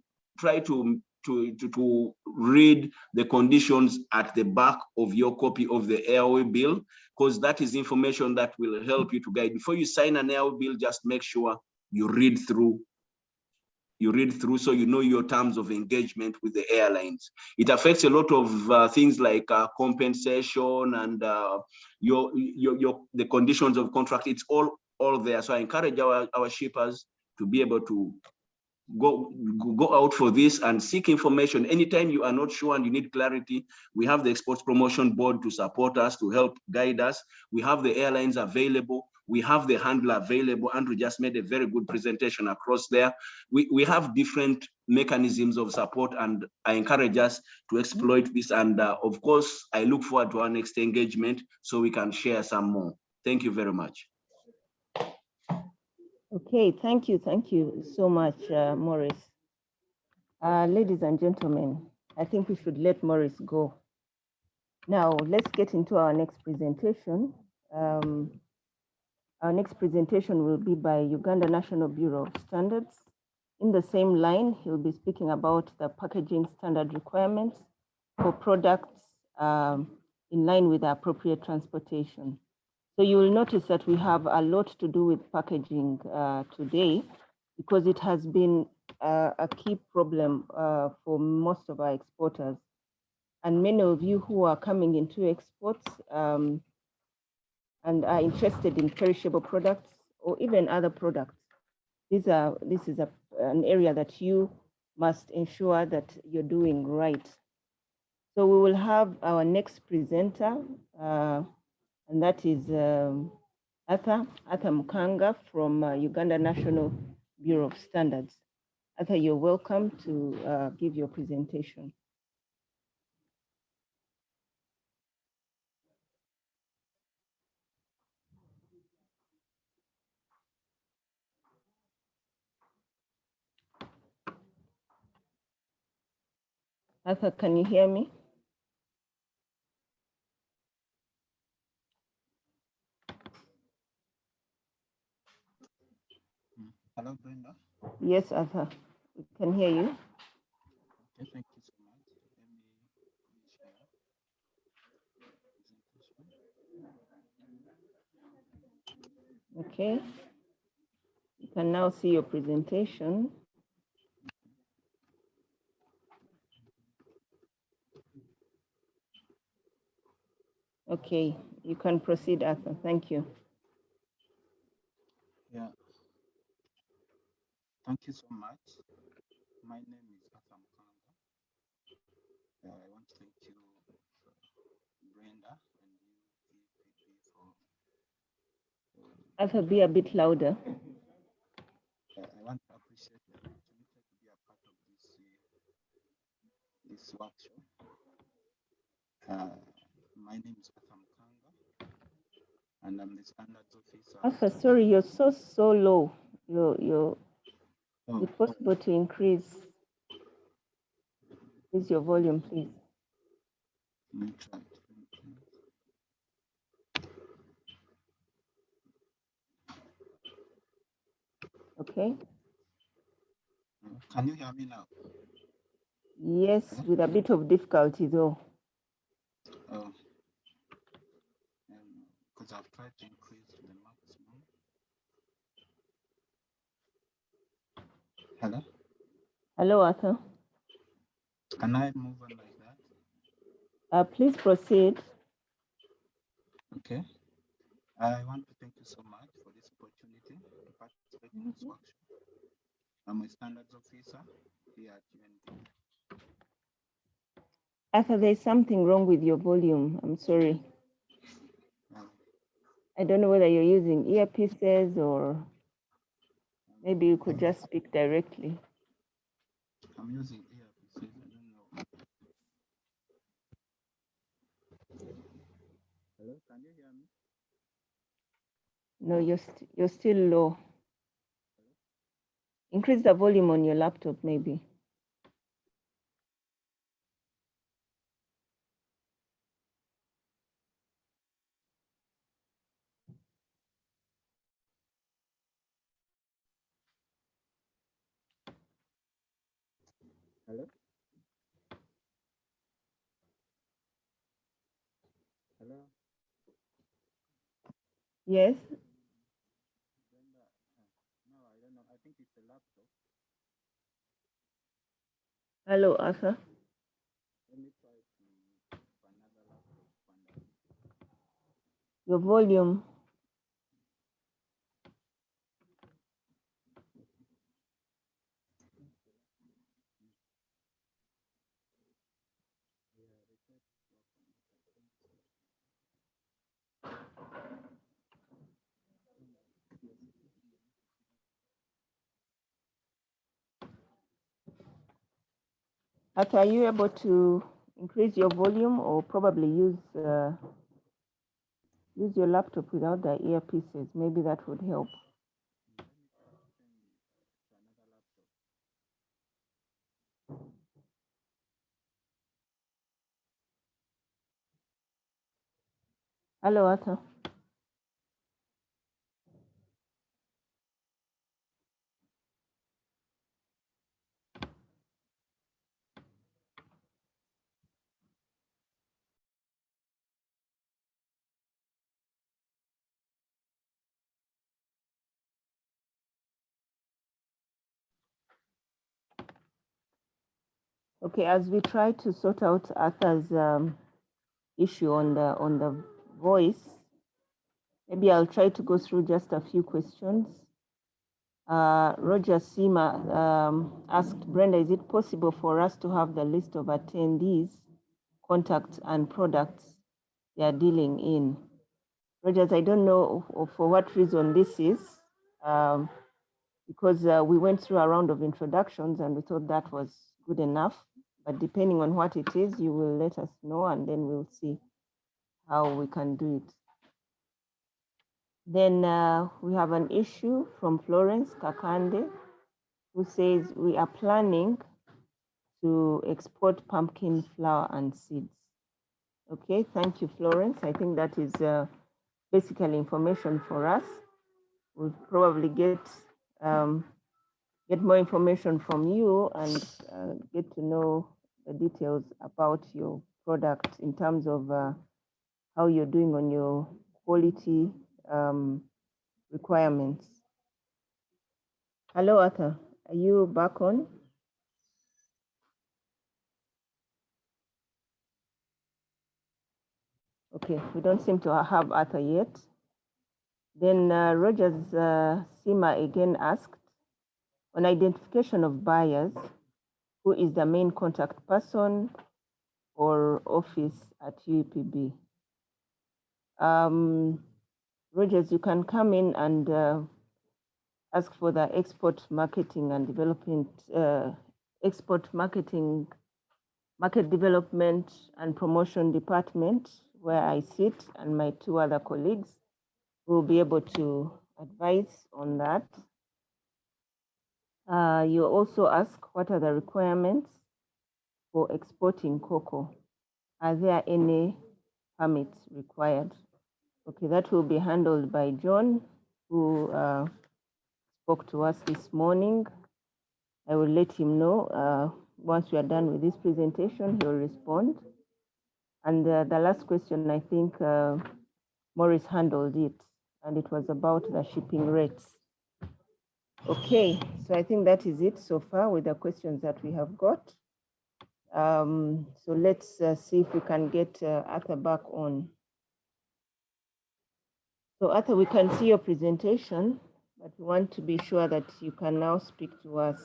read the conditions at the back of your copy of the airway bill, because that is information that will help you to guide. Before you sign an airway bill, just make sure you read through so you know your terms of engagement with the airlines. It affects a lot of things like compensation and the conditions of contract. It's all there. So I encourage our shippers to be able to go out for this and seek information. Anytime you are not sure and you need clarity, we have the Exports Promotion Board to support us, to help guide us. We have the airlines available. We have the handler available. Andrew just made a very good presentation across there. We have different mechanisms of support, and I encourage us to exploit this. And of course, I look forward to our next engagement so we can share some more. Thank you very much. Okay, thank you so much, Maurice. Ladies and gentlemen, I think we should let Maurice go. Now, let's get into our next presentation. Our next presentation will be by Uganda National Bureau of Standards. In the same line, he'll be speaking about the packaging standard requirements for products in line with the appropriate transportation. So you will notice that we have a lot to do with packaging today, because it has been a key problem for most of our exporters. And many of you who are coming into exports and are interested in perishable products or even other products, this is an area that you must ensure that you're doing right. So we will have our next presenter, and that is Arthur Mukanga from Uganda National Bureau of Standards. Arthur, you're welcome to give your presentation. Arthur, can you hear me? Hello, Brenda. Yes, Arthur, we can hear you. Okay, thank you so much. Let me share presentation. Okay. You can now see your presentation. Okay, you can proceed, Arthur. Thank you. Yeah, thank you so much. My name is Arthur Mkanga. I want to thank you, Brenda, and you, EPP, for. Arthur, be a bit louder. I want to appreciate the opportunity to be a part of this workshop. My name is Arthur Mkanga, and I'm the standards officer. Arthur, sorry, you're so low. Is it possible to increase your volume, please? Let me try. Okay. Can you hear me now? Yes, with a bit of difficulty though. Oh, because I've tried to increase to the maximum. Hello? Hello, Arthur. Can I move on like that? Please proceed. Okay. I want to thank you so much for this opportunity to participate in this workshop. I'm a standards officer here at UND. Arthur, there's something wrong with your volume. I'm sorry. I don't know whether you're using earpieces or maybe you could just speak directly. I'm using earpieces. I don't know. Hello, can you hear me? No, you're still low. Increase the volume on your laptop, maybe. Hello? Hello? Yes. No, I don't know. I think it's the laptop. Hello, Arthur. Let me try to another laptop. Your volume. Arthur, are you able to increase your volume or probably use your laptop without the earpieces? Maybe that would help. Hello, Arthur. Okay, as we try to sort out Arthur's issue on the voice, maybe I'll try to go through just a few questions. Roger Sima asked, Brenda, is it possible for us to have the list of attendees, contacts, and products they are dealing in? Rogers, I don't know for what reason this is, because we went through a round of introductions and we thought that was good enough. But depending on what it is, you will let us know and then we'll see how we can do it. Then we have an issue from Florence Kakande, who says we are planning to export pumpkin flour and seeds. Okay, thank you, Florence. I think that is basically information for us. We'll probably get more information from you and get to know the details about your product in terms of how you're doing on your quality requirements. Hello, Arthur. Are you back on? Okay, we don't seem to have Arthur yet. Then Rogers Sima again asked, on identification of buyers, who is the main contact person or office at UPB? Rogers, you can come in and ask for the export marketing and development, export marketing, market development and promotion department, where I sit, and my two other colleagues will be able to advise on that. You also ask, what are the requirements for exporting cocoa? Are there any permits required? Okay, that will be handled by John, who spoke to us this morning. I will let him know once we are done with this presentation, he will respond. And the last question, I think Maurice handled it, and it was about the shipping rates. Okay, so I think that is it so far with the questions that we have got. So let's see if we can get Arthur back on. So Arthur, we can see your presentation, but we want to be sure that you can now speak to us.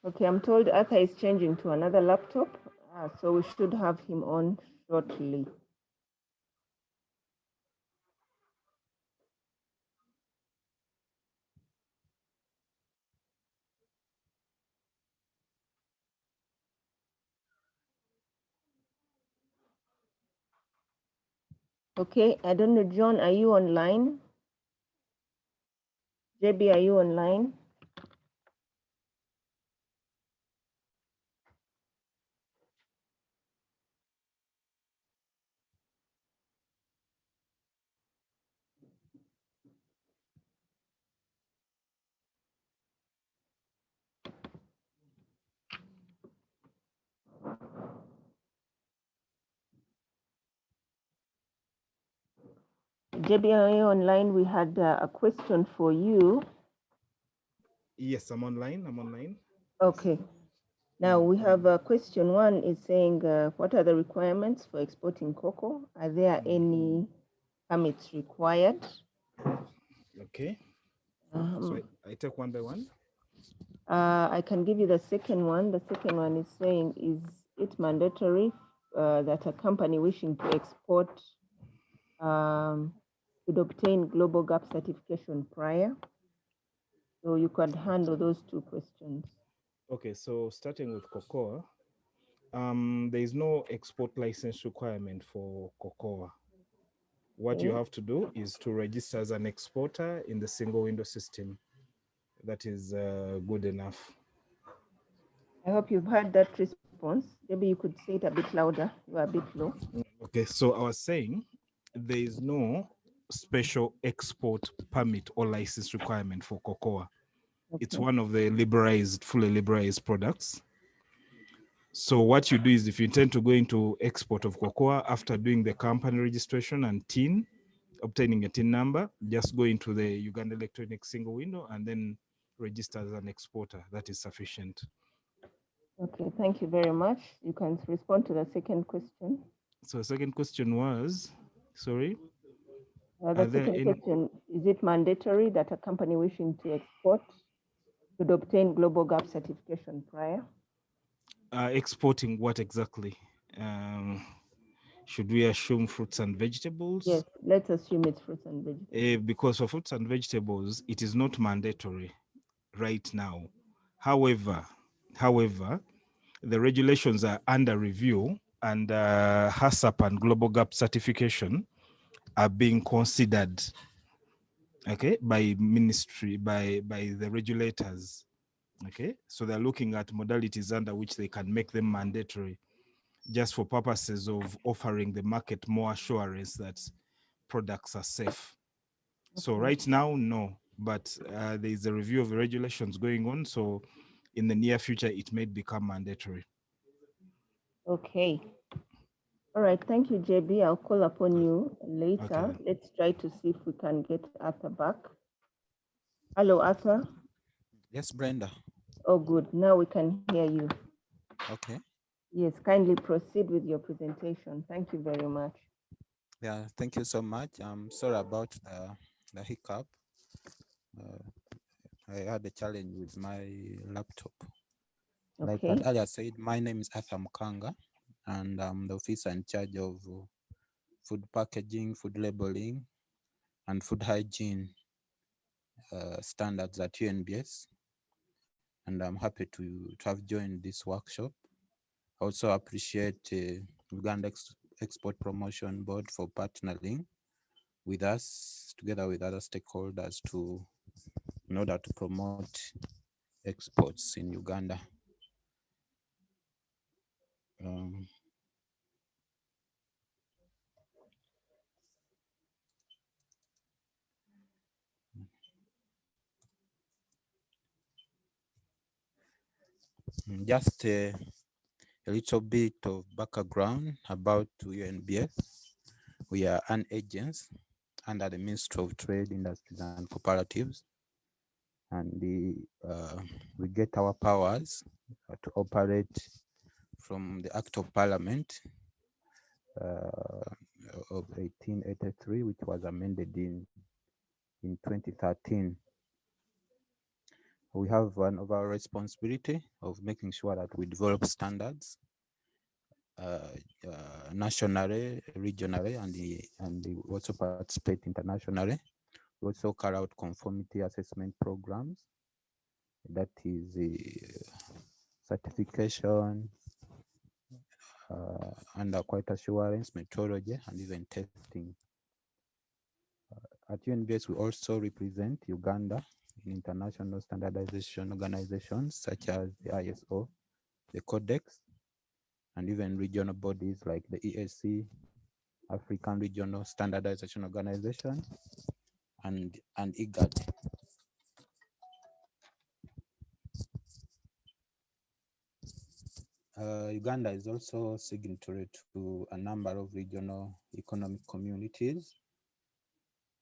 Okay, I'm told Arthur is changing to another laptop, so we should have him on shortly. Okay, I don't know, John, are you online? JB, are you online? JB, are you online? We had a question for you. Yes, I'm online. I'm online. Okay. Now we have a question. One is saying, what are the requirements for exporting cocoa? Are there any permits required? Okay. So I take one by one. I can give you the second one. The second one is saying, is it mandatory that a company wishing to export should obtain Global Gap certification prior? So you could handle those two questions. Okay, so starting with cocoa, there is no export license requirement for cocoa. What you have to do is to register as an exporter in the single window system. That is good enough. I hope you've heard that response. Maybe you could say it a bit louder. You are a bit low. Okay, so I was saying there is no special export permit or license requirement for cocoa. Okay. It's one of the liberalized, fully liberalized products. So what you do is, if you intend to go into export of cocoa after doing the company registration and TIN, obtaining a TIN number, just go into the Uganda Electronic Single Window and then register as an exporter. That is sufficient. Okay, thank you very much. You can respond to the second question. So the second question was, sorry? The second question, is it mandatory that a company wishing to export should obtain Global Gap certification prior? Exporting what exactly? Should we assume fruits and vegetables? Yes, let's assume it's fruits and vegetables. Because for fruits and vegetables, it is not mandatory right now. However, the regulations are under review, and HACCP and Global Gap certification are being considered, okay, by ministry, by the regulators. Okay, so they're looking at modalities under which they can make them mandatory, just for purposes of offering the market more assurance that products are safe. So Okay. right now, no, but there is a review of the regulations going on. So in the near future, it may become mandatory. Okay. All right. Thank you, JB. I'll call upon you later. Okay. Let's try to see if we can get Arthur back. Hello, Arthur. Yes, Brenda. Oh, good. Now we can hear you. Okay. Yes, kindly proceed with your presentation. Thank you very much. Yeah, thank you so much. I'm sorry about the hiccup. I had a challenge with my laptop. Like Okay. what earlier said, my name is Arthur Mukanga, and I'm the officer in charge of food packaging, food labeling, and food hygiene standards at UNBS. And I'm happy to have joined this workshop. I also appreciate Uganda Export Promotion Board for partnering with us together with other stakeholders in order to promote exports in Uganda. Just a little bit of background about UNBS. We are an agency under the Ministry of Trade, Industries and Cooperatives, and we get our powers to operate from the Act of Parliament of 1883, which was amended in 2013. We have one of our responsibility of making sure that we develop standards nationally, regionally, and we also participate internationally. We also carry out conformity assessment programs, that is certification, under quality assurance, methodology, and even testing. At UNBS, we also represent Uganda in international standardization organizations such as the ISO, the Codex, and even regional bodies like the ESC, African Regional Standardization Organization, and IGAD. Uganda is also signatory to a number of regional economic communities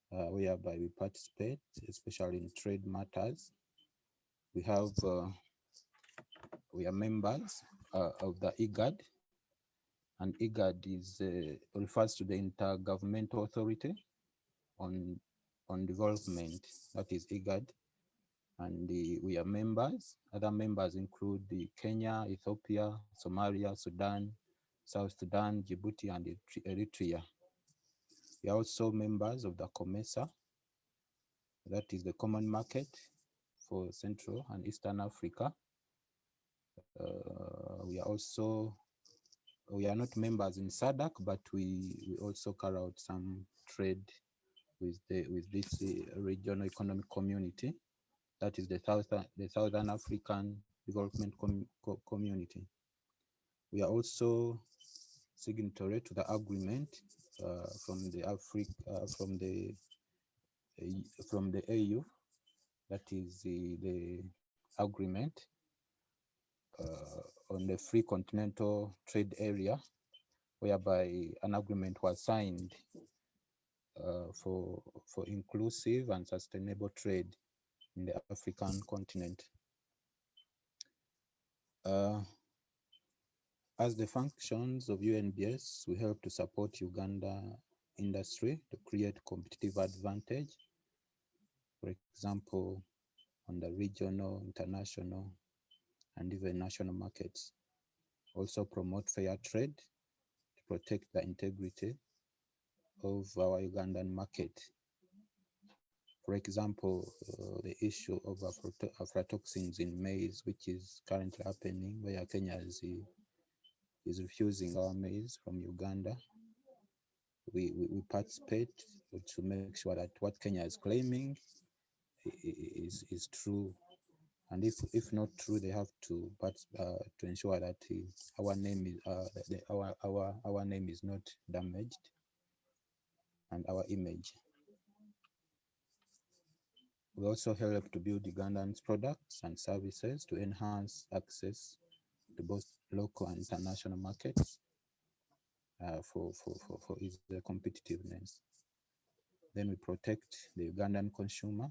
whereby we participate, especially in trade matters. We are members of the IGAD, and IGAD refers to the Intergovernmental Authority on Development, that is IGAD, and we are members. Other members include Kenya, Ethiopia, Somalia, Sudan, South Sudan, Djibouti, and Eritrea. We are also members of the COMESA, that is the Common Market for Central and Eastern Africa. We are not members in SADC, but we also carry out some trade with this regional economic community, that is the Southern African Development Community. We are also signatory to the agreement from the AU, that is the agreement on the Free Continental Trade Area, whereby an agreement was signed for inclusive and sustainable trade in the African continent. As the functions of UNBS, we help to support Uganda industry to create competitive advantage, for example, on the regional, international, and even national markets. Also promote fair trade to protect the integrity of our Ugandan market. For example, the issue of aflatoxins in maize, which is currently happening, where Kenya is refusing our maize from Uganda. We participate to make sure that what Kenya is claiming is true, And if not true, they have to ensure that our name is our name is not damaged, and our image. We also help to build Ugandan's products and services to enhance access to both local and international markets for easier competitiveness. Then we protect the Ugandan consumer.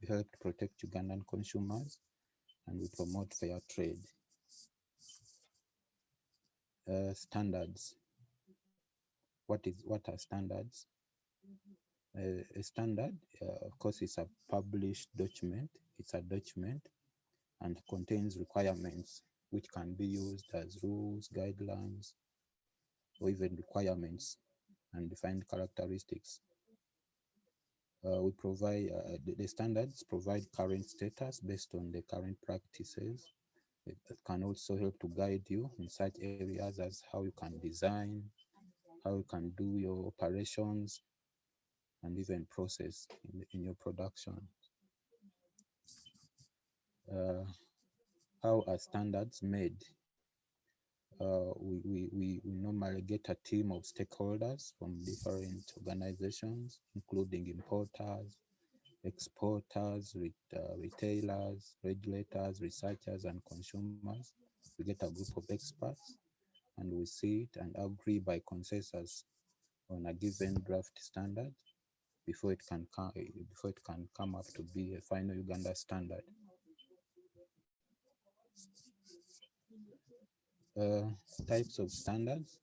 We help to protect Ugandan consumers, and we promote fair trade. Standards. What are standards? A standard, of course, is a published document. It's a document and contains requirements which can be used as rules, guidelines, or even requirements and defined characteristics. We provide the standards provide current status based on the current practices. It can also help to guide you in such areas as how you can design, how you can do your operations, and even process in your production. How are standards made? We normally get a team of stakeholders from different organizations, including importers, exporters, retailers, regulators, researchers, and consumers. We get a group of experts, and we sit and agree by consensus on a given draft standard before it can come up to be a final Uganda standard. Types of standards.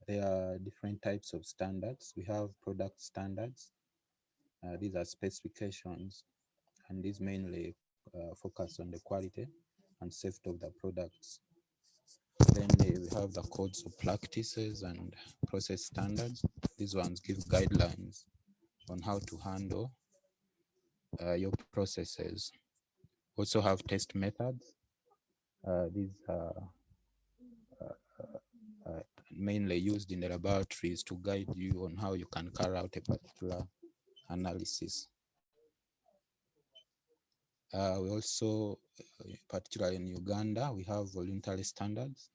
There are different types of standards. We have product standards. These are specifications, and these mainly focus on the quality and safety of the products. Then we have the codes of practices and process standards. These ones give guidelines on how to handle your processes. Also have test methods. These are mainly used in the laboratories to guide you on how you can carry out a particular analysis. We also, particularly in Uganda, we have voluntary standards.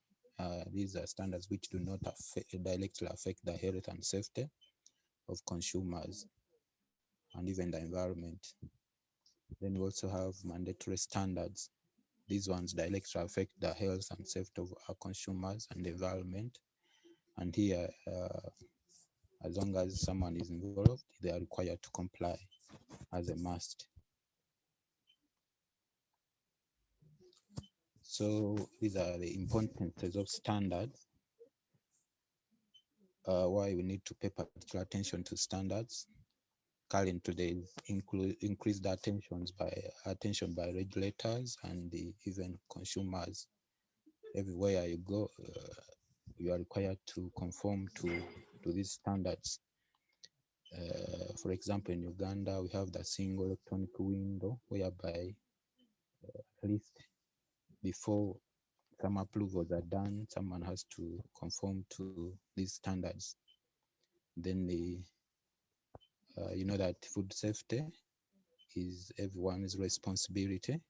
These are standards which do not directly affect the health and safety of consumers and even the environment. Then we also have mandatory standards. These ones directly affect the health and safety of our consumers and the environment. And here, as long as someone is involved, they are required to comply as a must. So these are the importances of standards, why we need to pay particular attention to standards. Currently, there is increased attention by regulators and even consumers. Everywhere you go, you are required to conform to these standards. For example, in Uganda, we have the single electronic window, whereby at least before some approvals are done, someone has to conform to these standards. Then you know that food safety is everyone's responsibility,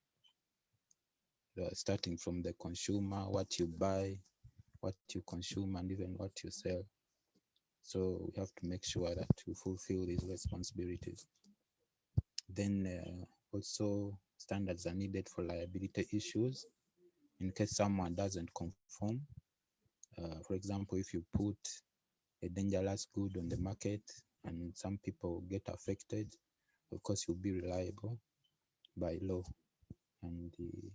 starting from the consumer, what you buy, what you consume, and even what you sell. So we have to make sure that we fulfill these responsibilities. Then also standards are needed for liability issues in case someone doesn't conform. For example, if you put a dangerous good on the market and some people get affected, of course you'll be reliable by law and you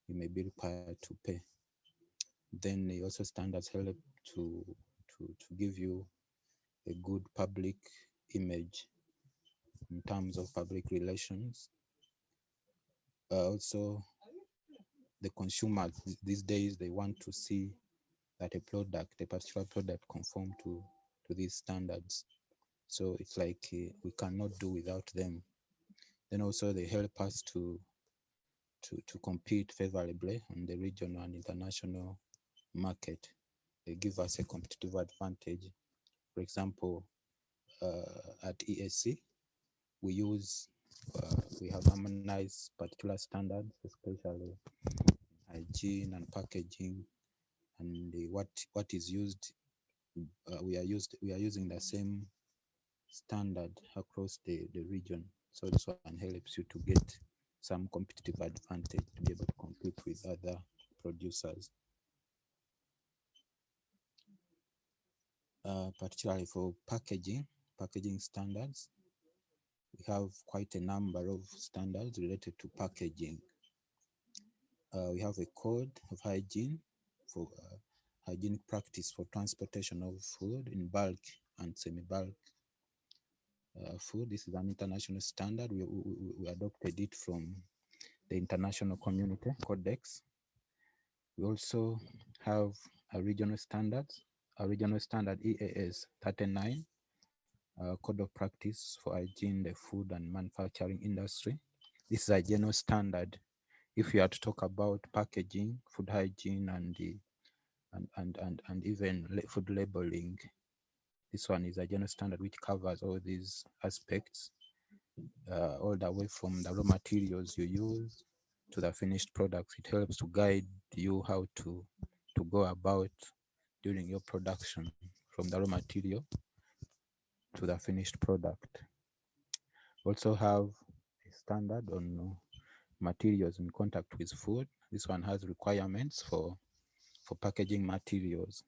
may be required to pay. Then also standards help to give you a good public image in terms of public relations. Also, the consumers these days, they want to see that a particular product conform to these standards. So it's like we cannot do without them. Then also they help us to compete favorably on the regional and international market. They give us a competitive advantage. For example, at ESC, we we have harmonized particular standards, especially hygiene and packaging, and what is used. We are using the same standard across the region. So this one helps you to get some competitive advantage to be able to compete with other producers. Particularly for packaging standards, we have quite a number of standards related to packaging. We have a code of hygiene for hygienic practice for transportation of food in bulk and semi-bulk food. This is an international standard. We adopted it from the International Community Codex. We also have a regional standard EAS 39, Code of Practice for Hygiene in the Food and Manufacturing Industry. This is a general standard. If you are to talk about packaging, food hygiene, and even food labeling, this one is a general standard which covers all these aspects, all the way from the raw materials you use to the finished products. It helps to guide you how to go about during your production, from the raw material to the finished product. Also have a standard on materials in contact with food. This one has requirements for packaging materials.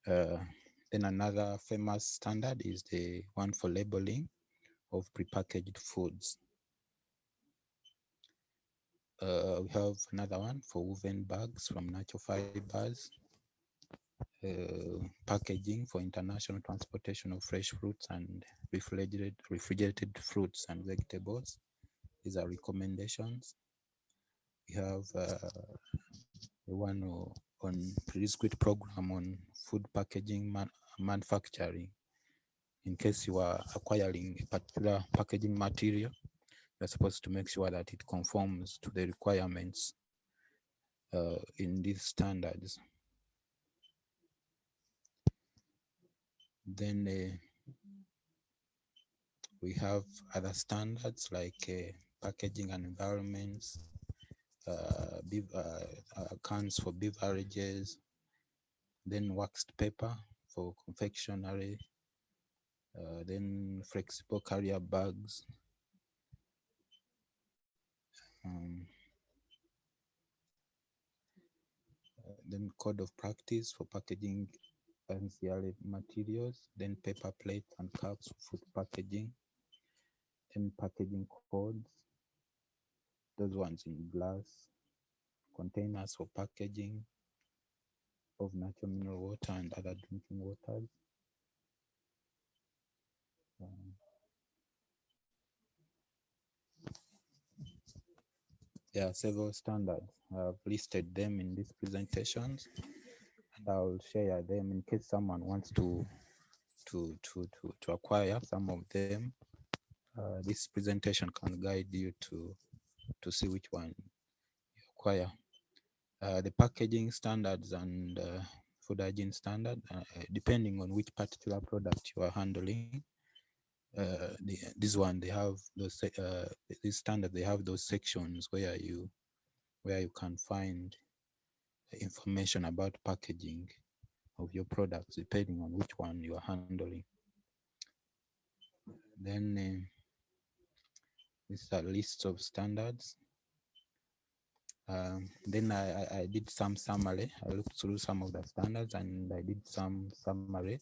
Then another famous standard is the one for labeling of prepackaged foods. We have another one for woven bags from natural fibers, packaging for international transportation of fresh fruits and refrigerated fruits and vegetables. These are recommendations. We have the one on prerequisite program on food packaging manufacturing. In case you are acquiring a particular packaging material, you're supposed to make sure that it conforms to the requirements in these standards. Then we have other standards like packaging and environments, cans for beverages, then waxed paper for confectionery, then flexible carrier bags, then code of practice for packaging ancillary materials, then paper plates and cups for food packaging, then packaging codes, those ones in glass, containers for packaging of natural mineral water and other drinking waters. There are several standards. I've listed them in these presentations, and I'll share them in case someone wants to acquire some of them. This presentation can guide you to see which one you acquire. The packaging standards and food hygiene standard, depending on which particular product you are handling. This one, they have those this standard, they have those sections where you can find information about packaging of your products depending on which one you are handling. Then this is a list of standards. Then I did some summary. I looked through some of the standards and I did some summary,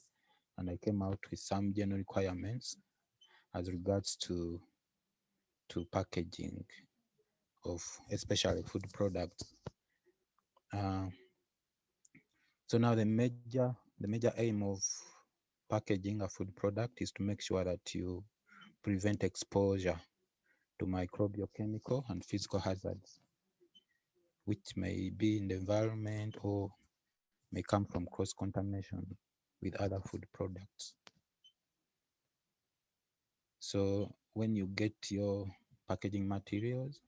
and I came out with some general requirements as regards to packaging of especially food products. So now the major aim of packaging a food product is to make sure that you prevent exposure to microbial, chemical, and physical hazards, which may be in the environment or may come from cross-contamination with other food products. So when you get your packaging materials,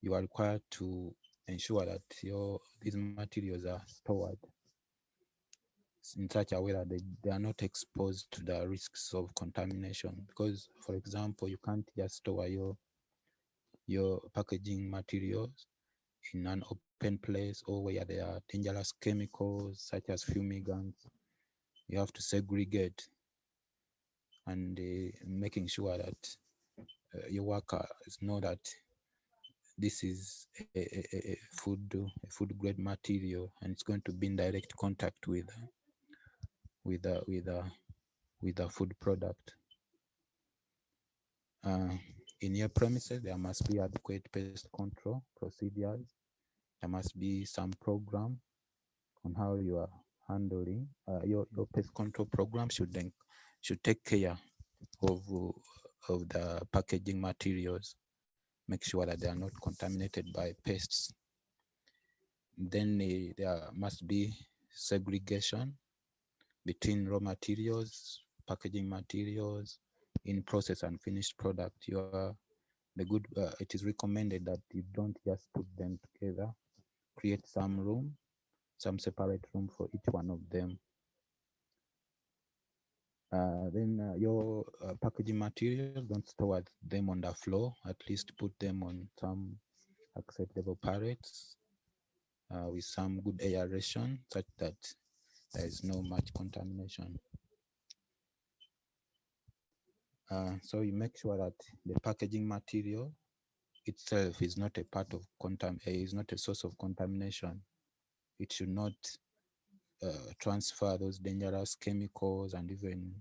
you are required to ensure that these materials are stored in such a way that they are not exposed to the risks of contamination. Because, for example, you can't just store your packaging materials in an open place or where there are dangerous chemicals such as fumigants. You have to segregate and making sure that your workers know that this is a food grade material and it's going to be in direct contact with a food product. In your premises, there must be adequate pest control procedures. There must be some program on how you are handling your pest control program should take care of the packaging materials. Make sure that they are not contaminated by pests. Then there must be segregation between raw materials, packaging materials, in process and finished product. It is recommended that you don't just put them together. Create some separate room for each one of them. Then your packaging materials, don't store them on the floor. At least put them on some acceptable pallets with some good aeration, such that there is no much contamination. So you make sure that the packaging material itself is not is not a source of contamination. It should not transfer those dangerous chemicals and even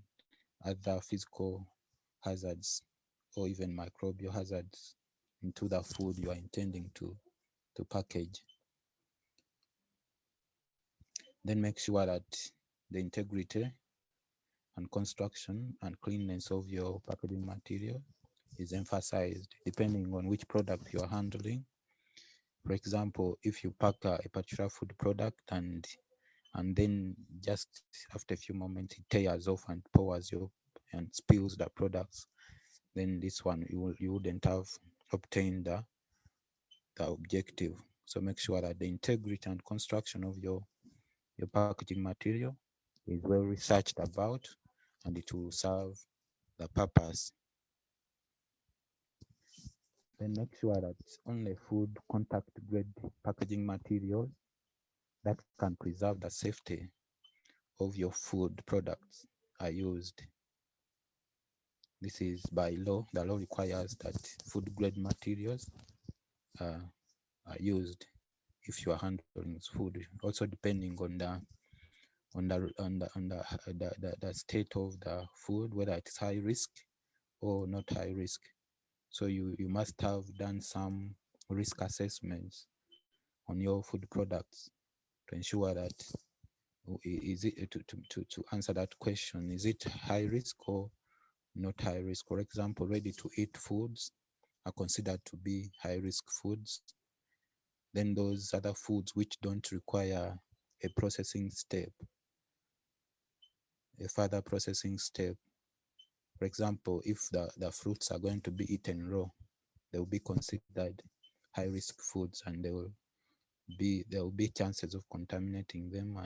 other physical hazards or even microbial hazards into the food you are intending to package. Then make sure that the integrity and construction and cleanness of your packaging material is emphasized depending on which product you are handling. For example, if you pack a particular food product and then just after a few moments it tears off and pours and spills the products, then this one you wouldn't have obtained the objective. So make sure that the integrity and construction of your packaging material is well researched about and it will serve the purpose. Then make sure that only food contact grade packaging materials that can preserve the safety of your food products are used. This is by law. The law requires that food grade materials are used if you are handling food. Also depending on the state of the food, whether it's high risk or not high risk. So you must have done some risk assessments on your food products to ensure that is it to answer that question, is it high risk or not high risk? For example, ready to eat foods are considered to be high risk foods. Then those other foods which don't require a processing step, a further processing step. For example, if the fruits are going to be eaten raw, they will be considered high risk foods, and there will be chances of contaminating them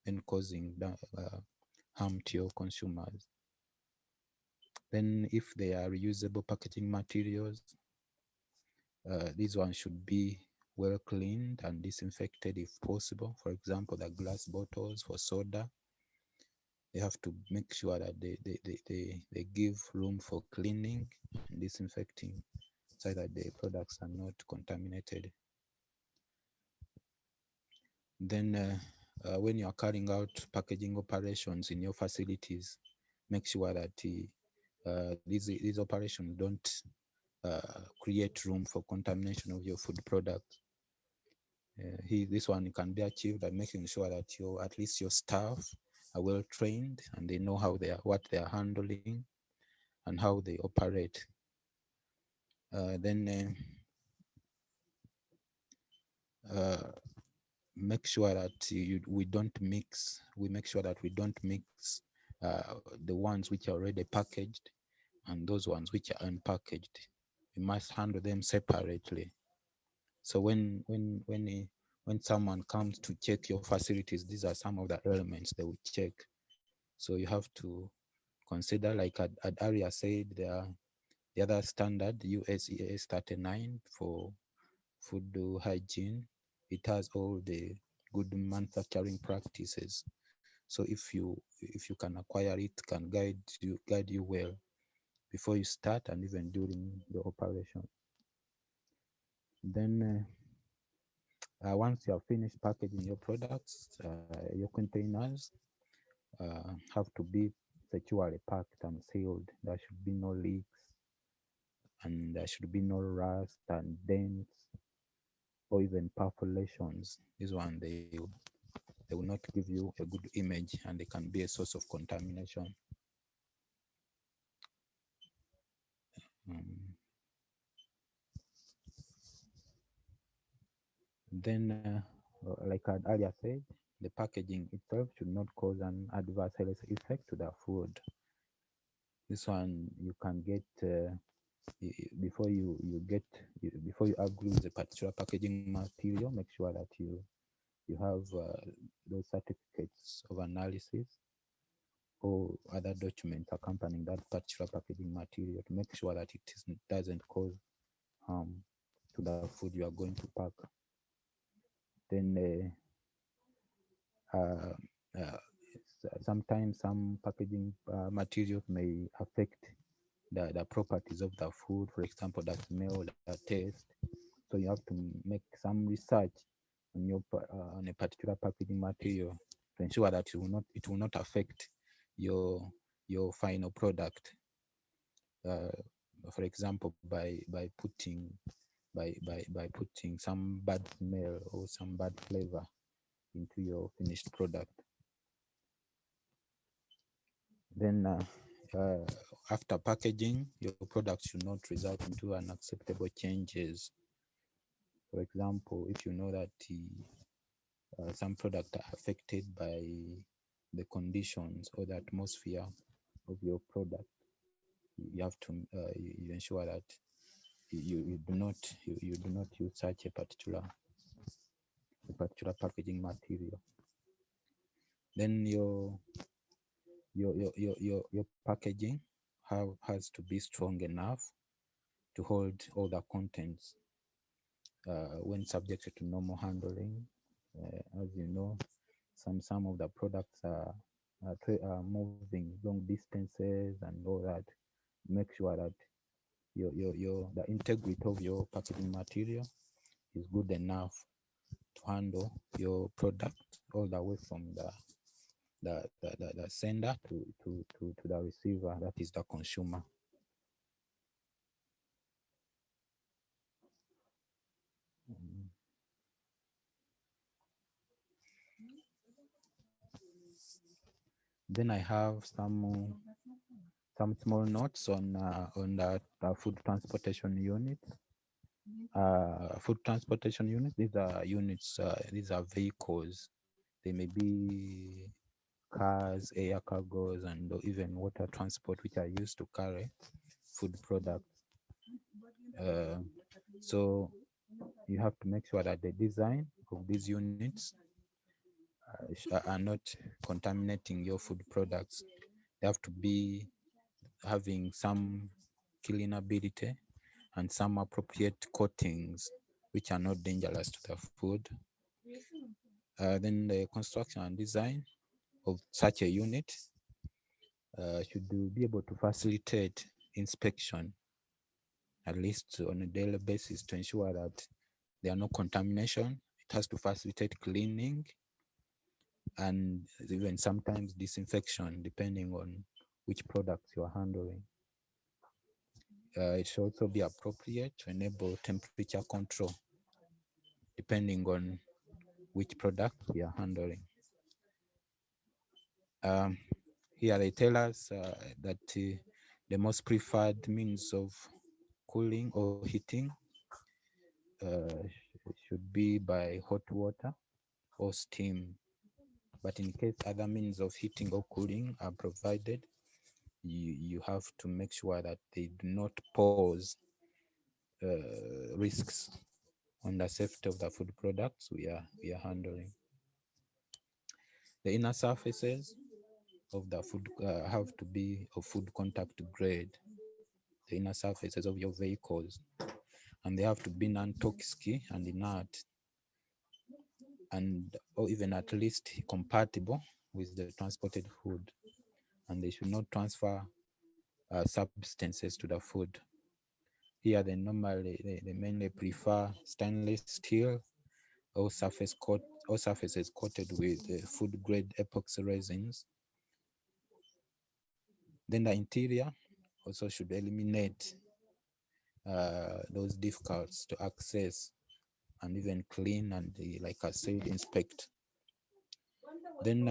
and causing harm to your consumers. Then if they are reusable packaging materials, these ones should be well cleaned and disinfected if possible. For example, the glass bottles for soda, they have to make sure that they give room for cleaning and disinfecting so that the products are not contaminated. Then when you are carrying out packaging operations in your facilities, make sure that these operations don't create room for contamination of your food product. This one can be achieved by making sure that at least your staff are well trained and they know what they are handling and how they operate. Then make sure that we make sure that we don't mix the ones which are already packaged and those ones which are unpackaged. We must handle them separately. So when when someone comes to check your facilities, these are some of the elements they will check. So you have to consider, like Aria said, the other standard, USES 39 for food hygiene. It has all the good manufacturing practices. So if you can acquire it, can guide you well before you start and even during the operation. Then once you have finished packaging your products, your containers have to be securely packed and sealed. There should be no leaks, and there should be no rust and dents or even perforations. This one, they will not give you a good image, and they can be a source of contamination. Then, like I earlier said, the packaging itself should not cause an adverse health effect to the food. This one you can get before you agree with a particular packaging material. Make sure that you have those certificates of analysis or other documents accompanying that particular packaging material to make sure that it doesn't cause harm to the food you are going to pack. Then sometimes some packaging materials may affect the properties of the food, for example, the smell, the taste. So you have to make some research on your on a particular packaging material to ensure that it will not affect your final product. For example, by putting some bad smell or some bad flavor into your finished product. Then after packaging, your product should not result into unacceptable changes. For example, if you know that some products are affected by the conditions or the atmosphere of your product, you have to you ensure that you do not use such a particular packaging material. Then your packaging has to be strong enough to hold all the contents when subjected to normal handling. As you know, some of the products are moving long distances and all that. Make sure that the integrity of your packaging material is good enough to handle your product all the way from the sender to the receiver, that is the consumer. Then I have some small notes on the food transportation unit. Food transportation units, these are units, these are vehicles. They may be cars, air cargos, and even water transport, which are used to carry food products. So you have to make sure that the design of these units are not contaminating your food products. They have to be having some cleanability and some appropriate coatings which are not dangerous to the food. Then the construction and design of such a unit should be able to facilitate inspection at least on a daily basis to ensure that there are no contamination. It has to facilitate cleaning and even sometimes disinfection depending on which products you are handling. It should also be appropriate to enable temperature control depending on which product we are handling. Here they tell us that the most preferred means of cooling or heating should be by hot water or steam. But in case other means of heating or cooling are provided, you have to make sure that they do not pose risks on the safety of the food products we are handling. The inner surfaces of the food have to be of food contact grade, the inner surfaces of your vehicles, and they have to be non-toxic and inert, and or even at least compatible with the transported food, and they should not transfer substances to the food. Here they mainly prefer stainless steel or surfaces coated with food grade epoxy resins. Then the interior also should eliminate those difficulties to access and even clean and, like I said, inspect. Then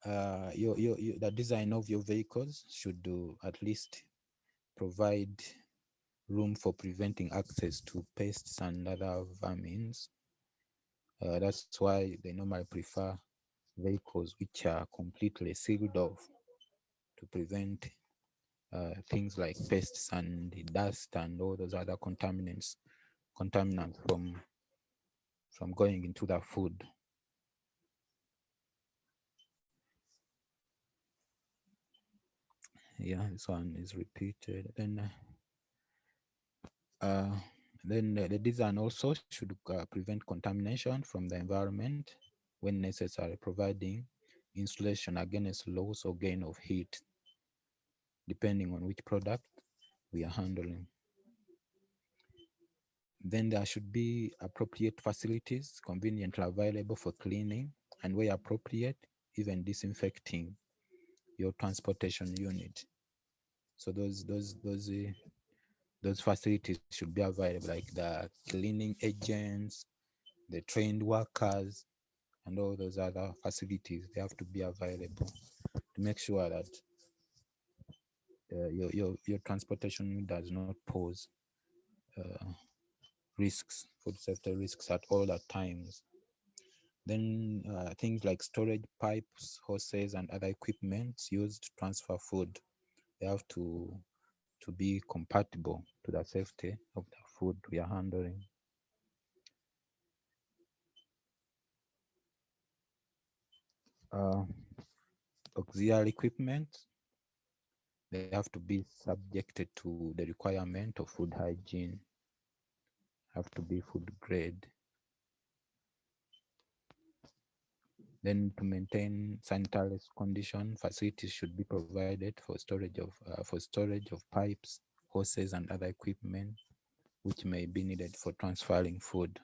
the design of your vehicles should at least provide room for preventing access to pests and other vermins. That's why they normally prefer vehicles which are completely sealed off to prevent things like pests and dust and all those other contaminants from going into the food. Yeah, this one is repeated. Then the design also should prevent contamination from the environment when necessary, providing insulation against loss or gain of heat, depending on which product we are handling. Then there should be appropriate facilities conveniently available for cleaning, and where appropriate, even disinfecting your transportation unit. So those facilities should be available, like the cleaning agents, the trained workers, and all those other facilities. They have to be available to make sure that your transportation does not pose risks, food safety risks at all at times. Then things like storage pipes, hoses, and other equipment used to transfer food, they have to be compatible to the safety of the food we are handling. Auxiliary equipment, they have to be subjected to the requirement of food hygiene, have to be food grade. Then to maintain sanitary condition, facilities should be provided for storage of pipes, hoses, and other equipment which may be needed for transferring food.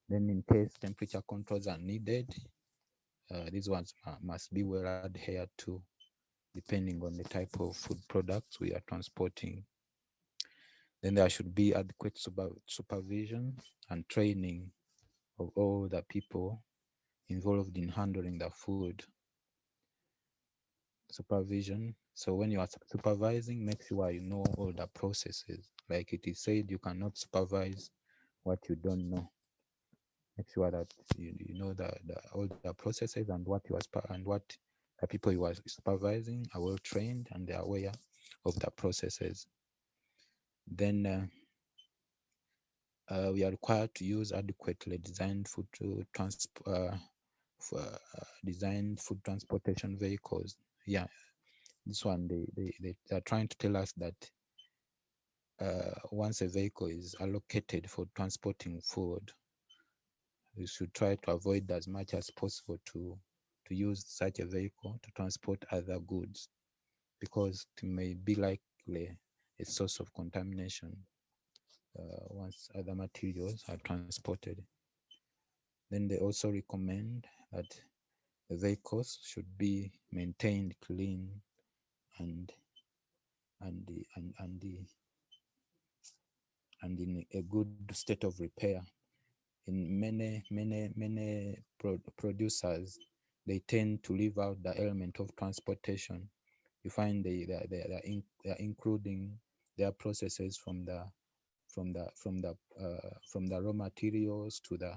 Then in case temperature controls are needed, these ones must be well adhered to, depending on the type of food products we are transporting. Then there should be adequate supervision and training of all the people involved in handling the food. Supervision. So when you are supervising, make sure you know all the processes. Like it is said, you cannot supervise what you don't know. Make sure that you know all the processes and what the people you are supervising are well trained and they are aware of the processes. Then we are required to use adequately designed food transportation vehicles. Yeah, this one they are trying to tell us that once a vehicle is allocated for transporting food, we should try to avoid as much as possible to use such a vehicle to transport other goods, because it may be likely a source of contamination once other materials are transported. Then they also recommend that the vehicles should be maintained clean and in a good state of repair. In many producers, they tend to leave out the element of transportation. You find they are including their processes from the raw materials to the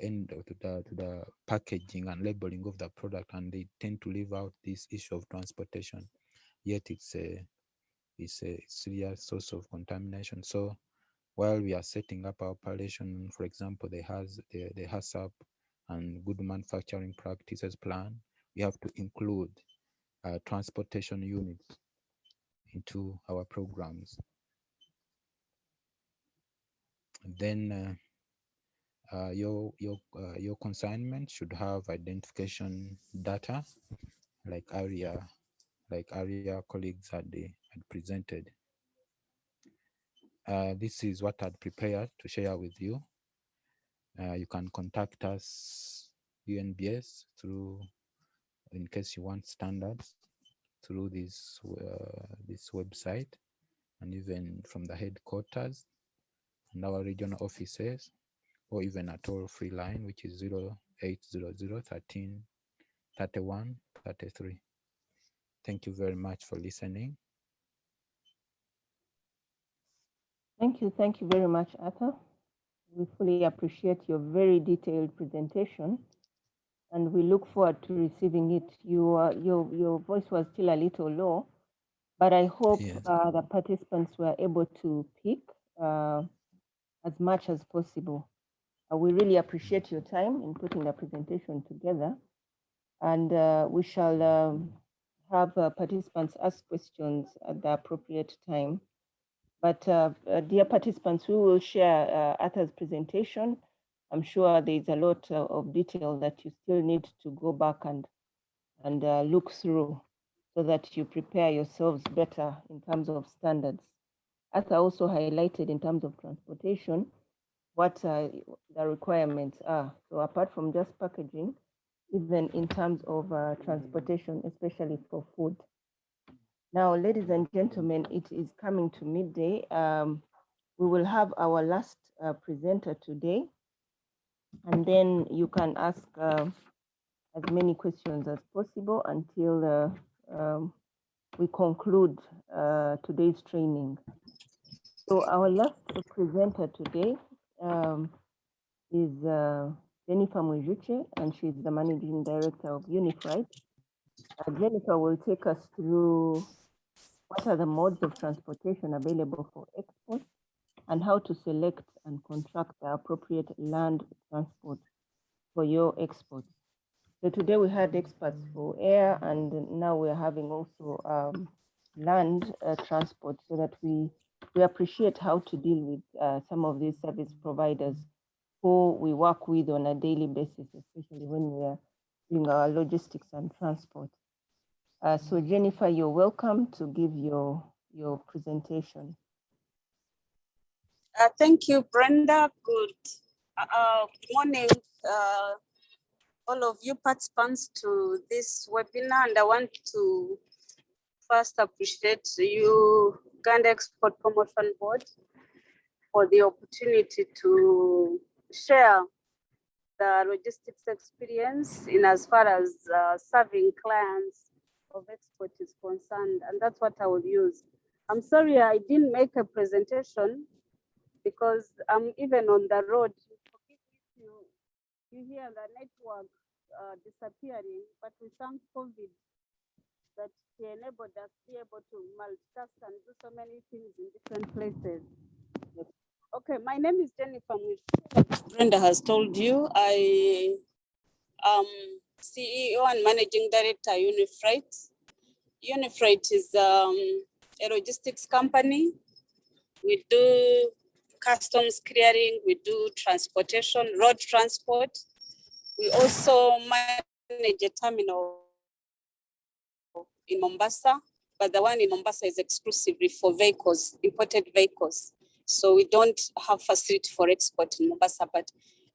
end, to the packaging and labeling of the product, and they tend to leave out this issue of transportation. Yet it's is a serious source of contamination. So while we are setting up our operation, for example, the HACCP and good manufacturing practices plan, we have to include transportation units into our programs. And then your consignment should have identification data, like area colleagues had presented. This is what I'd prepared to share with you. You can contact us, UNBS, through, in case you want standards, through this website, and even from the headquarters and our regional offices, or even a toll-free line, which is 0800 13 31 33. Thank you very much for listening. Thank you very much, Arthur. We fully appreciate your very detailed presentation, and we look forward to receiving it. Your voice was still a little low, but I hope the participants were able to pick as much as possible. We really appreciate your time in putting the presentation together, and we shall have participants ask questions at the appropriate time. But dear participants, we will share Arthur's presentation. I'm sure there's a lot of detail that you still need to go back and look through so that you prepare yourselves better in terms of standards. Arthur also highlighted in terms of transportation what the requirements are. So apart from just packaging, even in terms of transportation, especially for food. Now, ladies and gentlemen, it is coming to midday. We will have our last presenter today, and then you can ask as many questions as possible until we conclude today's training. So our last presenter today is Jennifer Mwijuche, and she's the Managing Director of Unifright. Jennifer will take us through what are the modes of transportation available for export and how to select and contract the appropriate land transport for your exports. So today we had experts for air, and now we're having also land transport, so that we appreciate how to deal with some of these service providers who we work with on a daily basis, especially when we are doing our logistics and transport. So Jennifer, you're welcome to give your presentation. Thank you, Brenda. Good morning, all of you participants to this webinar. And I want to first appreciate you, Uganda Export Promotion Board, for the opportunity to share the logistics experience in as far as serving clients of export is concerned, and that's what I will use. I'm sorry I didn't make a presentation because I'm even on the road. You hear the network disappearing, but we thank COVID that he enabled us to be able to multitask and do so many things in different places. Okay, my name is Jennifer Mwijuche. Brenda has told you. I am CEO and Managing Director, Unifright. Unifright is a logistics company. We do customs clearing, we do transportation, road transport. We also manage a terminal in Mombasa, but the one in Mombasa is exclusively for vehicles, imported vehicles. So we don't have facility for export in Mombasa, but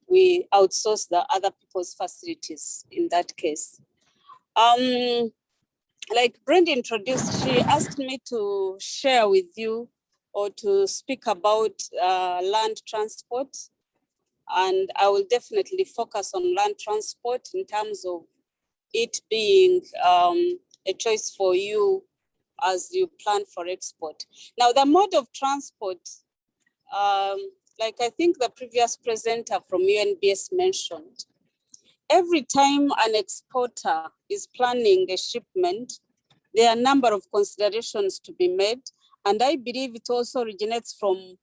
we outsource the other people's facilities in that case. Like Brenda introduced, she asked me to share with you or to speak about land transport. And I will definitely focus on land transport in terms of it being a choice for you as you plan for export. Now, the mode of transport, like I think the previous presenter from UNBS mentioned, every time an exporter is planning a shipment, there are a number of considerations to be made, And I believe it also originates from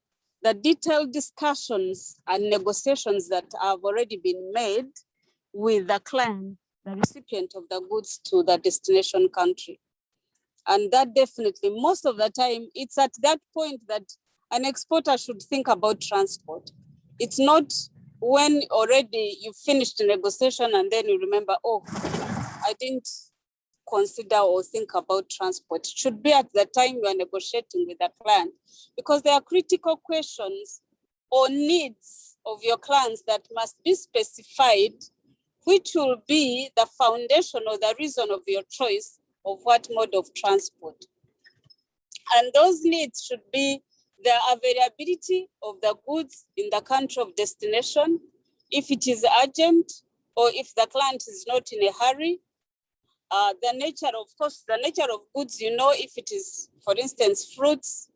the detailed discussions and negotiations that have already been made with the client, the recipient of the goods to the destination country. And that definitely, most of the time, it's at that point that an exporter should think about transport. It's not when already you finished the negotiation and then you remember, oh, I didn't consider or think about transport. It should be at the time you are negotiating with the client, because there are critical questions or needs of your clients that must be specified, which will be the foundation or the reason of your choice of what mode of transport. And those needs should be the availability of the goods in the country of destination, if it is urgent, or if the client is not in a hurry. The nature of goods, you know, if it is, for instance, fruits,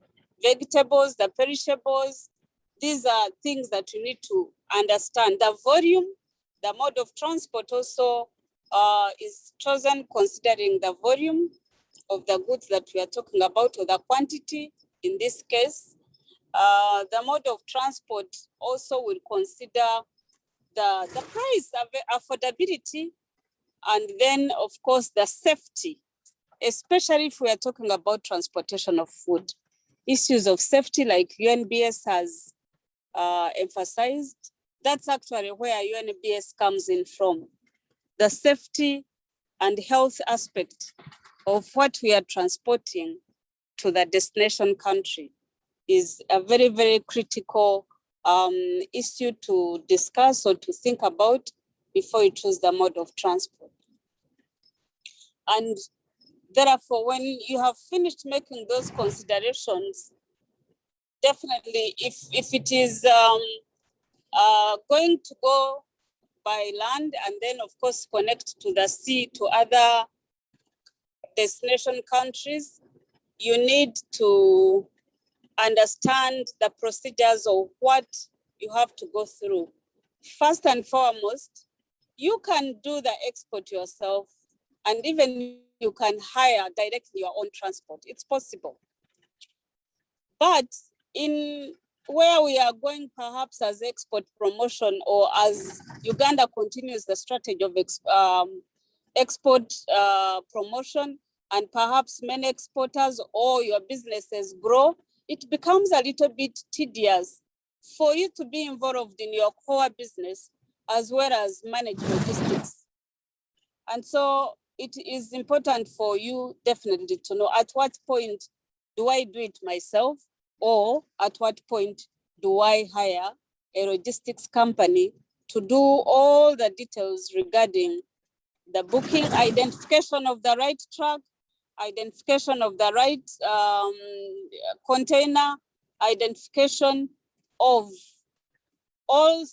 vegetables, the perishables, these are things that you need to understand. The volume, the mode of transport also is chosen considering the volume of the goods that we are talking about, or the quantity in this case. The mode of transport also will consider the price, affordability, and then, of course, the safety, especially if we are talking about transportation of food. Issues of safety, like UNBS has emphasized, that's actually where UNBS comes in from. The safety and health aspect of what we are transporting to the destination country is a very, very critical issue to discuss or to think about before you choose the mode of transport. And therefore, when you have finished making those considerations, definitely if it is going to go by land and then of course connect to the sea to other destination countries, you need to understand the procedures of what you have to go through. First and foremost, you can do the export yourself, and even you can hire directly your own transport. It's possible. But in where we are going perhaps as export promotion, or as Uganda continues the strategy of export promotion, and perhaps many exporters or your businesses grow, it becomes a little bit tedious for you to be involved in your core business as well as manage logistics. And so it is important for you definitely to know at what point do I do it myself, or at what point do I hire a logistics company to do all the details regarding the booking, identification of the right truck, identification of the right container, identification of all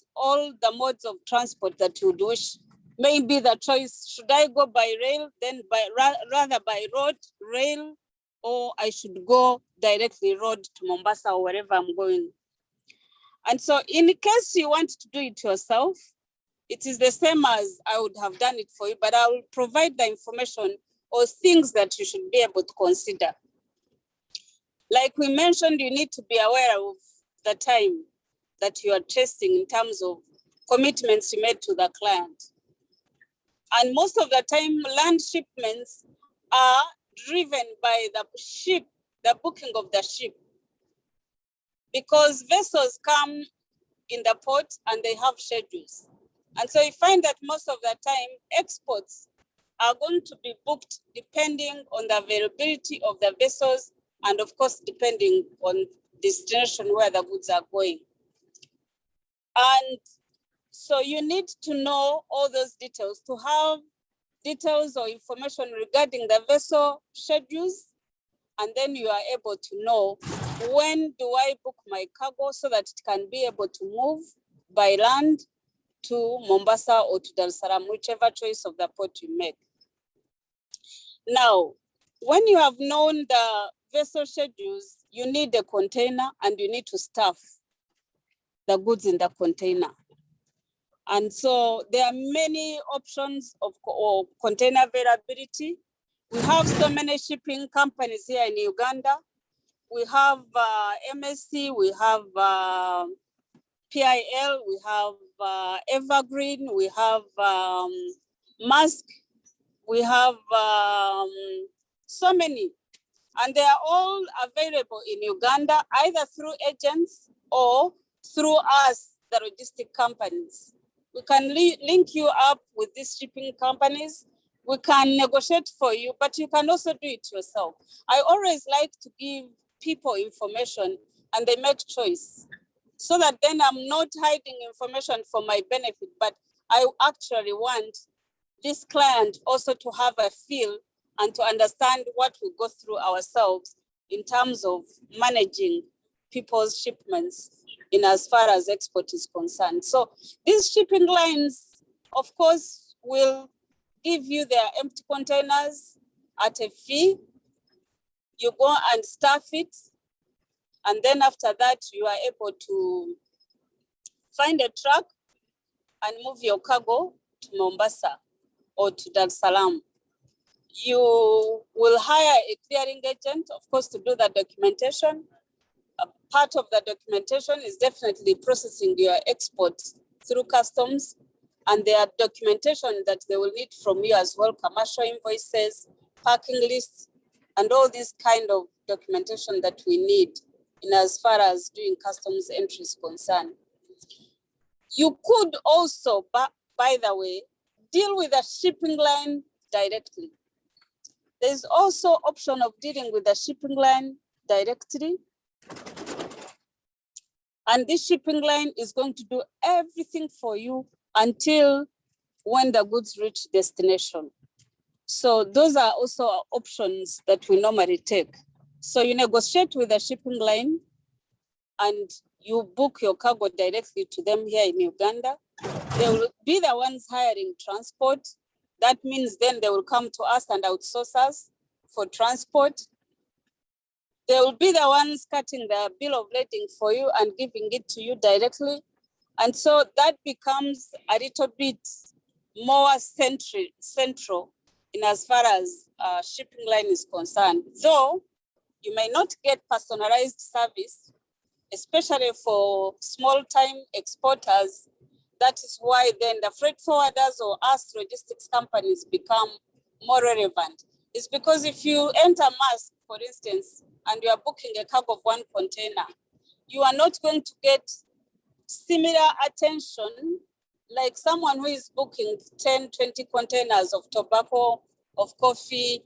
the modes of transport that you would wish. Maybe the choice, should I go by rail, then rather by road, rail, or I should go directly road to Mombasa or wherever I'm going. And so in case you want to do it yourself, it is the same as I would have done it for you, but I will provide the information or things that you should be able to consider. Like we mentioned, you need to be aware of the time that you are chasing in terms of commitments you made to the client. And most of the time, land shipments are driven by the ship, the booking of the ship, because vessels come in the port and they have schedules. And so you find that most of the time, exports are going to be booked depending on the availability of the vessels, and of course, depending on destination where the goods are going. And so you need to know all those details, to have details or information regarding the vessel schedules, and then you are able to know when do I book my cargo so that it can be able to move by land to Mombasa or to Dar es Salaam, whichever choice of the port you make. Now, when you have known the vessel schedules, you need a container and you need to stuff the goods in the container. And so there are many options of container availability. We have so many shipping companies here in Uganda we have MSC, we have PIL, we have Evergreen, we have Mask, we have so many. And they are all available in Uganda, either through agents or through us, the logistic companies. We can link you up with these shipping companies. We can negotiate for you, but you can also do it yourself. I always like to give people information and they make choice, so that then I'm not hiding information for my benefit, but I actually want this client also to have a feel and to understand what we go through ourselves in terms of managing people's shipments in as far as export is concerned. So these shipping lines, of course, will give you their empty containers at a fee. You go and staff it. And then after that, you are able to find a truck and move your cargo to Mombasa or to Dar es Salaam. You will hire a clearing agent, of course, to do the documentation. A part of the documentation is definitely processing your exports through customs, and there are documentation that they will need from you as well, commercial invoices, parking lists, and all this kind of documentation that we need in as far as doing customs entries concerned. You could also, by the way, deal with a shipping line directly. There's also option of dealing with the shipping line directly. And this shipping line is going to do everything for you until when the goods reach destination. So those are also options that we normally take. So you negotiate with the shipping line and you book your cargo directly to them here in Uganda. They will be the ones hiring transport. That means then they will come to us and outsource us for transport. They will be the ones cutting the bill of lading for you and giving it to you directly. And so that becomes a little bit more central in as far as shipping line is concerned. Though you may not get personalized service, especially for small-time exporters. That is why then the freight forwarders or us logistics companies become more relevant. It's because if you enter Mask, for instance, and you are booking a cargo of 1 container, you are not going to get similar attention like someone who is booking 10, 20 containers of tobacco, of coffee,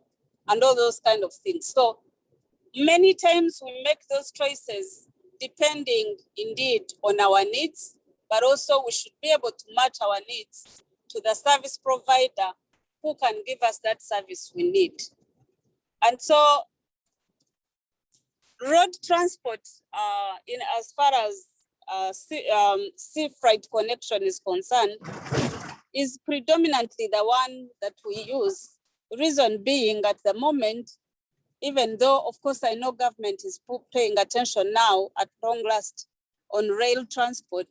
and all those kind of things. So many times we make those choices depending indeed on our needs, but also we should be able to match our needs to the service provider who can give us that service we need. And so road transport, in as far as sea freight connection is concerned, is predominantly the one that we use. Reason being, at the moment, even though, of course, I know government is paying attention now at long last on rail transport,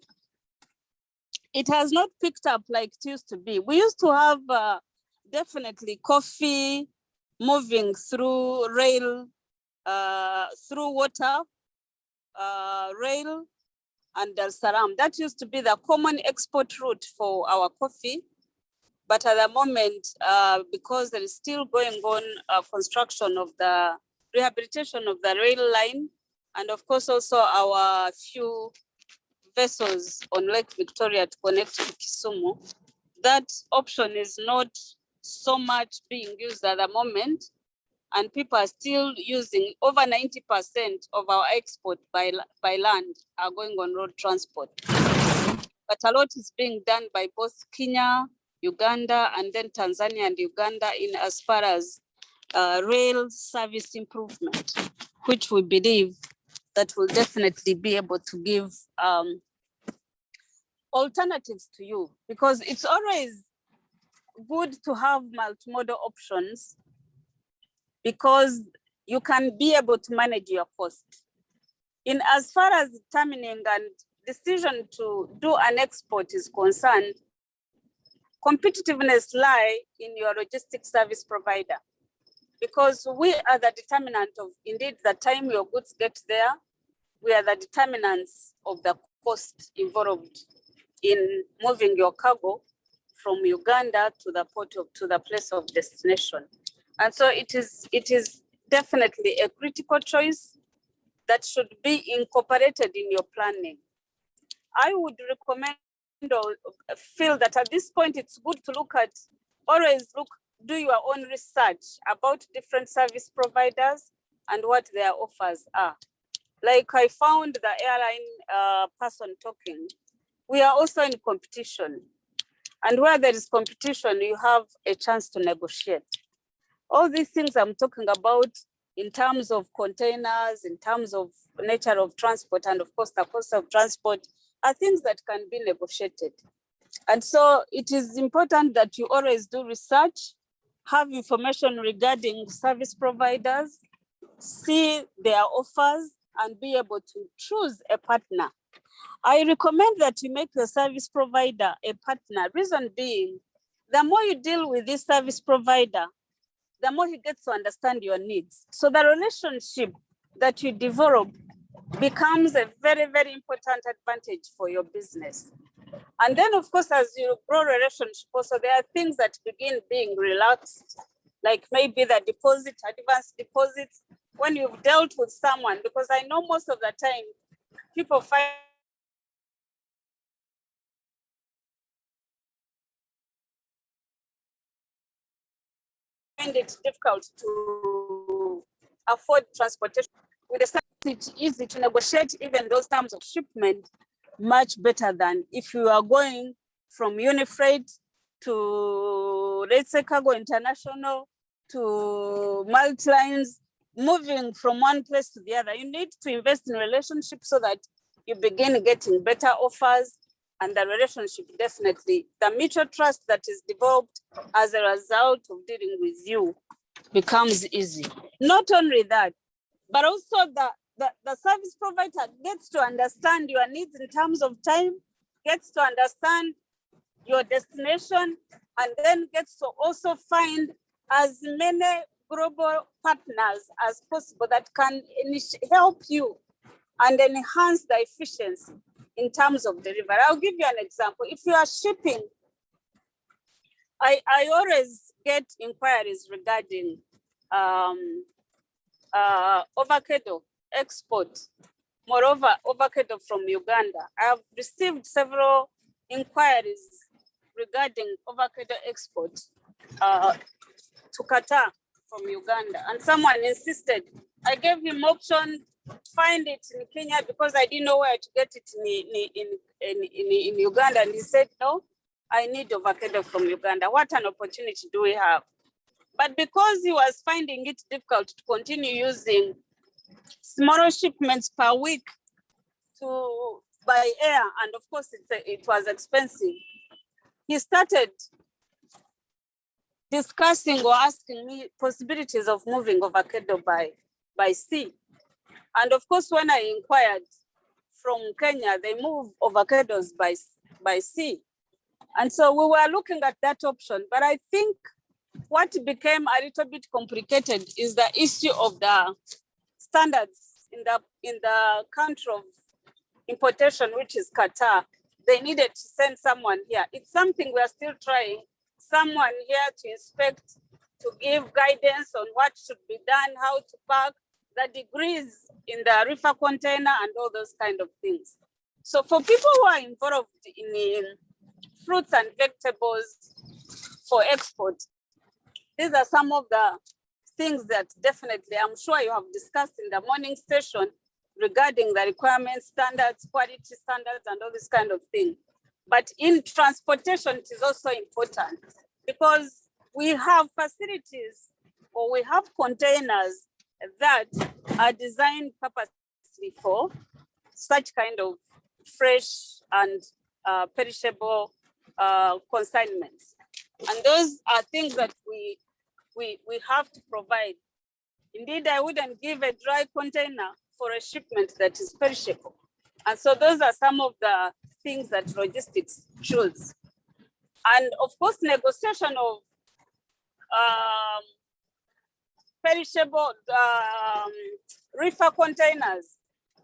it has not picked up like it used to be. We used to have definitely coffee moving through rail, through water, rail, and Dar es Salaam. That used to be the common export route for our coffee. But at the moment, because there is still going on construction of the rehabilitation of the rail line, and of course also our few vessels on Lake Victoria to connect to Kisumu, that option is not so much being used at the moment. And people are still using over 90% of our export by land are going on road transport. But a lot is being done by both Kenya, Uganda, and then Tanzania and Uganda in as far as rail service improvement, which we believe that will definitely be able to give alternatives to you, because it's always good to have multimodal options because you can be able to manage your cost. In as far as determining and decision to do an export is concerned, competitiveness lie in your logistics service provider. because we are the determinant of indeed the time your goods get there. We are the determinants of the cost involved in moving your cargo from Uganda to the to the place of destination. And so it is definitely a critical choice that should be incorporated in your planning. I would recommend or feel that at this point it's good to do your own research about different service providers and what their offers are. Like I found the airline person talking, we are also in competition. And where there is competition, you have a chance to negotiate. All these things I'm talking about in terms of containers, in terms of nature of transport, and of course the cost of transport are things that can be negotiated. And so it is important that you always do research, have information regarding service providers, see their offers, and be able to choose a partner. I recommend that you make the service provider a partner. Reason being, the more you deal with this service provider, the more he gets to understand your needs. So the relationship that you develop becomes a very, very important advantage for your business. And then, of course, as you grow relationship, also there are things that begin being relaxed, like maybe the deposit, advance deposits, when you've dealt with someone, because I know most of the time people find it difficult to afford transportation. With the service, it's easy to negotiate even those terms of shipment much better than if you are going from Unifreight to, let's say, Cargo International to Multilines, moving from one place to the other. You need to invest in relationships so that you begin getting better offers, and the relationship definitely, the mutual trust that is developed as a result of dealing with you becomes easy. Not only that, but also the service provider gets to understand your needs in terms of time, gets to understand your destination, and then gets to also find as many global partners as possible that can help you and enhance the efficiency in terms of delivery. I'll give you an example. If you are shipping, I always get inquiries regarding avocado export. Moreover, avocado from Uganda. I have received several inquiries regarding avocado export to Qatar from Uganda, and someone insisted. I gave him option, find it in Kenya because I didn't know where to get it in Uganda, and he said, no, I need avocado from Uganda. What an opportunity do we have? But because he was finding it difficult to continue using smaller shipments per week by air, and of course it was expensive, he started discussing or asking me possibilities of moving avocado by sea. And of course, when I inquired from Kenya, they move avocados by sea. And so we were looking at that option. But I think what became a little bit complicated is the issue of the standards in the country of importation, which is Qatar. They needed to send someone here. It's something we're still trying. Someone here to inspect, to give guidance on what should be done, how to pack, the degrees in the reefer container, and all those kind of things. So for people who are involved in fruits and vegetables for export, these are some of the things that definitely I'm sure you have discussed in the morning session regarding the requirements, standards, quality standards, and all this kind of thing. But in transportation, it is also important because we have facilities or we have containers that are designed purposely for such kind of fresh and perishable consignments. And those are things that we have to provide. Indeed, I wouldn't give a dry container for a shipment that is perishable. And so those are some of the things that logistics choose. And of course, negotiation of perishable reefer containers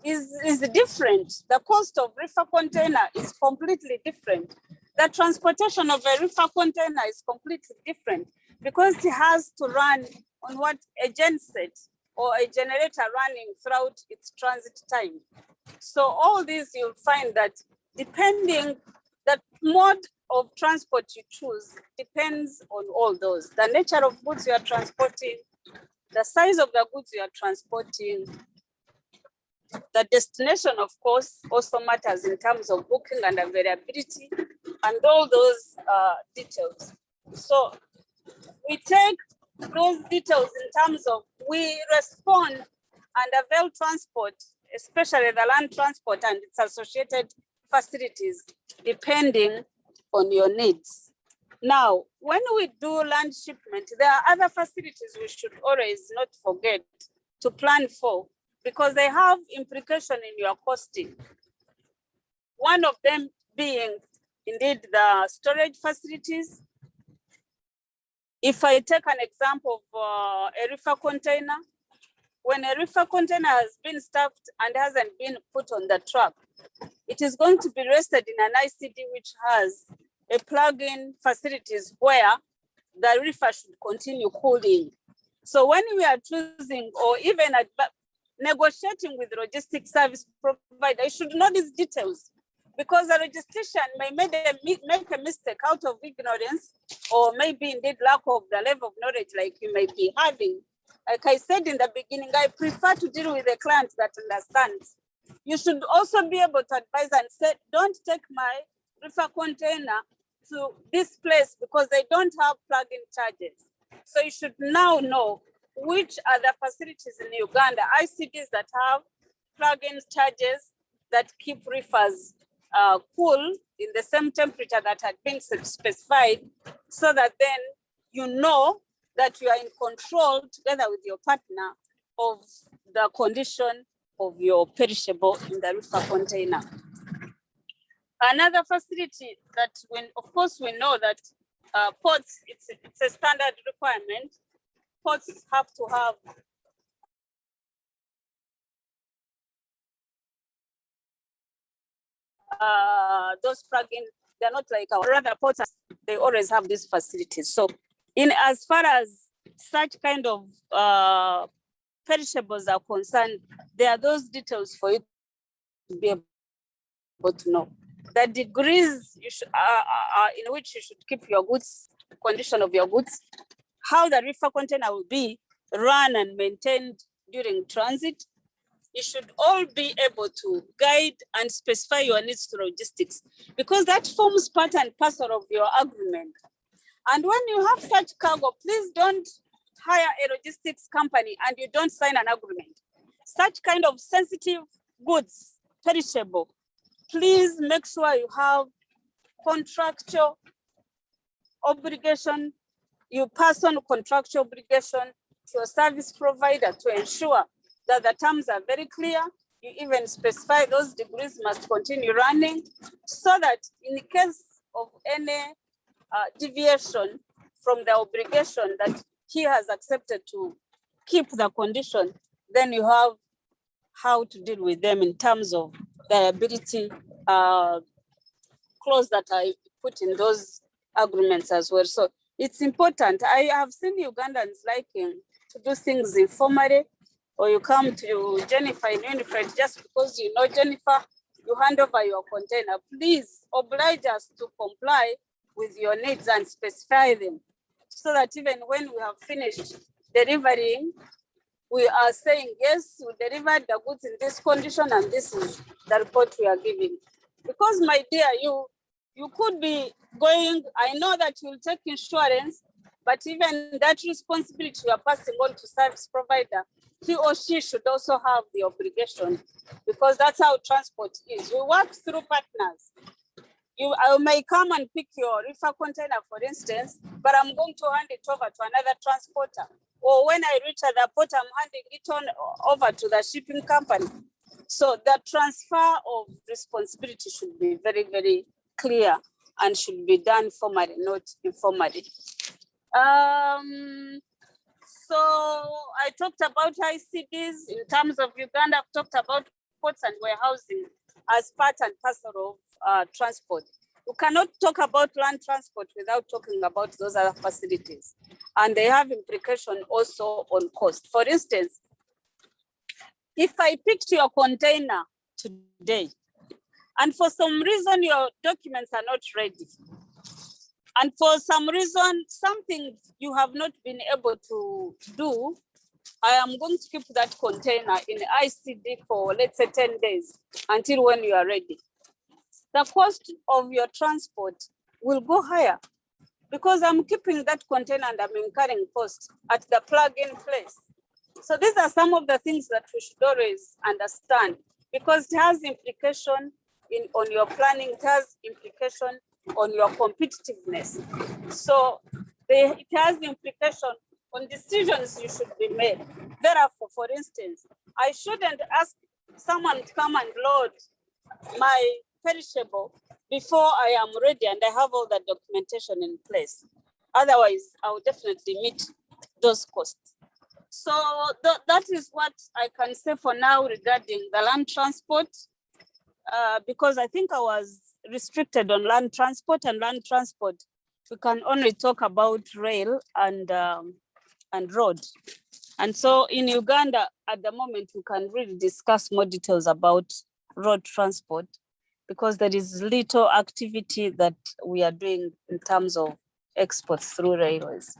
is different. The cost of reefer container is completely different. The transportation of a reefer container is completely different because it has to run on what a genset or a generator running throughout its transit time. So all these, you'll find that depending the mode of transport you choose depends on all those. The nature of goods you are transporting, the size of the goods you are transporting, the destination, of course, also matters in terms of booking and availability and all those details. So we take those details in terms of we respond and avail transport, especially the land transport and its associated facilities, depending on your needs. Now, when we do land shipment, there are other facilities we should always not forget to plan for because they have implication in your costing. One of them being indeed the storage facilities. If I take an example of a reefer container, when a reefer container has been stuffed and hasn't been put on the truck, it is going to be rested in an ICD which has a plug-in facilities where the reefer should continue cooling. So when we are choosing or even negotiating with logistics service provider, you should know these details because a logistician may make a mistake out of ignorance or maybe indeed lack of the level of knowledge like you may be having. Like I said in the beginning, I prefer to deal with a client that understands. You should also be able to advise and say, don't take my reefer container to this place because they don't have plug-in charges. So you should now know which are the facilities in Uganda, ICDs that have plug-in charges that keep reefers cool in the same temperature that had been specified, so that then you know that you are in control together with your partner of the condition of your perishable in the reefer container. Another facility that, of course, we know that ports, it's a standard requirement. Ports have to have those plugins. They're not like our other ports, they always have these facilities. So as far as such kind of perishables are concerned, there are those details for you to be able to know. The degrees you should, in which you should keep your goods, condition of your goods, how the reefer container will be run and maintained during transit. You should all be able to guide and specify your needs to logistics because that forms part and parcel of your agreement. And when you have such cargo, please don't hire a logistics company and you don't sign an agreement. Such kind of sensitive goods, perishable, please make sure you have contractual obligation, you pass on contractual obligation to your service provider to ensure that the terms are very clear. You even specify those degrees must continue running so that in the case of any deviation from the obligation that he has accepted to keep the condition, then you have how to deal with them in terms of liability clause that I put in those agreements as well. So it's important. I have seen Ugandans liking to do things informally, or you come to Jennifer in Unifred just because you know Jennifer, you hand over your container. Please oblige us to comply with your needs and specify them so that even when we have finished delivering, we are saying, yes, we delivered the goods in this condition and this is the report we are giving. Because my dear, you could be going, I know that you'll take insurance, but even that responsibility you are passing on to service provider, he or she should also have the obligation because that's how transport is. We work through partners. I may come and pick your reefer container, for instance, but I'm going to hand it over to another transporter. Or when I reach at the port, I'm handing it over to the shipping company. So the transfer of responsibility should be very, very clear and should be done formally, not informally. So I talked about ICDs in terms of Uganda. I've talked about ports and warehousing as part and parcel of transport. You cannot talk about land transport without talking about those other facilities. And they have implication also on cost. For instance, if I picked your container today, and for some reason your documents are not ready, and for some reason something you have not been able to do, I am going to keep that container in ICD for, let's say, 10 days until when you are ready. The cost of your transport will go higher because I'm keeping that container and I'm incurring costs at the plug-in place. So these are some of the things that we should always understand because it has implication on your planning, it has implication on your competitiveness. So it has implication on decisions you should be made. Therefore, for instance, I shouldn't ask someone to come and load my perishable before I am ready and I have all the documentation in place. Otherwise, I will definitely meet those costs. So that is what I can say for now regarding the land transport, because I think I was restricted on land transport, and land transport, we can only talk about rail and road. And so in Uganda, at the moment, we can really discuss more details about road transport because there is little activity that we are doing in terms of exports through railways.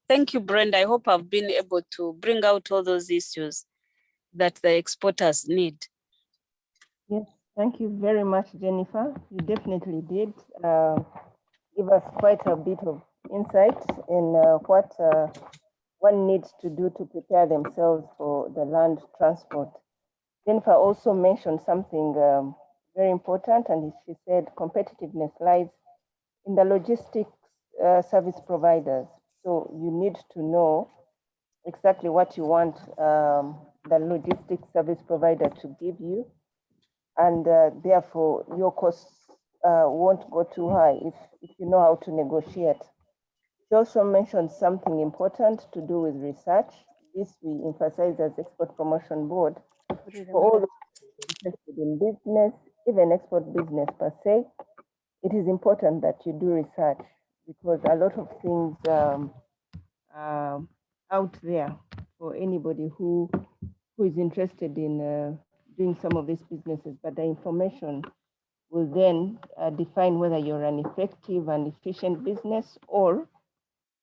Thank you, Brenda. I hope I've been able to bring out all those issues that the exporters need. Yes, thank you very much, Jennifer. You definitely did give us quite a bit of insight in what one needs to do to prepare themselves for the land transport. Jennifer also mentioned something very important, and she said competitiveness lies in the logistics service providers. So you need to know exactly what you want the logistics service provider to give you, and therefore your costs won't go too high if you know how to negotiate. She also mentioned something important to do with research. This we emphasize as Export Promotion Board. For all those interested in business, even export business per se, it is important that you do research because a lot of things out there for anybody who is interested in doing some of these businesses, but the information will then define whether you're an effective and efficient business or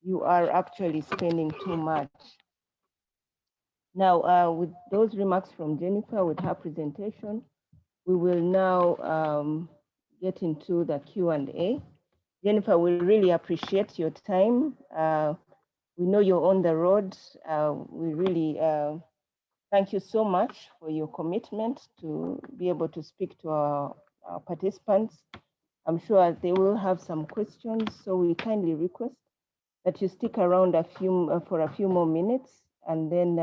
you are actually spending too much. Now, with those remarks from Jennifer, with her presentation, we will now get into the Q&A. Jennifer, we really appreciate your time. We know you're on the road. We really thank you so much for your commitment to be able to speak to our participants. I'm sure they will have some questions, so we kindly request that you stick around for a few more minutes, and then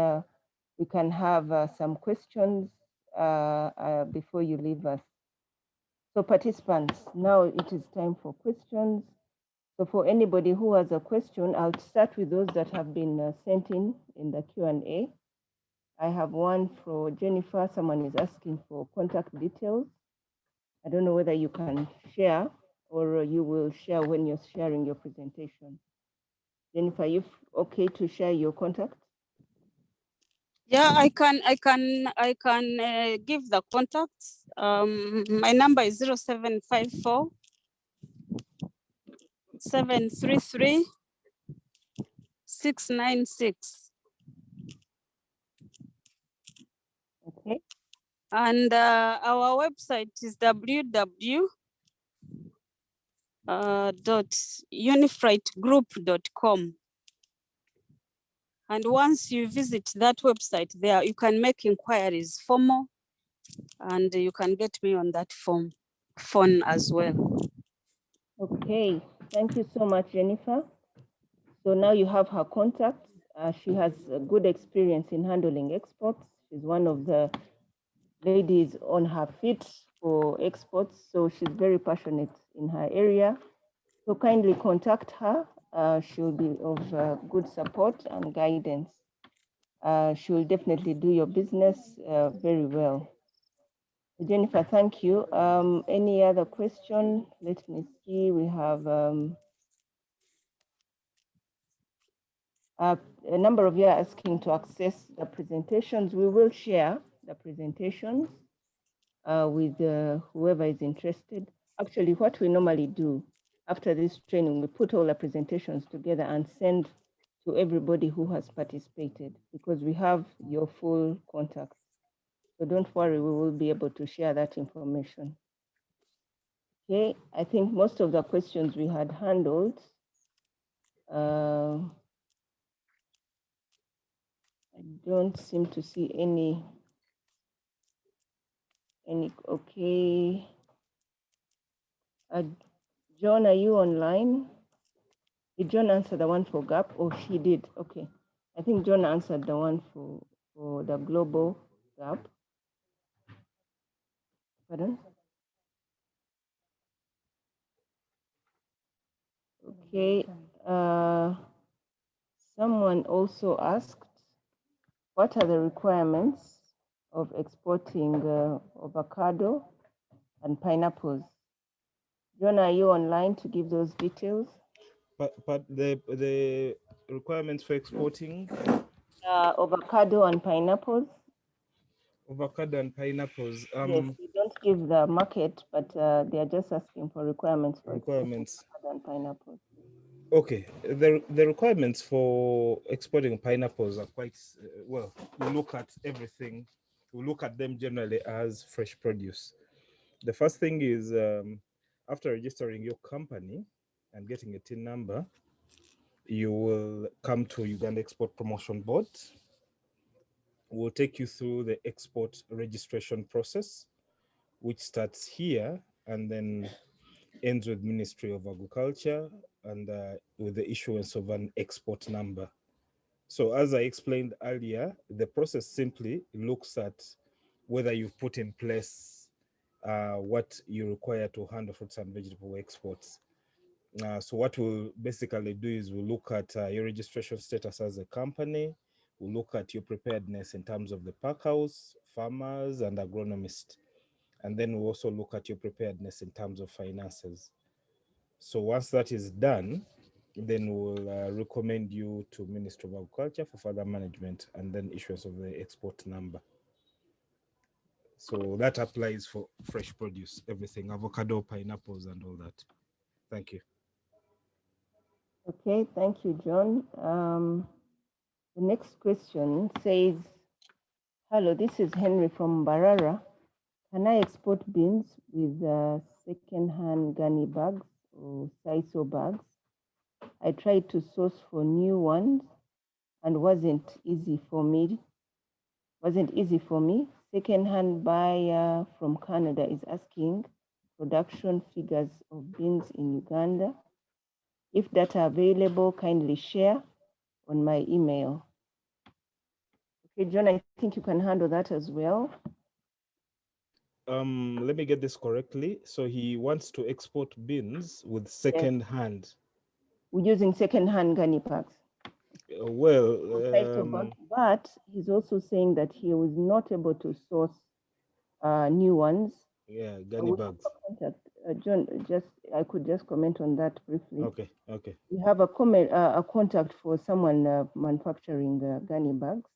we can have some questions before you leave us. So participants, now it is time for questions. So for anybody who has a question, I'll start with those that have been sent in the Q&A. I have one for Jennifer. Someone is asking for contact details. I don't know whether you can share or you will share when you're sharing your presentation. Jennifer, are you okay to share your contact? Yeah, I can give the contacts. My number is 0754 733 696. Okay. And our website is www.unifreightgroup.com. And once you visit that website there, you can make inquiries formal, and you can get me on that phone as well. Okay, thank you so much, Jennifer. So now you have her contact. She has a good experience in handling exports. She's one of the ladies on her feet for exports, so she's very passionate in her area. So kindly contact her. She'll be of good support and guidance. she will definitely do your business very well. Jennifer, thank you. Any other question? Let me see. We have a number of you are asking to access the presentations. We will share the presentations with whoever is interested. Actually, what we normally do after this training, we put all the presentations together and send to everybody who has participated because we have your full contacts. So don't worry, we will be able to share that information. Okay, I think most of the questions we had handled. I don't seem to see any, okay. John, are you online? Did John answer the one for GAP? Oh, she did. Okay. I think John answered the one for the global GAP. Pardon? Okay. Someone also asked, what are the requirements of exporting avocado and pineapples? John, are you online to give those details? But the requirements for exporting avocado and pineapples. Avocado and pineapples. Yes, we don't give the market, but they are just asking for requirements for requirements. avocado and pineapples. Okay, the requirements for exporting pineapples are quite well. We look at everything. We look at them generally as fresh produce. The first thing is after registering your company and getting a TIN number, you will come to Uganda Export Promotion Board. We'll take you through the export registration process, which starts here and then ends with Ministry of Agriculture and with the issuance of an export number. So as I explained earlier, the process simply looks at whether you've put in place what you require to handle fruits and vegetable exports. So what we'll basically do is we'll look at your registration status as a company. We'll look at your preparedness in terms of the pack house, farmers, and agronomists. And then we'll also look at your preparedness in terms of finances. So once that is done, then we'll recommend you to Ministry of Agriculture for further management and then issuance of the export number. So that applies for fresh produce, everything, avocado, pineapples, and all that. Thank you. Okay, thank you, John. The next question says, hello, this is Henry from Barara. Can I export beans with second-hand gunny bags or sisal bags? I tried to source for new ones and wasn't easy for me. Second-hand buyer from Canada is asking production figures of beans in Uganda. If data available, kindly share on my email. Okay, John, I think you can handle that as well. Let me get this correctly. So he wants to export beans with second-hand. Yes. We're using second-hand gunny packs. But he's also saying that he was not able to source new ones. Yeah, gunny bags. John, I could just comment on that briefly. Okay. We have a contact for someone manufacturing gunny bags,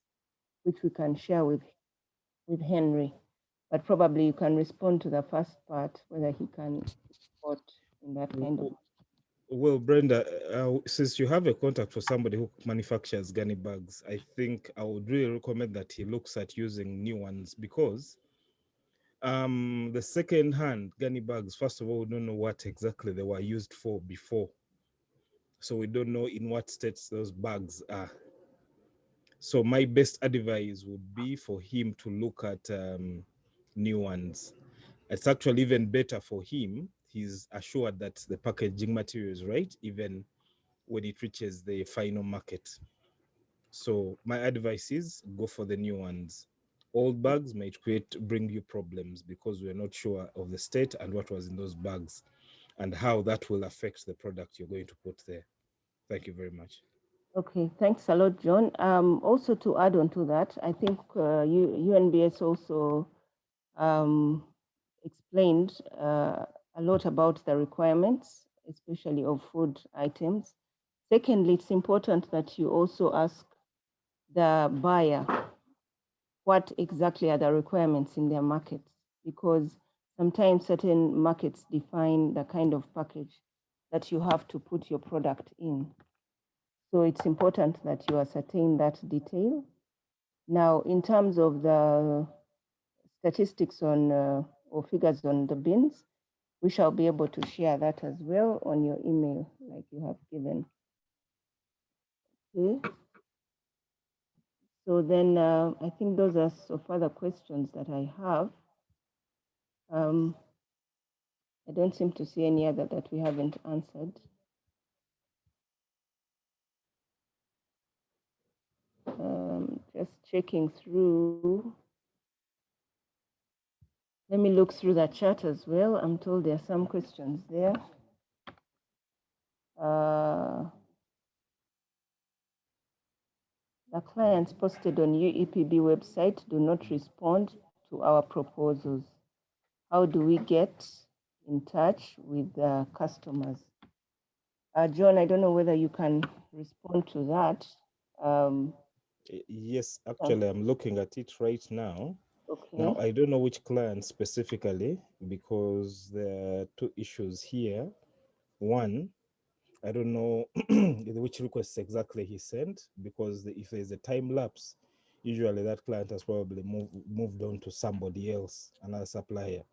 which we can share with Henry. But probably you can respond to the first part, whether he can support in that kind of. Well, Brenda, since you have a contact for somebody who manufactures gunny bags, I think I would really recommend that he looks at using new ones because the second-hand gunny bags, first of all, we don't know what exactly they were used for before. So we don't know in what states those bags are. So my best advice would be for him to look at new ones. It's actually even better for him. He's assured that the packaging material is right, even when it reaches the final market. So my advice is go for the new ones. Old bags might bring you problems because we're not sure of the state and what was in those bags and how that will affect the product you're going to put there. Thank you very much. Okay, thanks a lot, John. Also to add on to that, I think UNBS also explained a lot about the requirements, especially of food items. Secondly, it's important that you also ask the buyer what exactly are the requirements in their markets, because sometimes certain markets define the kind of package that you have to put your product in. So it's important that you ascertain that detail. Now, in terms of the statistics on or figures on the bins, we shall be able to share that as well on your email, like you have given. Okay. So then I think those are some further questions that I have. I don't seem to see any other that we haven't answered. Just checking through. Let me look through the chat as well. I'm told there are some questions there. The clients posted on UEPB website do not respond to our proposals. How do we get in touch with the customers? John, I don't know whether you can respond to that. Yes, actually, I'm looking at it right now. Okay. Now, I don't know which client specifically, because there are two issues here. One, I don't know which requests exactly he sent, because if there's a time lapse, usually that client has probably moved on to somebody else, another supplier.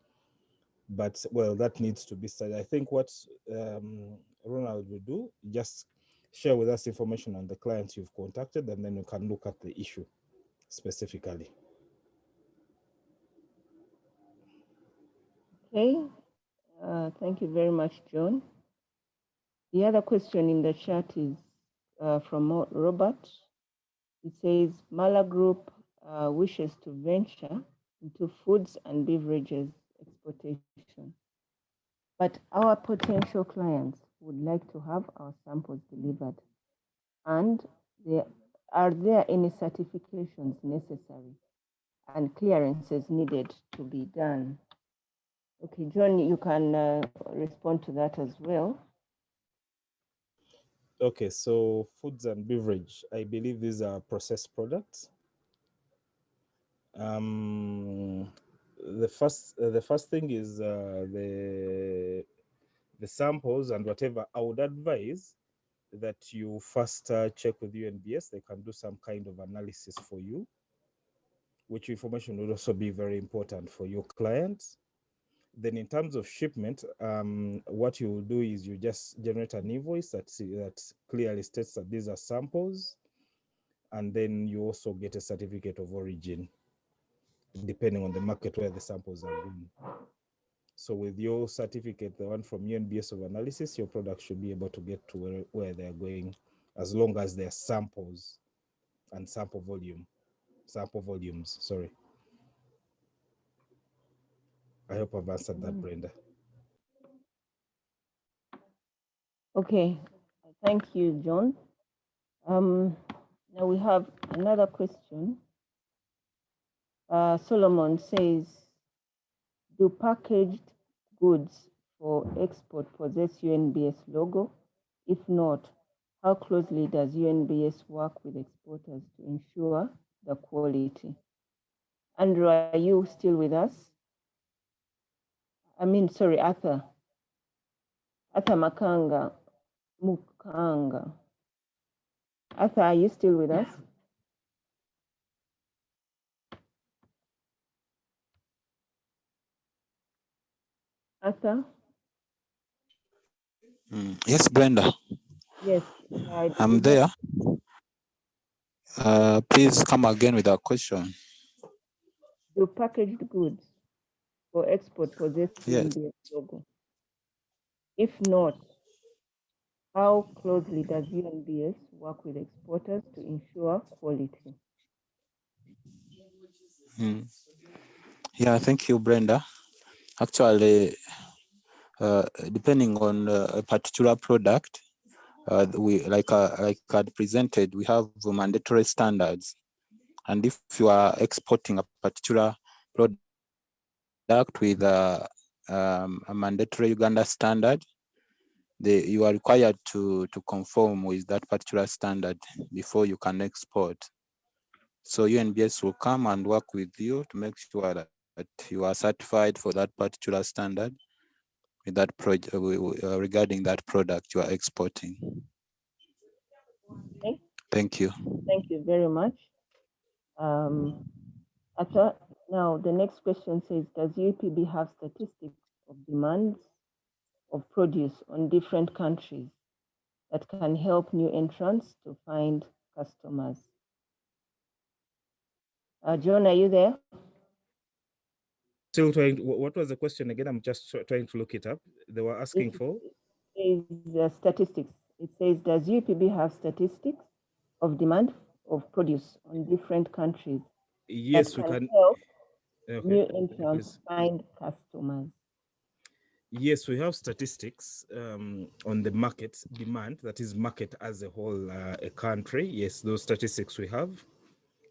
But well, that needs to be studied. I think what Ronald will do, just share with us information on the clients you've contacted, and then you can look at the issue specifically. Okay, thank you very much, John. The other question in the chat is from Robert. It says, Mala Group wishes to venture into foods and beverages exportation, but our potential clients would like to have our samples delivered. And are there any certifications necessary and clearances needed to be done? Okay, John, you can respond to that as well. Okay, so foods and beverage, I believe these are processed products. The first thing is the samples and whatever. I would advise that you first check with UNBS. They can do some kind of analysis for you, which information would also be very important for your clients. Then in terms of shipment, what you will do is you just generate an invoice that clearly states that these are samples, and then you also get a certificate of origin, depending on the market where the samples are going. So with your certificate, the one from UNBS of analysis, your product should be able to get to where they're going, as long as they're samples and sample volumes, sorry. I hope I've answered that, Brenda. Okay, thank you, John. Now we have another question. Solomon says, do packaged goods for export possess UNBS logo? If not, how closely does UNBS work with exporters to ensure the quality? Andrew, are you still with us? Sorry, Arthur. Arthur Mukanga. Arthur, are you still with us? Arthur? Yes, Brenda. Yes. I'm there. Please come again with a question. Do packaged goods for export possess UNBS logo? If not, how closely does UNBS work with exporters to ensure quality? Yeah, thank you, Brenda. Actually, depending on a particular product, we like I'd presented, we have mandatory standards, and if you are exporting a particular product with a mandatory Uganda standard, you are required to conform with that particular standard before you can export. So UNBS will come and work with you to make sure that you are certified for that particular standard with that project regarding that product you are exporting. Okay. Thank you. Thank you very much. Now the next question says, does UPB have statistics of demands of produce on different countries that can help new entrants to find customers? John, are you there? Still trying. What was the question again? I'm just trying to look it up. They were asking for statistics. It says, does UPB have statistics of demand of produce on different countries yes, that we can. help Okay. new entrants find customers? Yes, we have statistics on the market demand, that is market as a whole, a country. Yes, those statistics we have,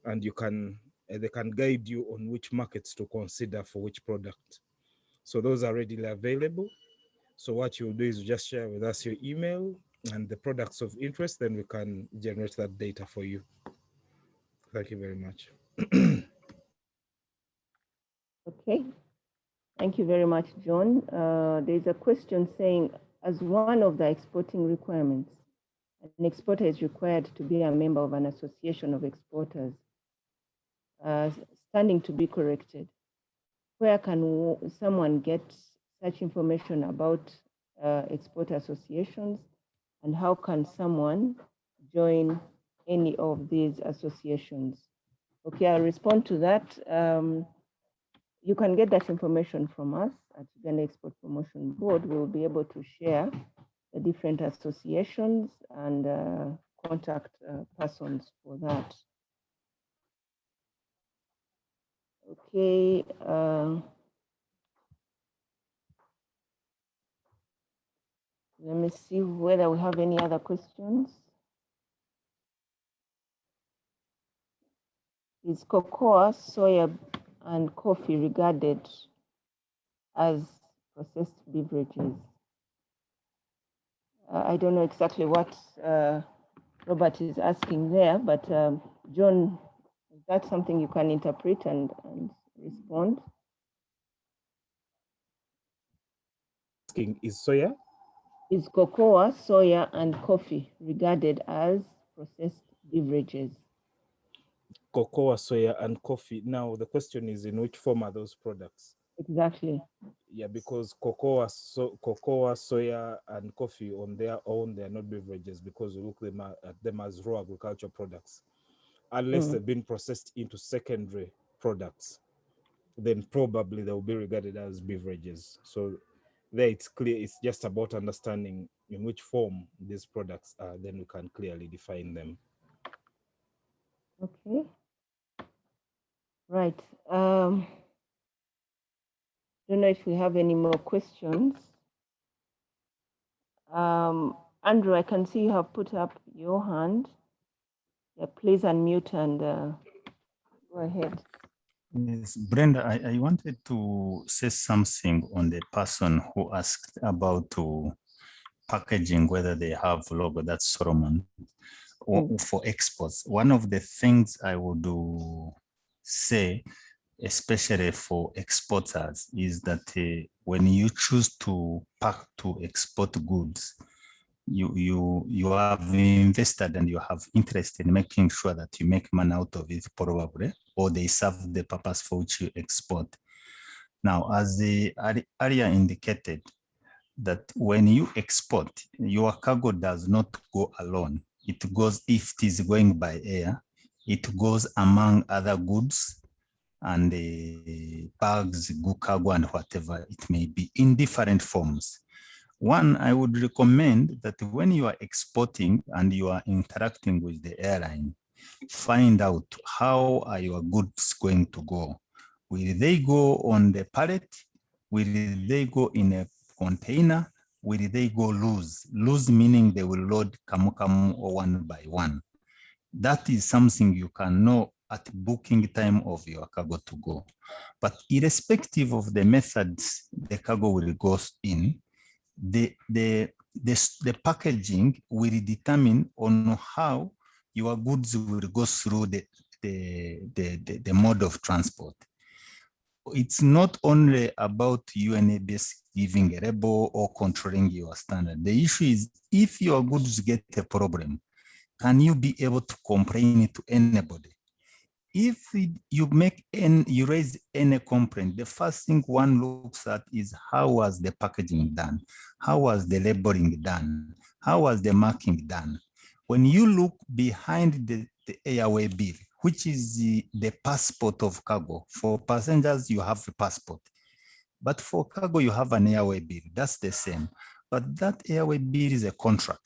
and you can they can guide you on which markets to consider for which product. So those are readily available. So what you'll do is just share with us your email and the products of interest, then we can generate that data for you. Thank you very much. Okay. Thank you very much, John. There's a question saying, as one of the exporting requirements, an exporter is required to be a member of an association of exporters. Standing to be corrected. Where can someone get such information about export associations, and how can someone join any of these associations? Okay, I'll respond to that. You can get that information from us at Uganda Export Promotion Board. We will be able to share the different associations and contact persons for that. Okay. Let me see whether we have any other questions. Is cocoa, soya, and coffee regarded as processed beverages? I don't know exactly what Robert is asking there, but John, is that something you can interpret and respond? Asking, is soya? Is cocoa, soya, and coffee regarded as processed beverages? Cocoa, soya, and coffee. Now, the question is, in which form are those products? Exactly. Yeah, because cocoa, soya, and coffee on their own, they are not beverages, because we look at them as raw agricultural products. Unless they've been processed into secondary products, then probably they will be regarded as beverages. So there it's clear, it's just about understanding in which form these products are, then we can clearly define them. Okay. Right. Don't know if we have any more questions. Andrew, I can see you have put up your hand. Yeah, please unmute and go ahead. Yes, Brenda, I wanted to say something on the person who asked about packaging, whether they have logo, that's Solomon, or for exports. One of the things I would say, especially for exporters, is that when you choose to pack to export goods, you have invested and you have interest in making sure that you make money out of it, probably, or they serve the purpose for which you export. Now, as the earlier indicated, that when you export, your cargo does not go alone. It goes, if it is going by air, it goes among other goods and bags, good cargo, and whatever it may be in different forms. One, I would recommend that when you are exporting and you are interacting with the airline, find out how are your goods going to go. Will they go on the pallet? Will they go in a container? will they go loose? Loose meaning they will load kamu or one by one. That is something you can know at booking time of your cargo to go. But irrespective of the methods the cargo will go in, the packaging will determine on how your goods will go through the mode of transport. It's not only about UNABS giving a label or controlling your standard. The issue is if your goods get a problem, can you be able to complain to anybody? If you raise any complaint, the first thing one looks at is how was the packaging done? How was the labeling done? How was the marking done? When you look behind the airway bill, which is the passport of cargo, for passengers, you have a passport. But for cargo, you have an airway bill. That's the same. But that airway bill is a contract.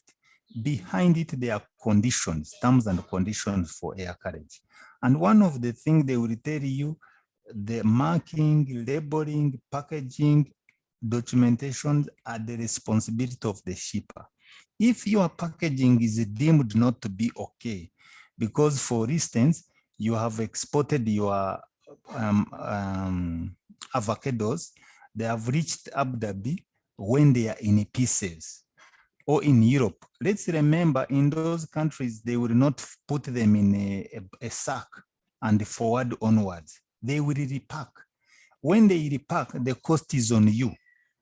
Behind it, there are conditions, terms and conditions for air carriage. And one of the things they will tell you, the marking, labeling, packaging, documentation are the responsibility of the shipper. If your packaging is deemed not to be okay, because for instance, you have exported your avocados, they have reached Abu Dhabi when they are in pieces, or in Europe. Let's remember in those countries, they will not put them in a sack and forward onwards. They will repack. When they repack, the cost is on you,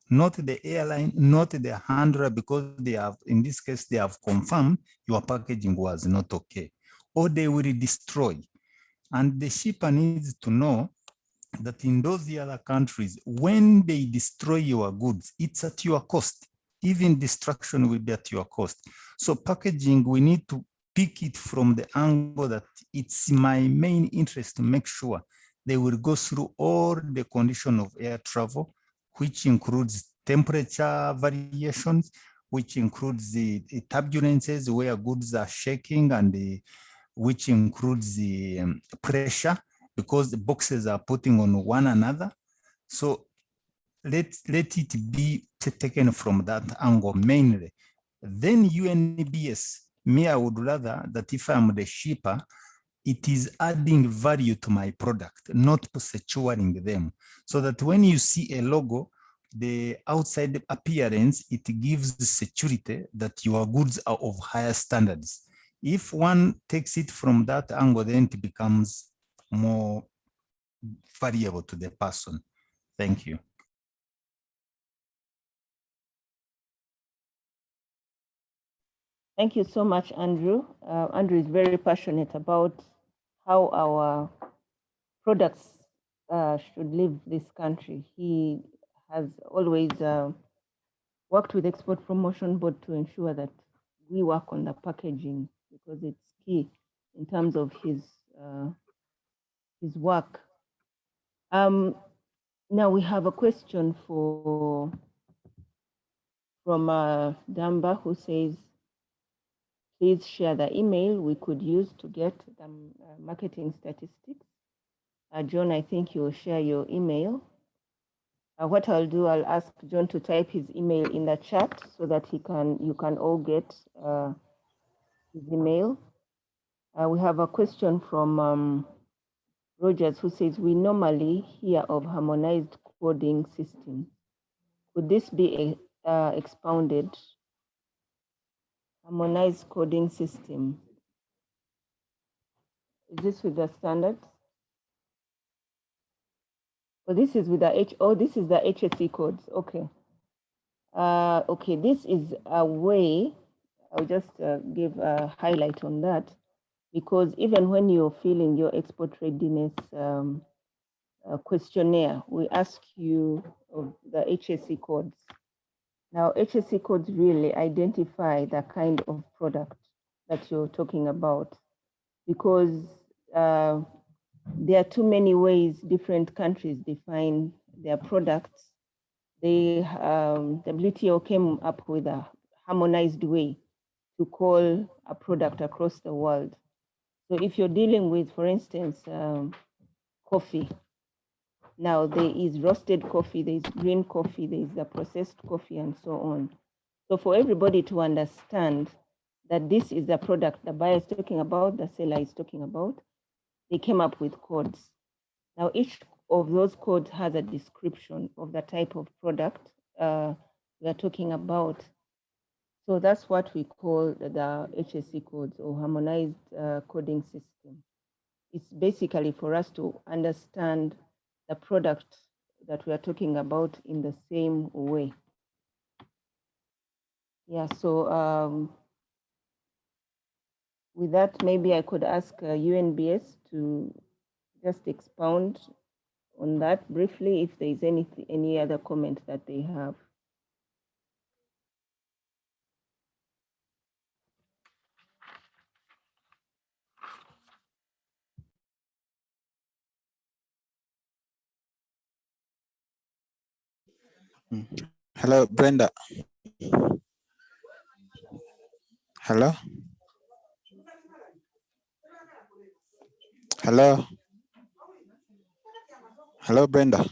not the airline, not the handler, because they have, in this case, they have confirmed your packaging was not okay, or they will destroy. And the shipper needs to know that in those other countries, when they destroy your goods, it's at your cost. Even destruction will be at your cost. So packaging, we need to pick it from the angle that it's my main interest to make sure they will go through all the condition of air travel, which includes temperature variations, which includes the turbulences where goods are shaking, and which includes the pressure, because the boxes are putting on one another. So let it be taken from that angle mainly. Then UNBS, me, I would rather that if I'm the shipper, it is adding value to my product, not securing them. So that when you see a logo, the outside appearance, it gives the security that your goods are of higher standards. If one takes it from that angle, then it becomes more valuable to the person. Thank you. Thank you so much, Andrew. Andrew is very passionate about how our products should leave this country. He has always worked with Export Promotion Board to ensure that we work on the packaging, because it's key in terms of his work. Now we have a question from Damba, who says, please share the email we could use to get the marketing statistics. John, I think you'll share your email. What I'll do, I'll ask John to type his email in the chat so that you can all get his email. We have a question from Rogers, who says, we normally hear of harmonized coding systems. Could this be expounded? Harmonized coding system. Is this with the standards? So this is with the this is the HSE codes. Okay. Okay, this is a way. I'll just give a highlight on that, because even when you're filling your export readiness questionnaire, we ask you of the HSE codes. Now, HSE codes really identify the kind of product that you're talking about, because there are too many ways different countries define their products. The WTO came up with a harmonized way to call a product across the world. So if you're dealing with, for instance, coffee, now there is roasted coffee, there is green coffee, there is the processed coffee, and so on. So for everybody to understand that this is the product the buyer is talking about, the seller is talking about, they came up with codes. Now each of those codes has a description of the type of product we are talking about. So that's what we call the HSC codes, or harmonized coding system. It's basically for us to understand the product that we are talking about in the same way. Yeah, so with that, maybe I could ask UNBS to just expound on that briefly, if there is any other comment that they have. Hello, Brenda. Hello? Hello? Hello, Brenda.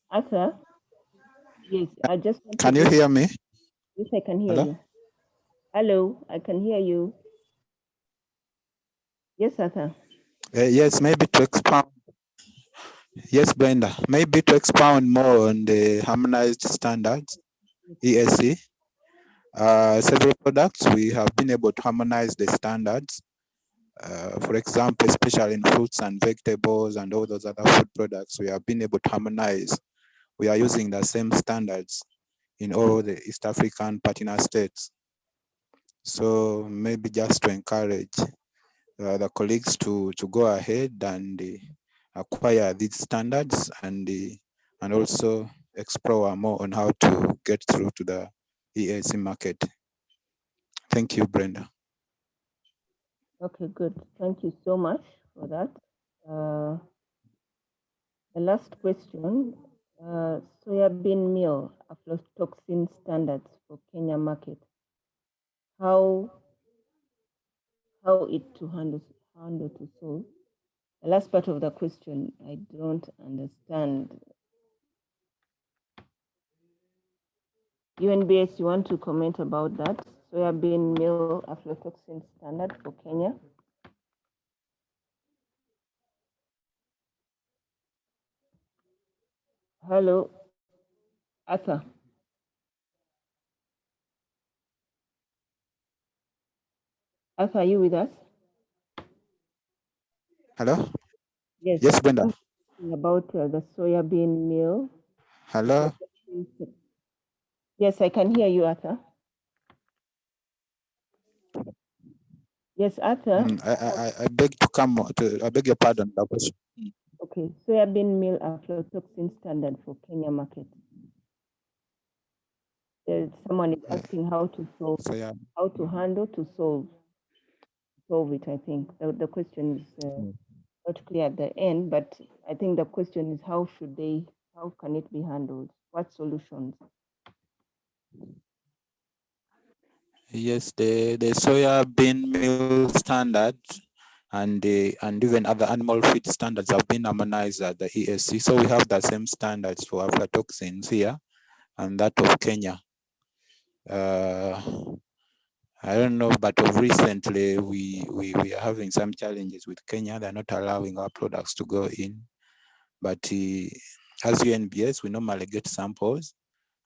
Arthur? Yes, I just want Can you hear me? Yes, I can hear Hello? you. Hello, I can hear you. Yes, Arthur. Yes, maybe to expound. Yes, Brenda. Maybe to expound more on the harmonized standards, ESC. Several products, we have been able to harmonize the standards. For example, especially in fruits and vegetables and all those other food products, we have been able to harmonize. We are using the same standards in all the East African partner states. So maybe just to encourage the colleagues to go ahead and acquire these standards and also explore more on how to get through to the ESC market. Thank you, Brenda. Okay, good. Thank you so much for that. The last question, soybean meal aflatoxin standards for Kenya market. How it to handle to solve? The last part of the question, I don't understand. UNBS, you want to comment about that? Soybean meal aflatoxin standard for Kenya? Hello, Arthur. Arthur, are you with us? Hello? Yes. Yes, Brenda. About the soybean meal. Hello? Yes, I can hear you, Arthur. Yes, Arthur. I beg to come to, I beg your pardon. Okay, soybean meal aflatoxin standard for Kenya market. Someone is asking how to solve, how to handle to solve it. I think the question is not clear at the end, but I think the question is how can it be handled? What solutions? Yes, the soya bean meal standards and even other animal feed standards have been harmonized at the ESC. So we have the same standards for aflatoxins here and that of Kenya. I don't know, but of recently we are having some challenges with Kenya. They're not allowing our products to go in. But as UNBS, we normally get samples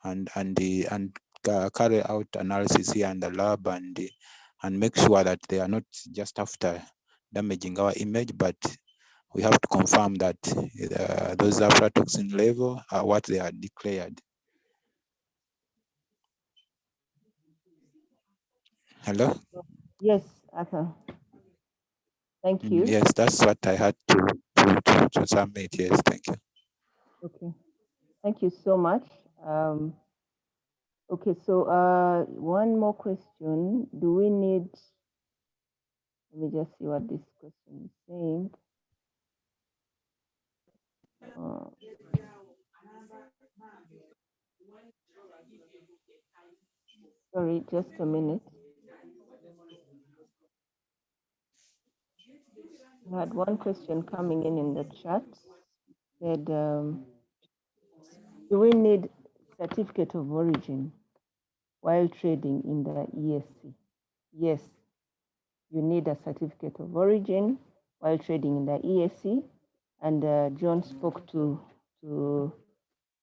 and carry out analysis here in the lab and make sure that they are not just after damaging our image, but we have to confirm that those aflatoxin level are what they are declared. Hello? Yes, Arthur. Thank you. Yes, that's what I had to submit. Yes, thank you. Okay, thank you so much. Okay, so one more question. Do we need, let me just see what this question is saying. Sorry, just a minute. I had one question coming in the chat. Said, do we need certificate of origin while trading in the ESC. Yes, you need a certificate of origin while trading in the ESC, and John spoke to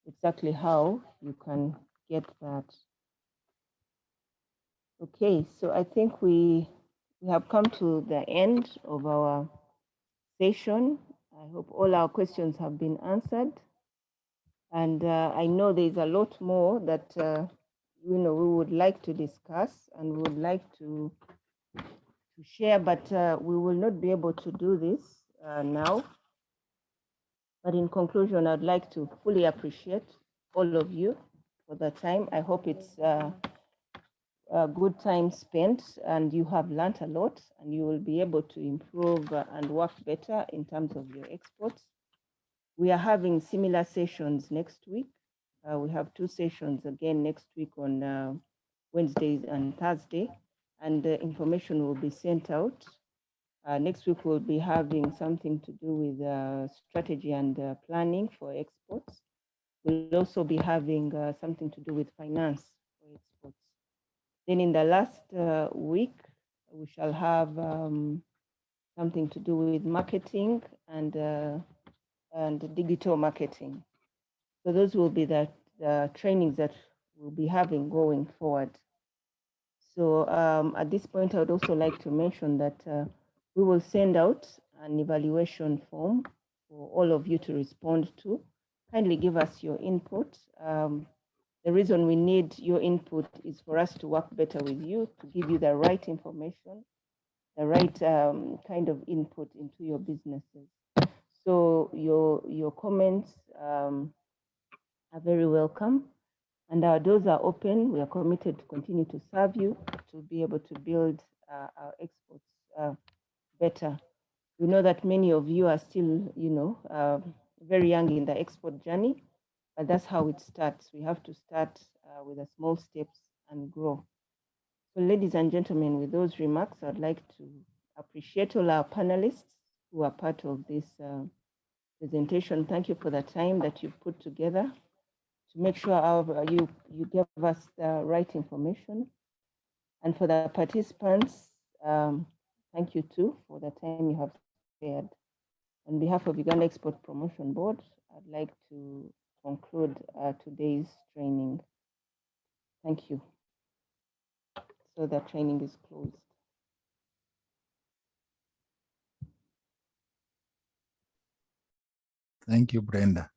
exactly how you can get that. Okay, so I think we have come to the end of our session. I hope all our questions have been answered. And I know there's a lot more that we would like to discuss and we would like to share, but we will not be able to do this now. But in conclusion, I'd like to fully appreciate all of you for the time. I hope it's a good time spent and you have learned a lot and you will be able to improve and work better in terms of your exports. We are having similar sessions next week. We have 2 sessions again next week on Wednesdays and Thursday, and the information will be sent out. Next week, we'll be having something to do with strategy and planning for exports. We'll also be having something to do with finance for exports. Then in the last week, we shall have something to do with marketing and digital marketing. So those will be the trainings that we'll be having going forward. So at this point, I would also like to mention that we will send out an evaluation form for all of you to respond to. Kindly give us your input. The reason we need your input is for us to work better with you, to give you the right information, the right kind of input into your businesses. So your comments are very welcome, and our doors are open. We are committed to continue to serve you, to be able to build our exports better. We know that many of you are still, very young in the export journey, but that's how it starts. We have to start with the small steps and grow. So ladies and gentlemen, with those remarks, I'd like to appreciate all our panelists who are part of this presentation. Thank you for the time that you've put together to make sure you give us the right information. And for the participants, thank you too for the time you have spared. On behalf of Uganda Export Promotion Board, I'd like to conclude today's training. Thank you. So the training is closed. Thank you, Brenda.